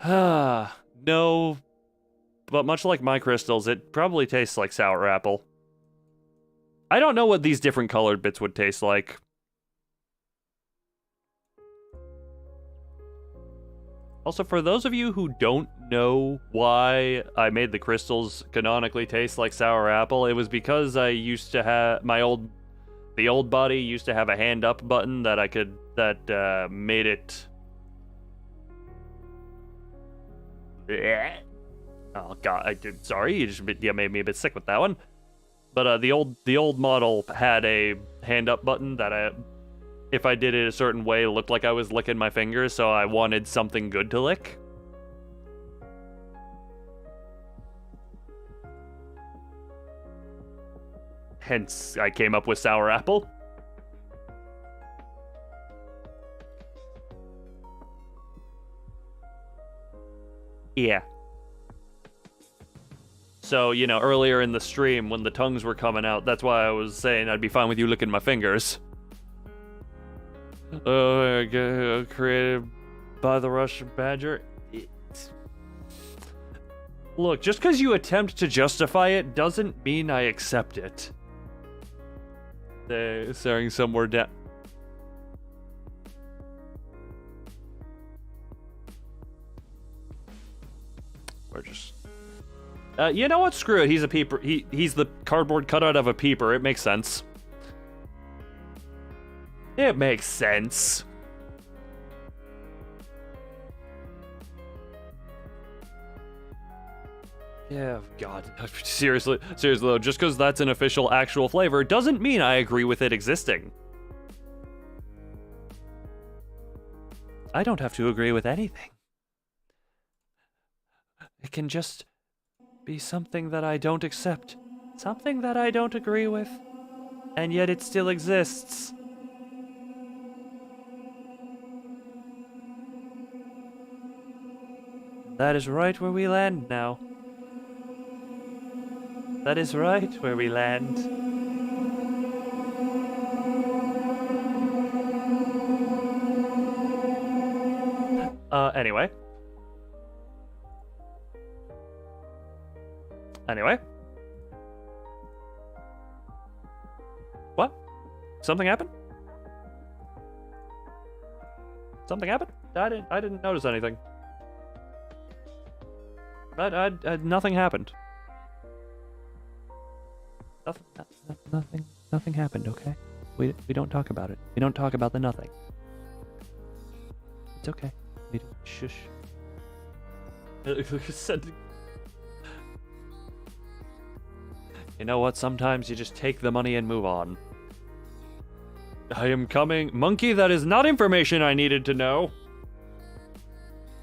No. But much like my crystals, it probably tastes like sour apple. I don't know what these different colored bits would taste like. Also, for those of you who don't know why I made the crystals canonically taste like sour apple, it was because I used to have the old body used to have a hand up button that made it. Oh god, sorry, you made me a bit sick with that one. But the old model had a hand up button that if I did it a certain way, it looked like I was licking my fingers, so I wanted something good to lick. Hence, I came up with sour apple. Yeah. So, you know, earlier in the stream, when the tongues were coming out, that's why I was saying I'd be fine with you licking my fingers. Created by the Russian Badger. Look, just because you attempt to justify it doesn't mean I accept it. They're staring somewhere down. We're just... you know what? Screw it. He's a peeper. He's the cardboard cutout of a peeper. It makes sense. It makes sense. Yeah, God. Seriously though, just because that's an official, actual flavor doesn't mean I agree with it existing. I don't have to agree with anything. It can just be something that I don't accept. Something that I don't agree with. And yet it still exists. That is right where we land now. That is right where we land. Anyway. What? Something happened? Something happened? I didn't notice anything. Nothing happened. Nothing happened, okay? We don't talk about it. We don't talk about the nothing. It's okay. Shush. You know what? Sometimes you just take the money and move on. I am coming. Monkey, that is not information I needed to know.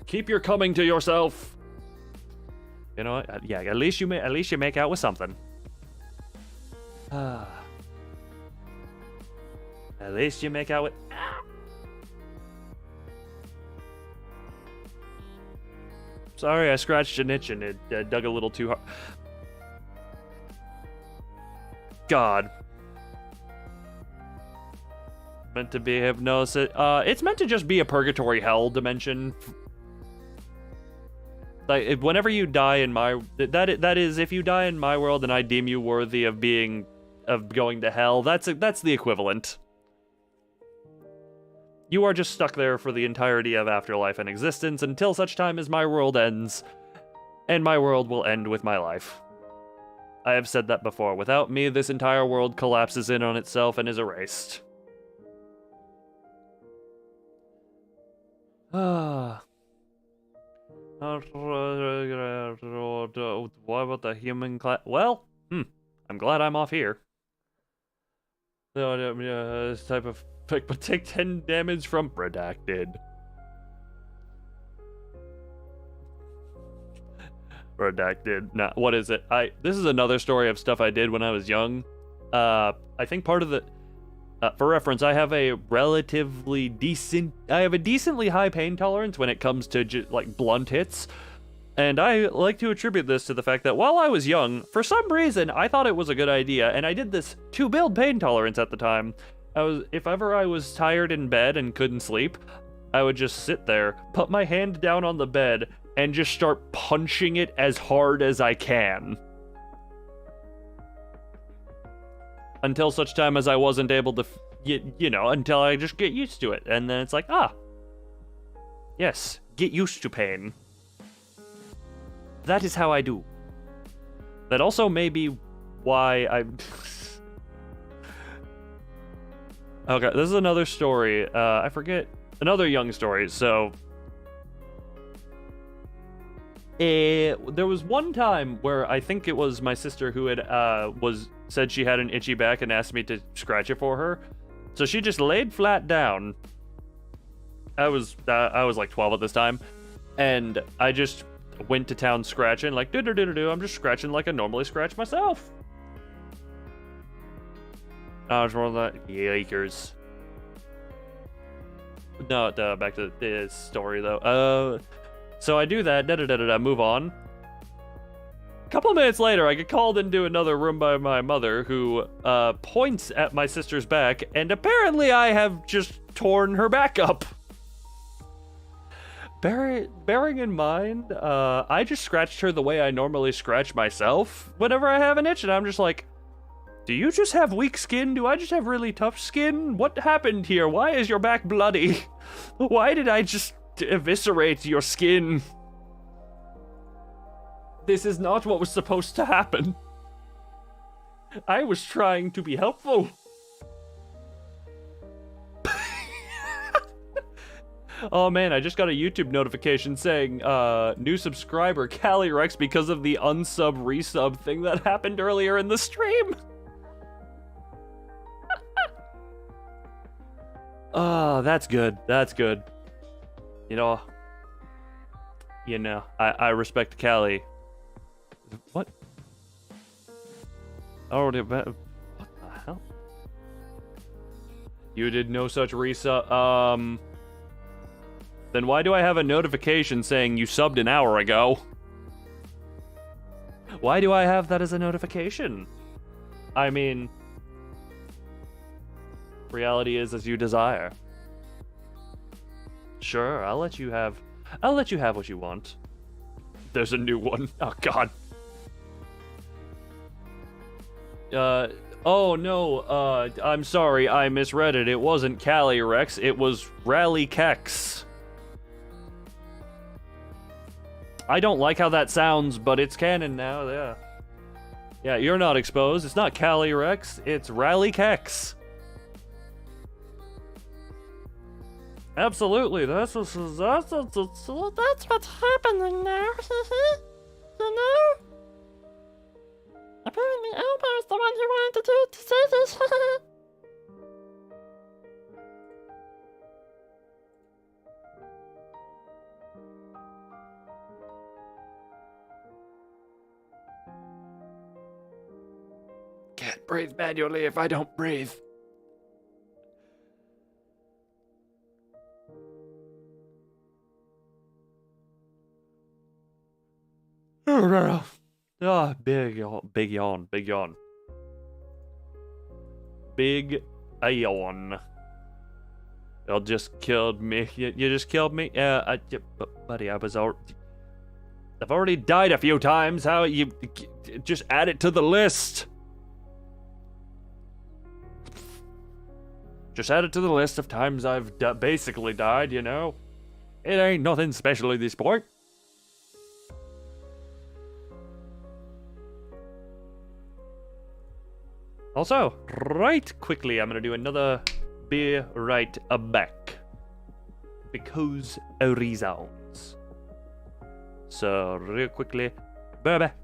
Keep your coming to yourself. You know what? Yeah, at least you make out with something. At least you make out with... Sorry, I scratched an itch and it dug a little too hard. God. Meant to be hypnosis. It's meant to just be a purgatory hell dimension. Like, whenever you die in my... That is, if you die in my world and I deem you worthy of going to hell, that's the equivalent. You are just stuck there for the entirety of afterlife and existence until such time as my world ends, and my world will end with my life. I have said that before. Without me, this entire world collapses in on itself and is erased. What about the human class? Well, I'm glad I'm off here. This type of pick, but take 10 damage from redacted. Redacted. Nah, what is it? This is another story of stuff I did when I was young. I think part of the... for reference, I have a decently high pain tolerance when it comes to like blunt hits. And I like to attribute this to the fact that while I was young, for some reason, I thought it was a good idea, and I did this to build pain tolerance at the time. If ever I was tired in bed and couldn't sleep, I would just sit there, put my hand down on the bed, and just start punching it as hard as I can. Until such time as I wasn't able to, until I just get used to it. And then it's like, yes, get used to pain. That is how I do. That also may be why I... Okay, this is another story. I forget. Another young story. So, there was one time where I think it was my sister who had said she had an itchy back and asked me to scratch it for her. So she just laid flat down. I was like 12 at this time, and I just went to town scratching like do. I'm just scratching like I normally scratch myself. I was one of that yikers. No, back to the story though. So I do that, move on. A couple of minutes later, I get called into another room by my mother, who points at my sister's back, and apparently I have just torn her back up. Bearing in mind, I just scratched her the way I normally scratch myself whenever I have an itch, and I'm just like, do you just have weak skin? Do I just have really tough skin? What happened here? Why is your back bloody? Why did I just eviscerate your skin? This is not what was supposed to happen. I was trying to be helpful. Oh man, I just got a YouTube notification saying, new subscriber, Callie Rex, because of the unsub resub thing that happened earlier in the stream. Oh, that's good. That's good. I respect Callie. What? Oh, what the hell? You did no such resub. Then why do I have a notification saying you subbed an hour ago? Why do I have that as a notification? I mean, reality is as you desire. Sure, I'll let you have what you want. There's a new one. Oh god. Oh no, I'm sorry, I misread it. It wasn't Callie Rex, it was Rally Kex. I don't like how that sounds, but it's canon now, yeah. Yeah, you're not exposed. It's not Callie Rex, it's Rally Kex. Absolutely, that's what's happening now. You know? Apparently Elbo's the one who wanted to say this. Can't breathe manually if I don't breathe. Oh, big yawn. Big yawn. You just killed me. You just killed me? Buddy, I've already died a few times. How you just add it to the list? Just add it to the list of times I've basically died, you know? It ain't nothing special at this point. Also, right quickly, I'm gonna do another be right back. Because reasons. So, real quickly, be back.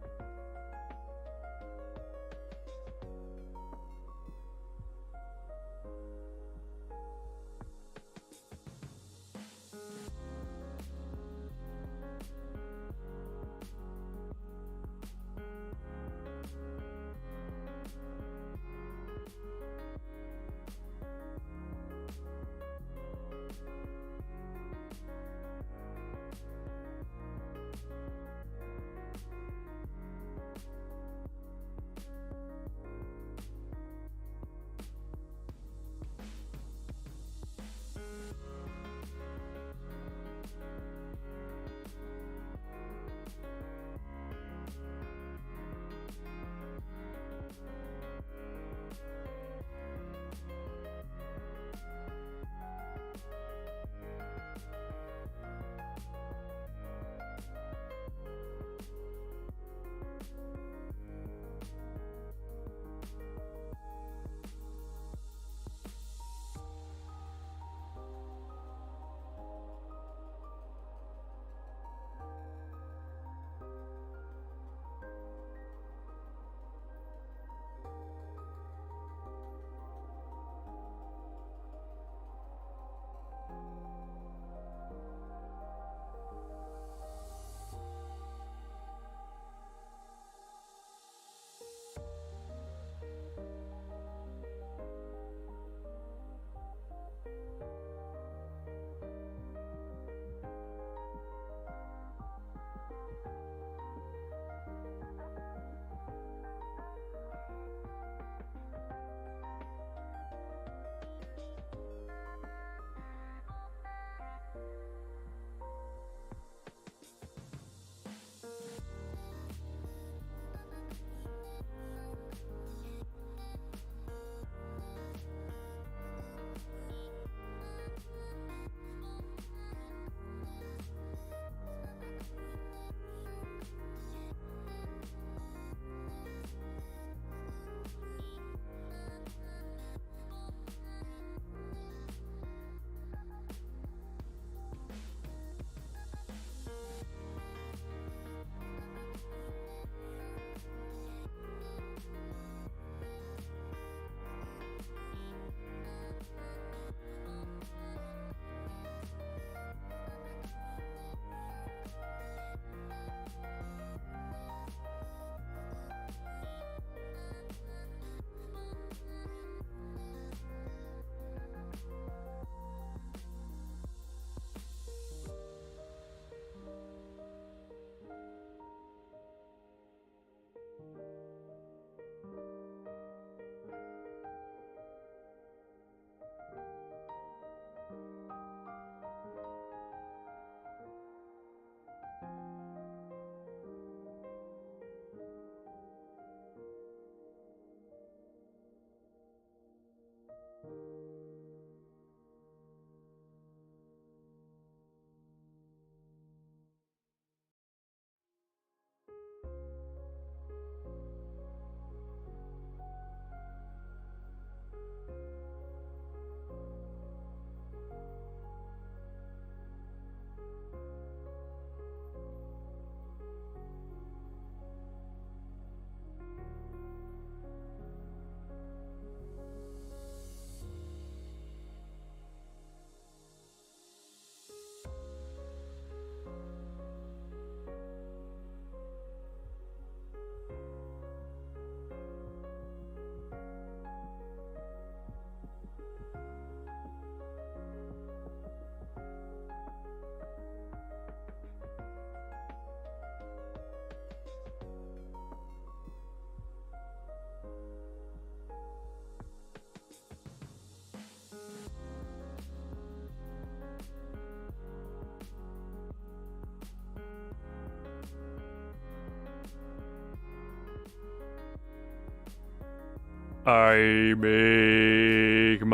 I make my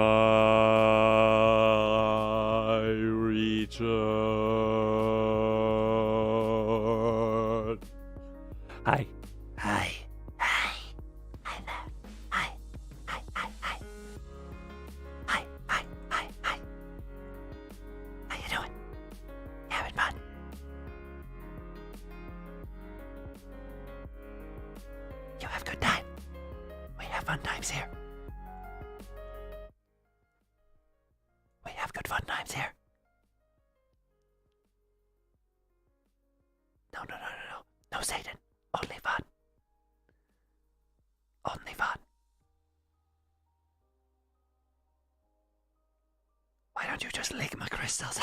return. Hi. Hi. Hi. Hi there. Hi. Hi. Hi. Hi. Hi. Hi. Hi. Hi. How you doing? You having fun? You have good time. We have fun times here. We have good fun times here. No, no, no, no, no. No Satan. Only fun. Only fun. Why don't you just lick my crystals?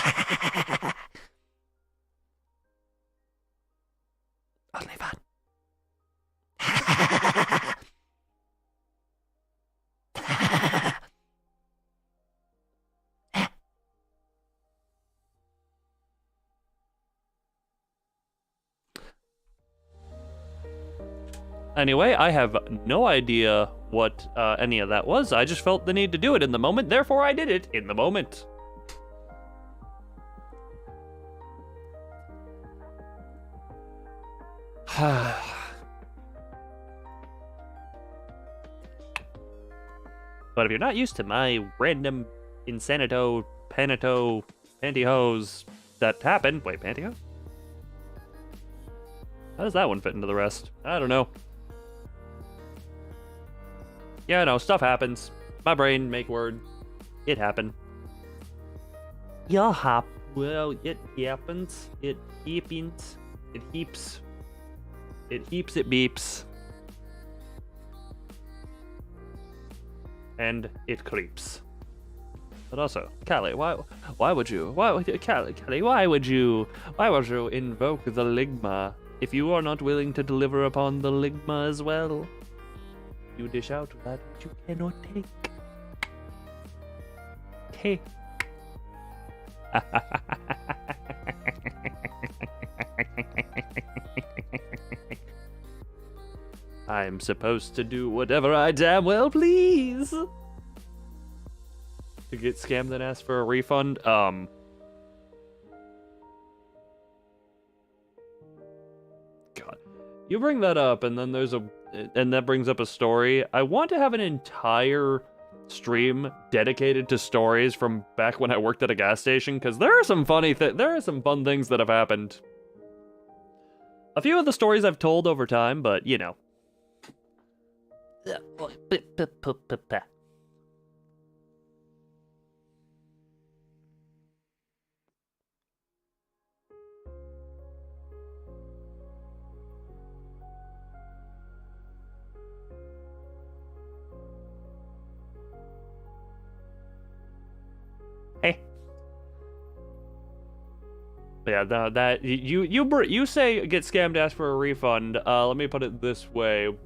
Only fun. Anyway, I have no idea what any of that was. I just felt the need to do it in the moment, therefore I did it in the moment. But if you're not used to my random insanito, pantyhose that happen... Wait, pantyhose? How does that one fit into the rest? I don't know. Yeah, no, stuff happens. My brain make word. It happened. Yeah, well, it happens. It happens. It heaps. It heaps, it beeps. And it creeps. But also, Callie, why would you invoke the ligma if you are not willing to deliver upon the ligma as well? You dish out that which you cannot take. Take. I'm supposed to do whatever I damn well please. To get scammed and ask for a refund? God. You bring that up and then and that brings up a story. I want to have an entire stream dedicated to stories from back when I worked at a gas station, because there are some fun things that have happened. A few of the stories I've told over time, but you know. Hey. Yeah, no, that you say get scammed, ask for a refund. Let me put it this way,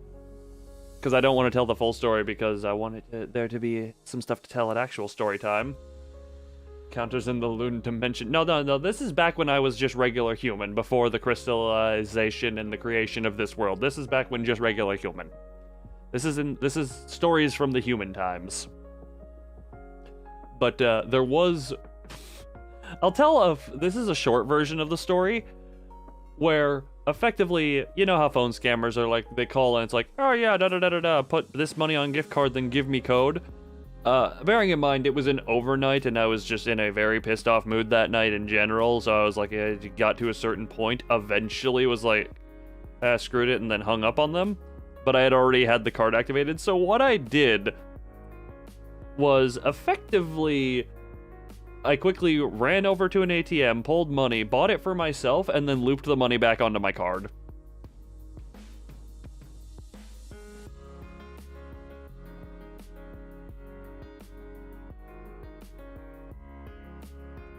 because I don't want to tell the full story, because I want there to be some stuff to tell at actual story time. Counters in the Loon dimension. No. This is back when I was just regular human, before the crystallization and the creation of this world. This is back when just regular human. This is stories from the human times. But there was... this is a short version of the story, where effectively, you know how phone scammers are like, they call and it's like, oh yeah, put this money on gift card, then give me code. Bearing in mind, it was an overnight and I was just in a very pissed off mood that night in general, so I was like, it got to a certain point, eventually was like, screwed it, and then hung up on them. But I had already had the card activated, so what I did was effectively, I quickly ran over to an ATM, pulled money, bought it for myself, and then looped the money back onto my card.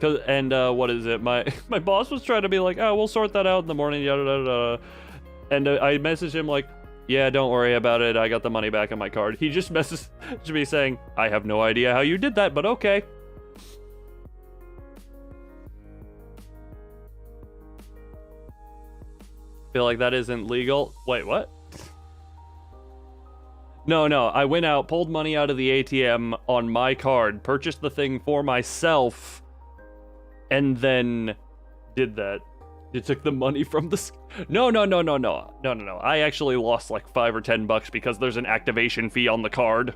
What is it? My boss was trying to be like, oh, we'll sort that out in the morning, yada yada yada. And I messaged him like, yeah, don't worry about it, I got the money back on my card. He just messaged me saying, I have no idea how you did that, but okay. Feel like that isn't legal. Wait, what? No, I went out, pulled money out of the ATM on my card, purchased the thing for myself, and then did that. It took the money from the... No. I actually lost like $5 or $10 because there's an activation fee on the card.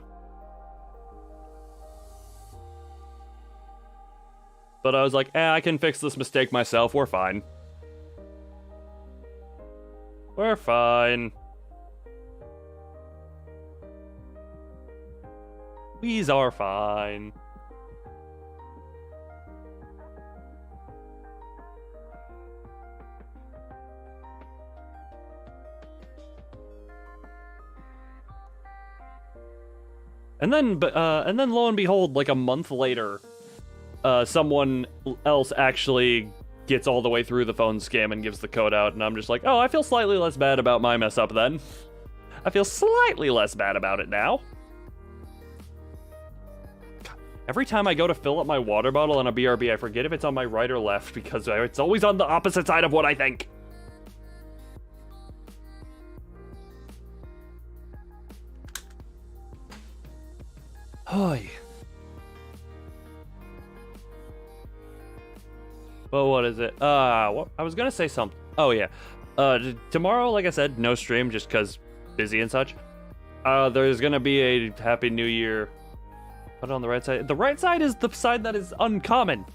But I was like, I can fix this mistake myself. We're fine. We're fine. We's are fine. And then lo and behold, like a month later, someone else actually gets all the way through the phone scam and gives the code out, and I'm just like, oh, I feel slightly less bad about my mess up then. I feel slightly less bad about it now. Every time I go to fill up my water bottle on a BRB, I forget if it's on my right or left because it's always on the opposite side of what I think. Hoy. Well, what is it? What? I was gonna say something. Oh, yeah. Tomorrow, like I said, no stream just because busy and such. There's gonna be a Happy New Year. Put it on the right side. The right side is the side that is uncommon.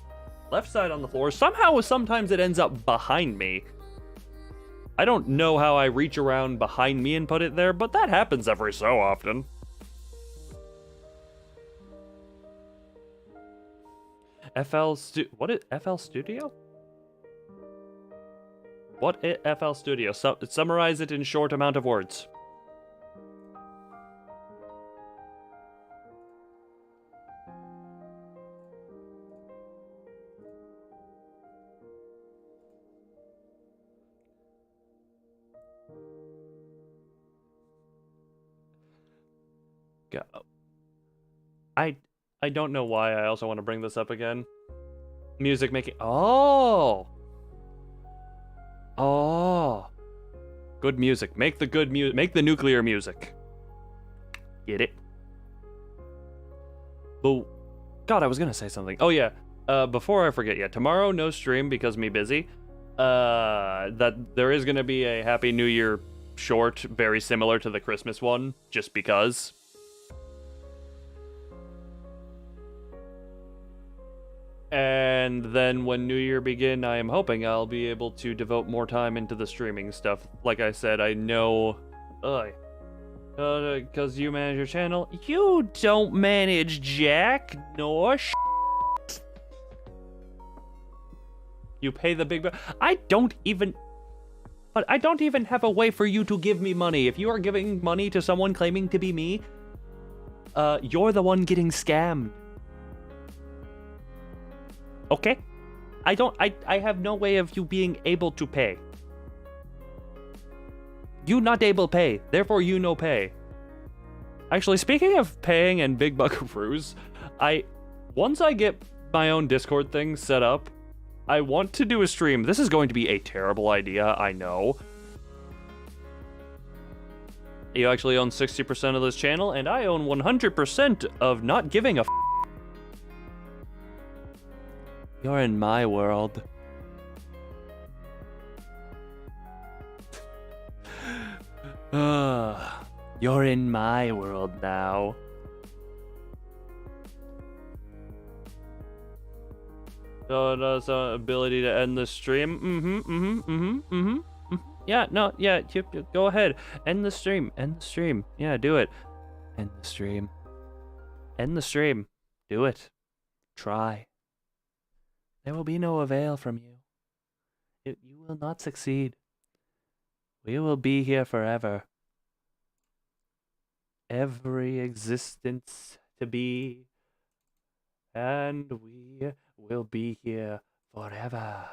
Left side on the floor. Somehow, sometimes it ends up behind me. I don't know how I reach around behind me and put it there, but that happens every so often. What is FL Studio? What is FL Studio? Summarize it in short amount of words. Go. I don't know why I also want to bring this up again. Music making... Oh! Good music. Make the good music. Make the nuclear music. Get it? But... God, I was gonna say something. Oh, yeah. Before I forget, tomorrow no stream because me busy. That there is gonna be a Happy New Year short, very similar to the Christmas one, just because. And then when New Year begin, I am hoping I'll be able to devote more time into the streaming stuff. Like I said, I know... because you manage your channel. You don't manage jack nor You pay the big... I don't even have a way for you to give me money. If you are giving money to someone claiming to be me, you're the one getting scammed. Okay? I have no way of you being able to pay. You not able to pay, therefore you no pay. Actually, speaking of paying and big buckaroos, once I get my own Discord thing set up, I want to do a stream. This is going to be a terrible idea, I know. You actually own 60% of this channel, and I own 100% of not giving a You're in my world. You're in my world now. So ability to end the stream. Yeah, no, yeah, go ahead. End the stream. Yeah, do it. End the stream. Do it. Try. There will be no avail from you. You will not succeed. We will be here forever. Every existence to be. And we will be here forever.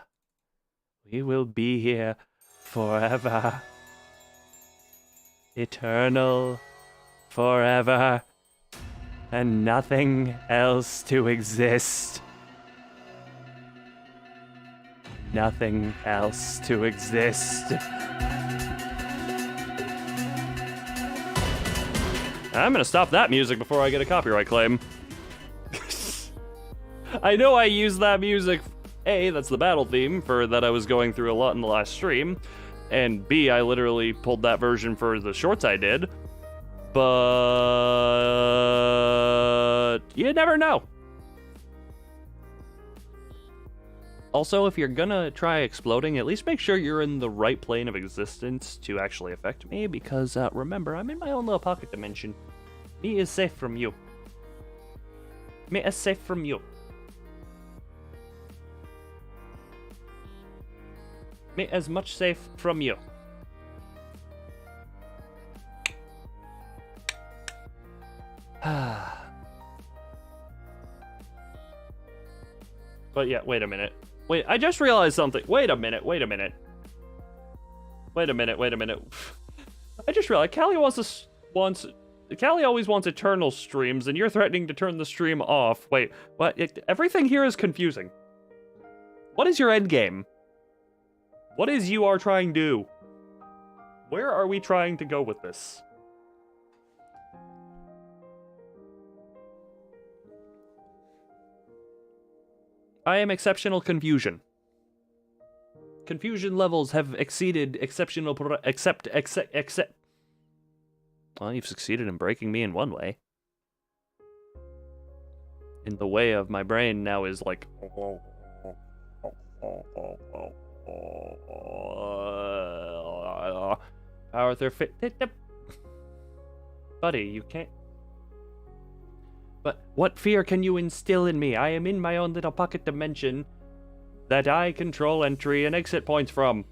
We will be here forever. Eternal. Forever. And nothing else to exist. Nothing else to exist. I'm gonna stop that music before I get a copyright claim. I know I used that music. A, that's the battle theme for that I was going through a lot in the last stream. And B, I literally pulled that version for the shorts I did. But you never know. Also, if you're gonna try exploding, at least make sure you're in the right plane of existence to actually affect me, because remember, I'm in my own little pocket dimension. Me is safe from you. Me is safe from you. Me as much safe from you. But yeah, wait a minute. Wait, I just realized something. Wait a minute. I just realized Callie Callie always wants eternal streams, and you're threatening to turn the stream off. Wait, what? Everything here is confusing. What is your end game? What is you are trying to do? Where are we trying to go with this? I am exceptional confusion. Confusion levels have exceeded exceptional except. Well, you've succeeded in breaking me in one way. In the way of my brain now is like power through fit. Buddy, you can't. But what fear can you instill in me? I am in my own little pocket dimension that I control entry and exit points from.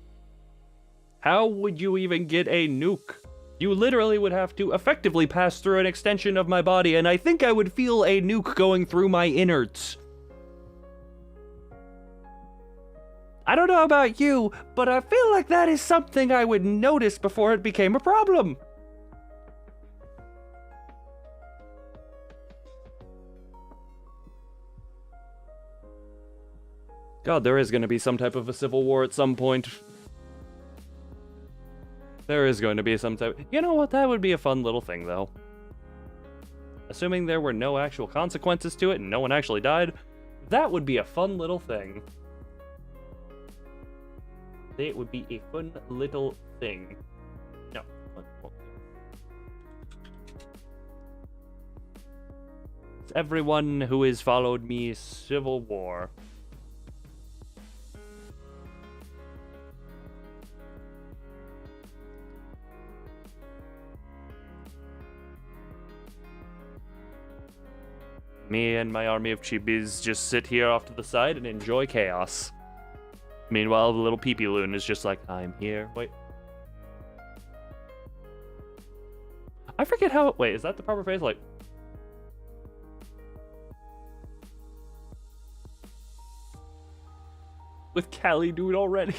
How would you even get a nuke? You literally would have to effectively pass through an extension of my body, and I think I would feel a nuke going through my innards. I don't know about you, but I feel like that is something I would notice before it became a problem. God, there is going to be some type of a civil war at some point. There is going to be some type... You know what? That would be a fun little thing, though. Assuming there were no actual consequences to it and no one actually died, that would be a fun little thing. It would be a fun little thing. No. It's everyone who has followed me, Civil War. Me and my army of chibis just sit here off to the side and enjoy chaos. Meanwhile, the little peepee loon is just like, I'm here. Wait. I forget how... Wait, is that the proper phrase? Like... With Callie dude already.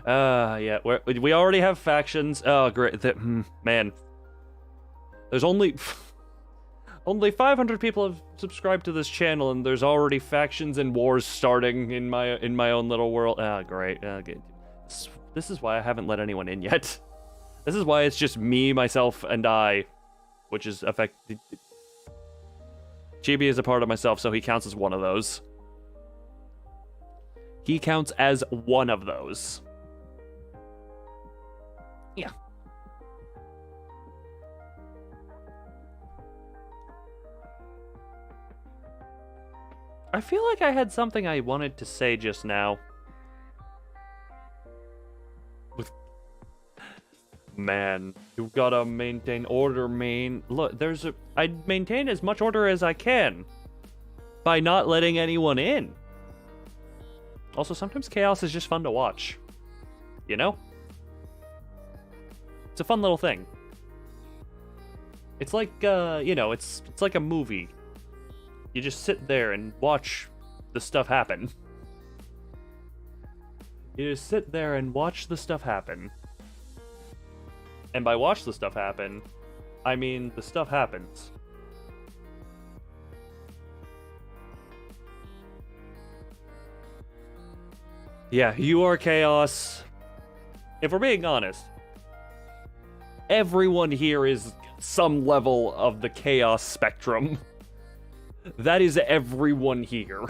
Yeah, we already have factions. Oh, great. Man. There's only... Only 500 people have subscribed to this channel, and there's already factions and wars starting in my own little world. Ah, great. This is why I haven't let anyone in yet. This is why it's just me, myself, and I, which is affected. Chibi is a part of myself, so he counts as one of those. He counts as one of those. Yeah. I feel like I had something I wanted to say just now. Man, you gotta maintain order, man. Look, I maintain as much order as I can by not letting anyone in. Also, sometimes chaos is just fun to watch. You know? It's a fun little thing. It's like, you know, it's like a movie. You just sit there and watch the stuff happen. You just sit there and watch the stuff happen. And by watch the stuff happen, I mean the stuff happens. Yeah, you are chaos. If we're being honest, everyone here is at some level of the chaos spectrum. That is everyone here.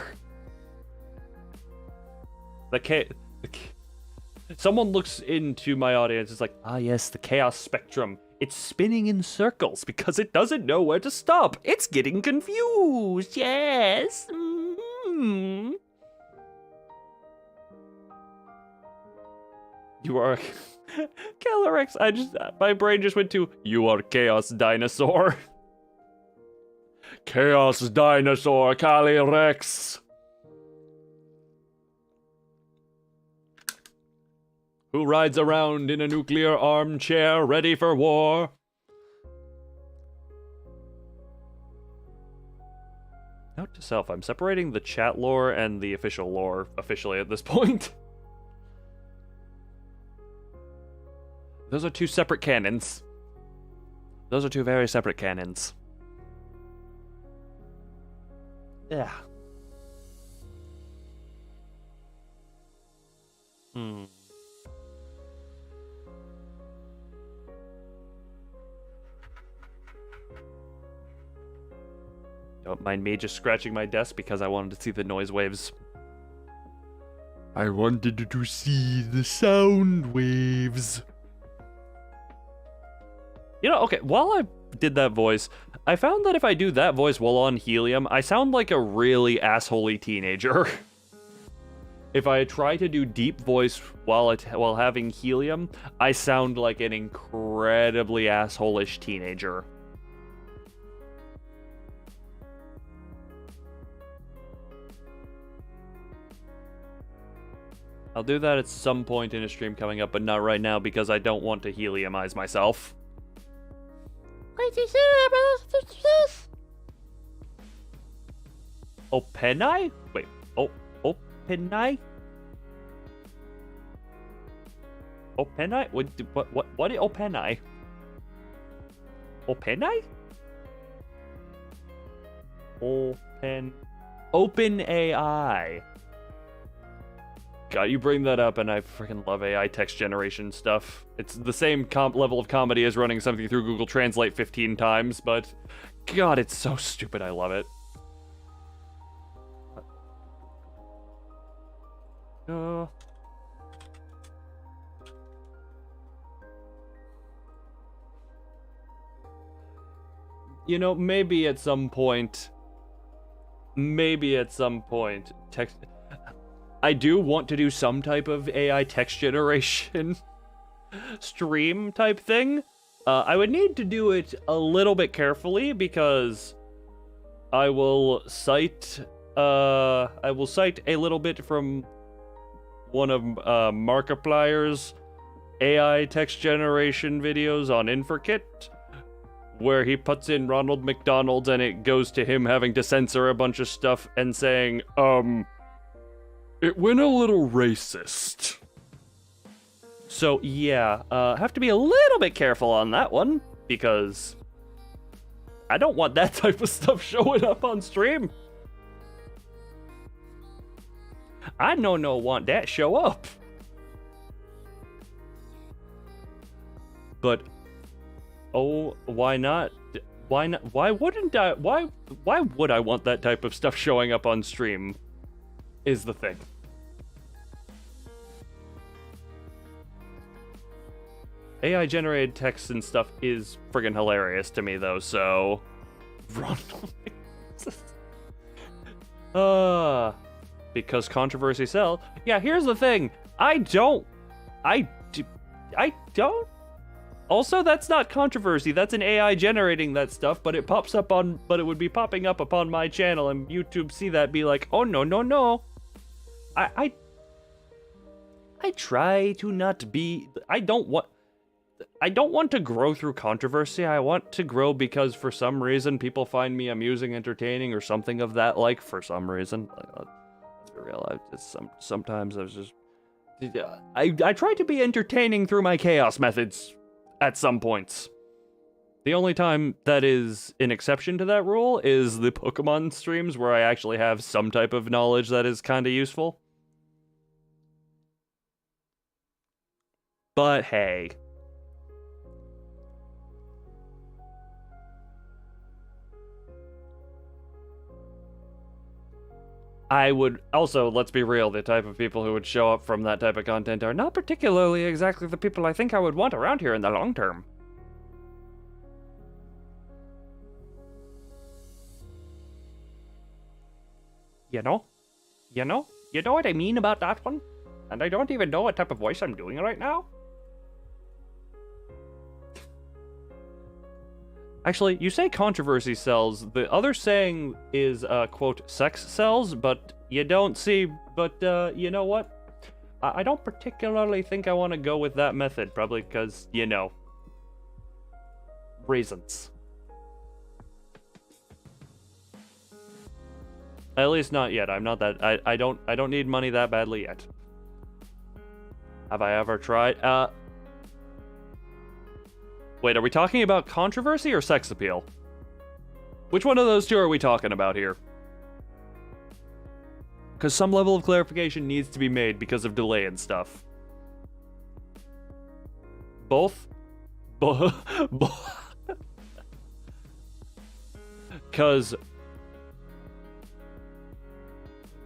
Someone looks into my audience, it's like, ah yes, the chaos spectrum. It's spinning in circles because it doesn't know where to stop. It's getting confused, yes. Mm-hmm. You are... Calyrex, my brain just went to, you are Chaos Dinosaur. Chaos Dinosaur, Calyrex. Who rides around in a nuclear armchair ready for war? Note to self, I'm separating the chat lore and the official lore officially at this point. Those are two separate canons. Those are two very separate canons. Yeah. Don't mind me just scratching my desk because I wanted to see the noise waves. I wanted to see the sound waves. You know, okay, while I did that voice, I found that if I do that voice while on helium, I sound like a really assholey teenager. If I try to do deep voice while having helium, I sound like an incredibly assholish teenager. I'll do that at some point in a stream coming up, but not right now because I don't want to heliumize myself. Openai? Wait, Openai? Openai? What is Openai? Openai? Open AI. God, you bring that up, and I freaking love AI text generation stuff. It's the same level of comedy as running something through Google Translate 15 times, but God, it's so stupid. I love it. You know, maybe at some point, text... I do want to do some type of AI text generation stream type thing. I would need to do it a little bit carefully because I will cite a little bit from one of Markiplier's AI text generation videos on InfraKit, where he puts in Ronald McDonald and it goes to him having to censor a bunch of stuff and saying, it went a little racist. So yeah, have to be a little bit careful on that one, because I don't want that type of stuff showing up on stream. I no want that show up. But oh, why not? Why not? Why wouldn't I? Why would I want that type of stuff showing up on stream? Is the thing. AI generated text and stuff is friggin' hilarious to me though, so because controversy sells. Yeah, here's the thing. I don't. Also, that's not controversy. That's an AI generating that stuff, but it would be popping up upon my channel, and YouTube see that, be like, oh no. I try to not be. I don't want to grow through controversy. I want to grow because for some reason people find me amusing, entertaining, or something of that like. For some reason, let's be real. Sometimes I was just. I try to be entertaining through my chaos methods. At some points. The only time that is an exception to that rule is the Pokemon streams where I actually have some type of knowledge that is kind of useful. But hey. I would also, let's be real, the type of people who would show up from that type of content are not particularly exactly the people I think I would want around here in the long term. You know? You know? You know what I mean about that one? And I don't even know what type of voice I'm doing right now. Actually, you say controversy sells. The other saying is, quote, sex sells, but you don't see, but, you know what? I don't particularly think I want to go with that method, probably because, you know, reasons. At least not yet. I'm not that, I don't need money that badly yet. Have I ever tried? Wait, are we talking about controversy or sex appeal? Which one of those two are we talking about here? Because some level of clarification needs to be made because of delay and stuff. Both? Because...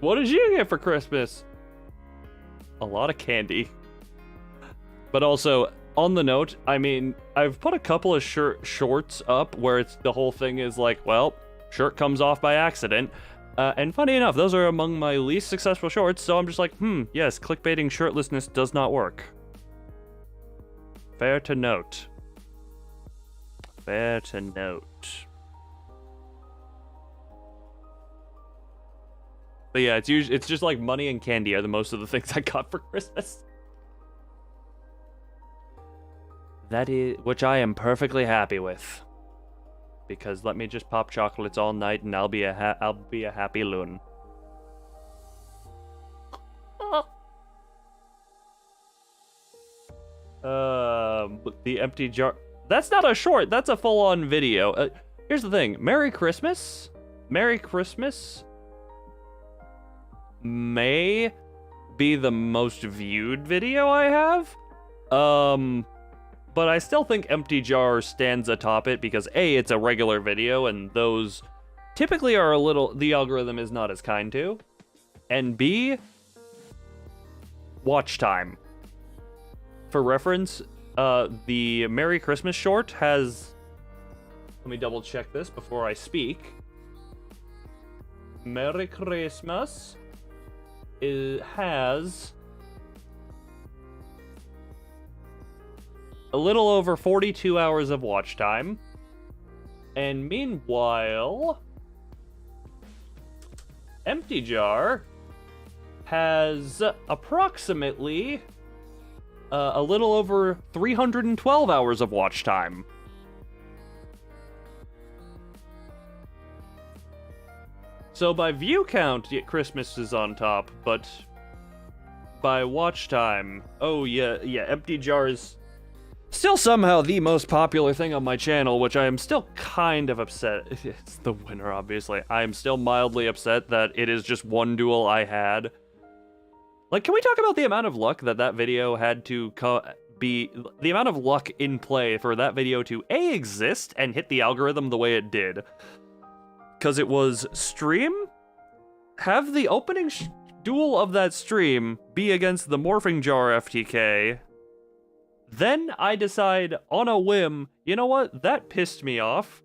What did you get for Christmas? A lot of candy. But also... On the note, I mean, I've put a couple of shorts up where it's the whole thing is like, well, shirt comes off by accident. And funny enough, those are among my least successful shorts, so I'm just like, yes, clickbaiting shirtlessness does not work. Fair to note. Fair to note. But yeah, it's just like money and candy are the most of the things I got for Christmas. That is, which I am perfectly happy with, because let me just pop chocolates all night and I'll be a happy loon. The empty jar. That's not a short. That's a full-on video. Here's the thing. Merry Christmas. Merry Christmas may be the most viewed video I have. But I still think Empty Jar stands atop it because A, it's a regular video, and those typically are a little, the algorithm is not as kind to. And B, watch time. For reference, the Merry Christmas short has, let me double check this before I speak. Merry Christmas has a little over 42 hours of watch time. And meanwhile, Empty Jar has approximately a little over 312 hours of watch time. So by view count, Christmas is on top, but by watch time, oh yeah, Empty Jar is still somehow the most popular thing on my channel, which I am still kind of upset. It's the winner, obviously. I am still mildly upset that it is just one duel I had. Like, can we talk about the amount of luck that video had to be... The amount of luck in play for that video to, A, exist and hit the algorithm the way it did. Because it was stream, have the opening duel of that stream be against the Morphing Jar FTK. Then I decide, on a whim, you know what? That pissed me off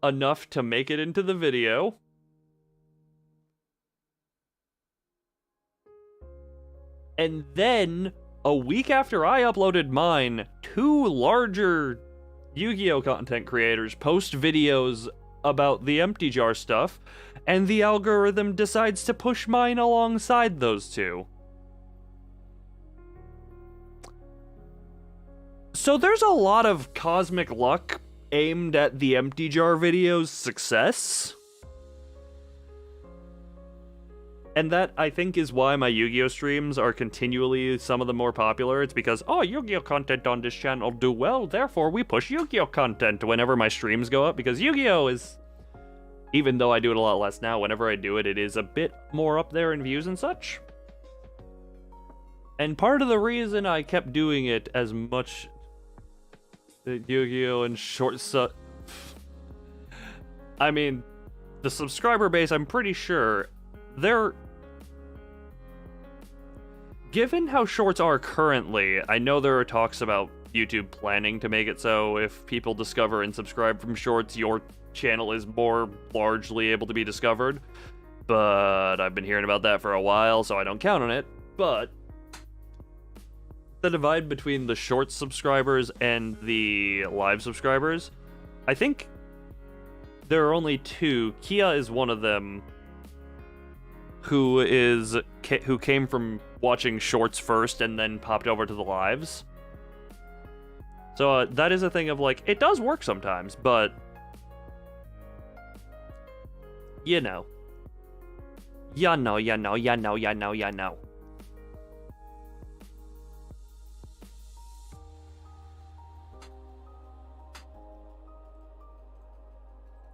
enough to make it into the video. And then, a week after I uploaded mine, 2 larger Yu-Gi-Oh! Content creators post videos about the Empty Jar stuff, and the algorithm decides to push mine alongside those 2. So there's a lot of cosmic luck aimed at the Empty Jar video's success. And that, I think, is why my Yu-Gi-Oh! Streams are continually some of the more popular. It's because, oh, Yu-Gi-Oh! Content on this channel do well, therefore we push Yu-Gi-Oh! Content whenever my streams go up, because Yu-Gi-Oh! Is, even though I do it a lot less now, whenever I do it, it is a bit more up there in views and such. And part of the reason I kept doing it as much... Yu-Gi-Oh! And short I mean, the subscriber base, I'm pretty sure, Given how shorts are currently, I know there are talks about YouTube planning to make it so if people discover and subscribe from shorts, your channel is more largely able to be discovered. But I've been hearing about that for a while, so I don't count on it. But the divide between the shorts subscribers and the live subscribers, I think there are only two. Kia is one of them, who came from watching shorts first and then popped over to the lives. So that is a thing of, like, it does work sometimes, but you know. You know.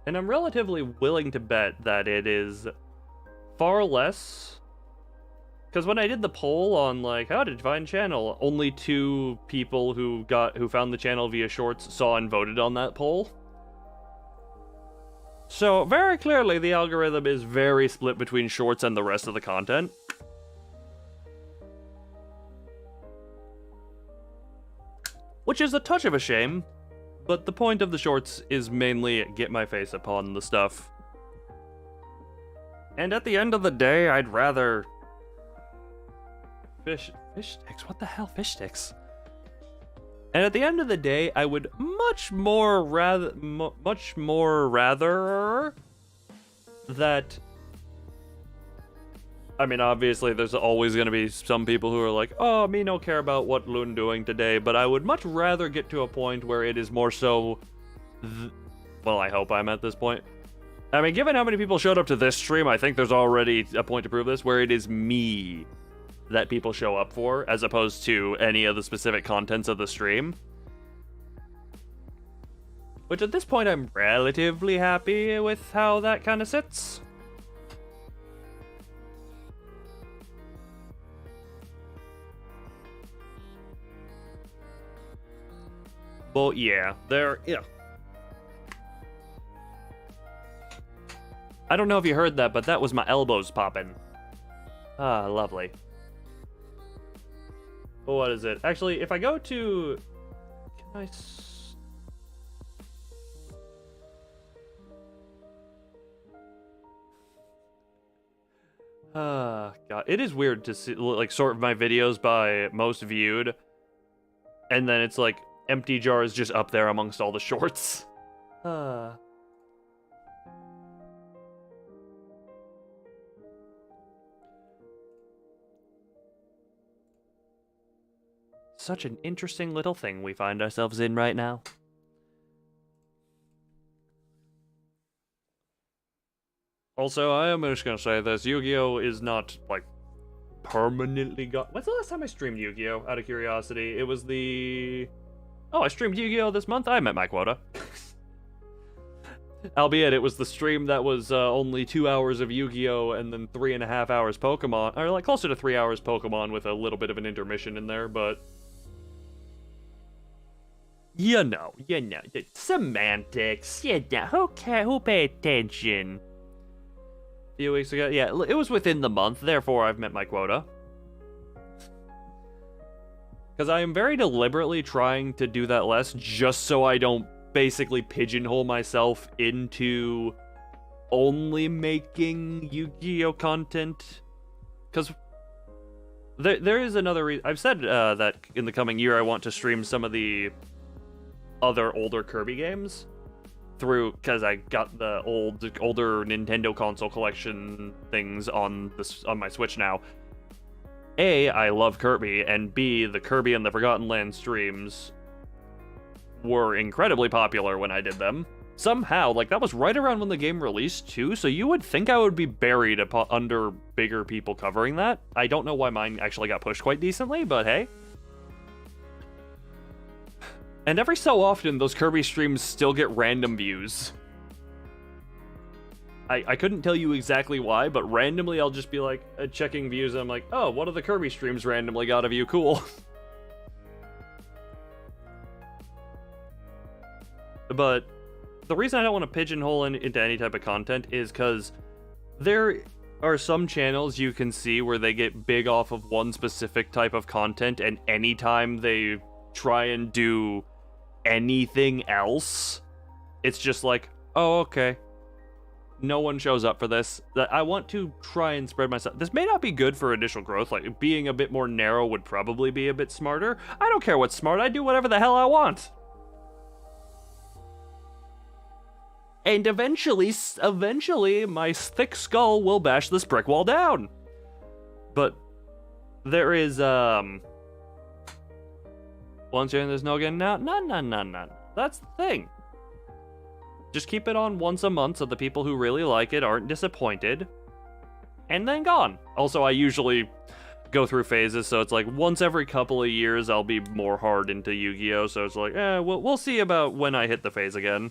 And I'm relatively willing to bet that it is far less, because when I did the poll on, like, how to find channel, only 2 people who found the channel via shorts saw and voted on that poll. So very clearly the algorithm is very split between shorts and the rest of the content. Which is a touch of a shame, but the point of the shorts is mainly get my face upon the stuff. And at the end of the day, I'd rather... Fish sticks? What the hell? Fish sticks? And at the end of the day, I would much more rather that... I mean, obviously, there's always going to be some people who are like, oh, me no care about what Loon doing today, but I would much rather get to a point where it is more so... well, I hope I'm at this point. I mean, given how many people showed up to this stream, I think there's already a point to prove this, where it is me that people show up for, as opposed to any of the specific contents of the stream. Which at this point, I'm relatively happy with how that kind of sits. But yeah, I don't know if you heard that, but that was my elbows popping. Ah, lovely. What is it? Actually, if I go to... Can I... God. It is weird to see, like, sort my videos by most viewed, and then it's like, empty jar is just up there amongst all the shorts. Such an interesting little thing we find ourselves in right now. Also, I am just gonna say this, Yu-Gi-Oh! Is not, like, permanently gone. When's the last time I streamed Yu-Gi-Oh! Out of curiosity? It was the... Oh, I streamed Yu-Gi-Oh! This month? I met my quota. Albeit, it was the stream that was only 2 hours of Yu-Gi-Oh! And then 3.5 hours Pokemon. Or, like, closer to 3 hours Pokemon with a little bit of an intermission in there, but... You know, semantics, who care, who pay attention? A few weeks ago, yeah, it was within the month, therefore I've met my quota. Because I am very deliberately trying to do that less, just so I don't basically pigeonhole myself into only making Yu-Gi-Oh! Content. Because there is another reason. I've said that in the coming year I want to stream some of the other older Kirby games through, because I got the older Nintendo console collection things on my Switch now. A, I love Kirby, and B, the Kirby and the Forgotten Land streams were incredibly popular when I did them. Somehow, like, that was right around when the game released too, so you would think I would be buried under bigger people covering that. I don't know why mine actually got pushed quite decently, but hey. And every so often, those Kirby streams still get random views. I couldn't tell you exactly why, but randomly I'll just be like, checking views, and I'm like, oh, one of the Kirby streams randomly got a view, cool. But the reason I don't want to pigeonhole into any type of content is because there are some channels you can see where they get big off of one specific type of content, and anytime they try and do anything else, it's just like, oh, okay. No one shows up for this. I want to try and spread myself. This may not be good for initial growth. Like, being a bit more narrow would probably be a bit smarter. I don't care what's smart. I do whatever the hell I want. And eventually, my thick skull will bash this brick wall down. But there is, once you're in, there's no getting out. No. That's the thing. Just keep it on once a month so the people who really like it aren't disappointed. And then gone. Also, I usually go through phases, so it's like once every couple of years I'll be more hard into Yu-Gi-Oh! So it's like, we'll see about when I hit the phase again.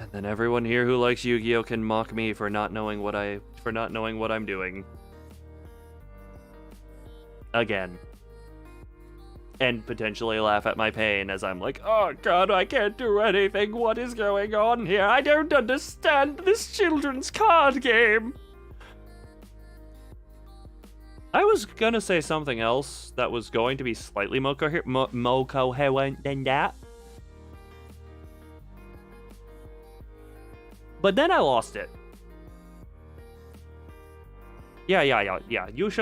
And then everyone here who likes Yu-Gi-Oh! Can mock me for not knowing what I'm doing. Again. And potentially laugh at my pain as I'm like, oh god, I can't do anything. What is going on here? I don't understand this children's card game. I was gonna say something else that was going to be slightly more coherent than that. But then I lost it. Yeah. Here's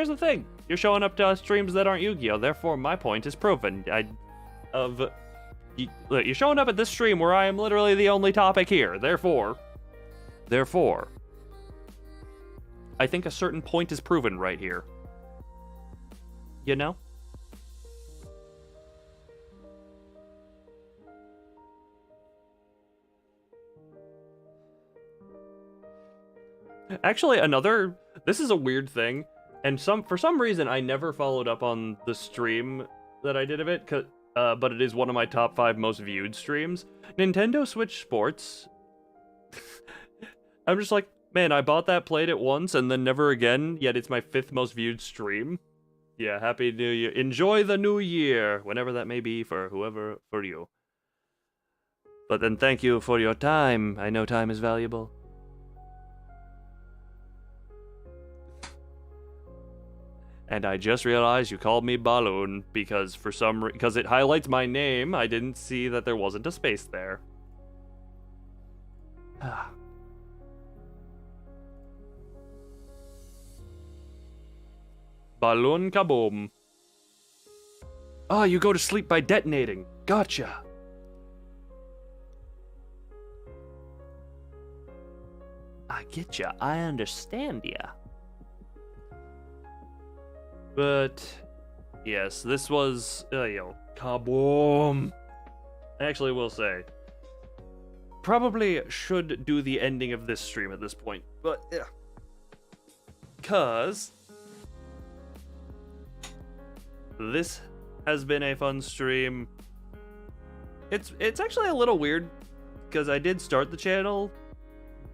the thing. You're showing up to streams that aren't Yu-Gi-Oh! Therefore, my point is proven. Look, you're showing up at this stream where I am literally the only topic here. Therefore, I think a certain point is proven right here. You know? Actually, this is a weird thing. And for some reason, I never followed up on the stream that I did of it, but it is one of my top 5 most viewed streams. Nintendo Switch Sports. I'm just like, man, I bought that, played it once, and then never again, yet it's my 5th most viewed stream. Yeah, Happy New Year. Enjoy the new year, whenever that may be for you. But then thank you for your time. I know time is valuable. And I just realized you called me Balloon because because it highlights my name, I didn't see that there wasn't a space there. Balloon kaboom. Ah, you go to sleep by detonating. Gotcha. I get ya. I understand ya. But, yes, this was, kaboom. I actually will say, probably should do the ending of this stream at this point, but, yeah. Cause this has been a fun stream. It's actually a little weird, because I did start the channel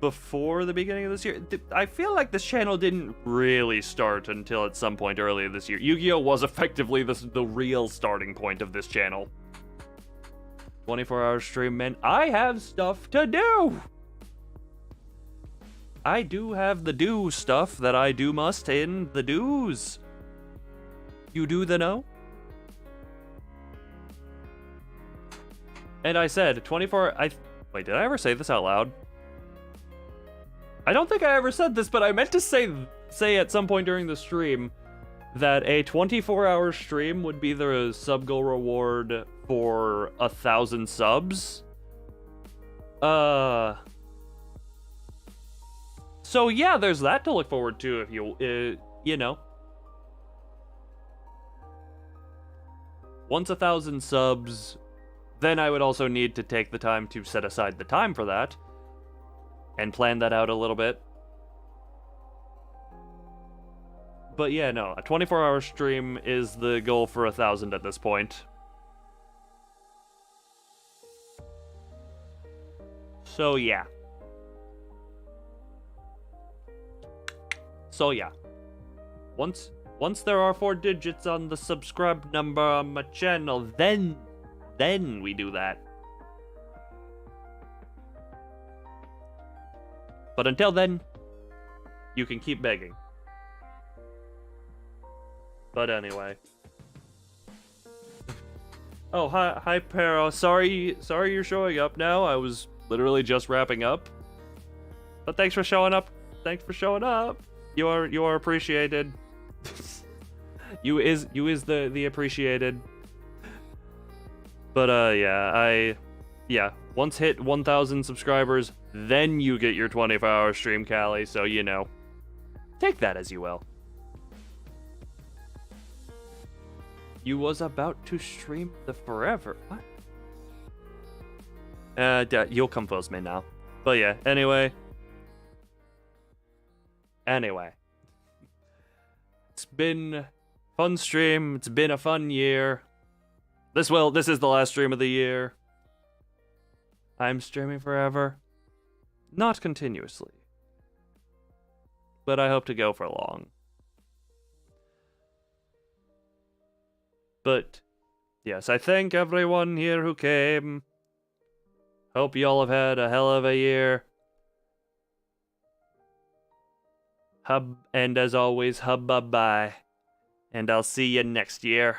before the beginning of this year. I feel like this channel didn't really start until at some point earlier this year. Yu-Gi-Oh! Was effectively the real starting point of this channel. 24-hour stream, man. I have stuff to do! I do have the do stuff that I do must in the do's. You do the know? And I said, 24... Wait, did I ever say this out loud? I don't think I ever said this, but I meant to say at some point during the stream that a 24-hour stream would be the sub goal reward for 1,000 subs. So yeah, there's that to look forward to if you know. Once 1,000 subs, then I would also need to take the time to set aside the time for that. And plan that out a little bit. But yeah, no, a 24-hour stream is the goal for 1,000 at this point. So yeah. Once there are 4 digits on the subscribe number on my channel, then we do that. But until then, You can keep begging. But anyway. Oh, hi, Pero. Sorry you're showing up now. I was literally just wrapping up. But thanks for showing up. Thanks for showing up. You are appreciated. you is the appreciated. But yeah. Once hit 1,000 subscribers, then you get your 24-hour stream, Callie. So take that as you will. You was about to stream the forever. What? You'll compose me now. But yeah, anyway. It's been a fun stream. It's been a fun year. This is the last stream of the year. I'm streaming forever. Not continuously. But I hope to go for long. But, yes, I thank everyone here who came. Hope y'all have had a hell of a year. And as always, bye-bye. And I'll see you next year.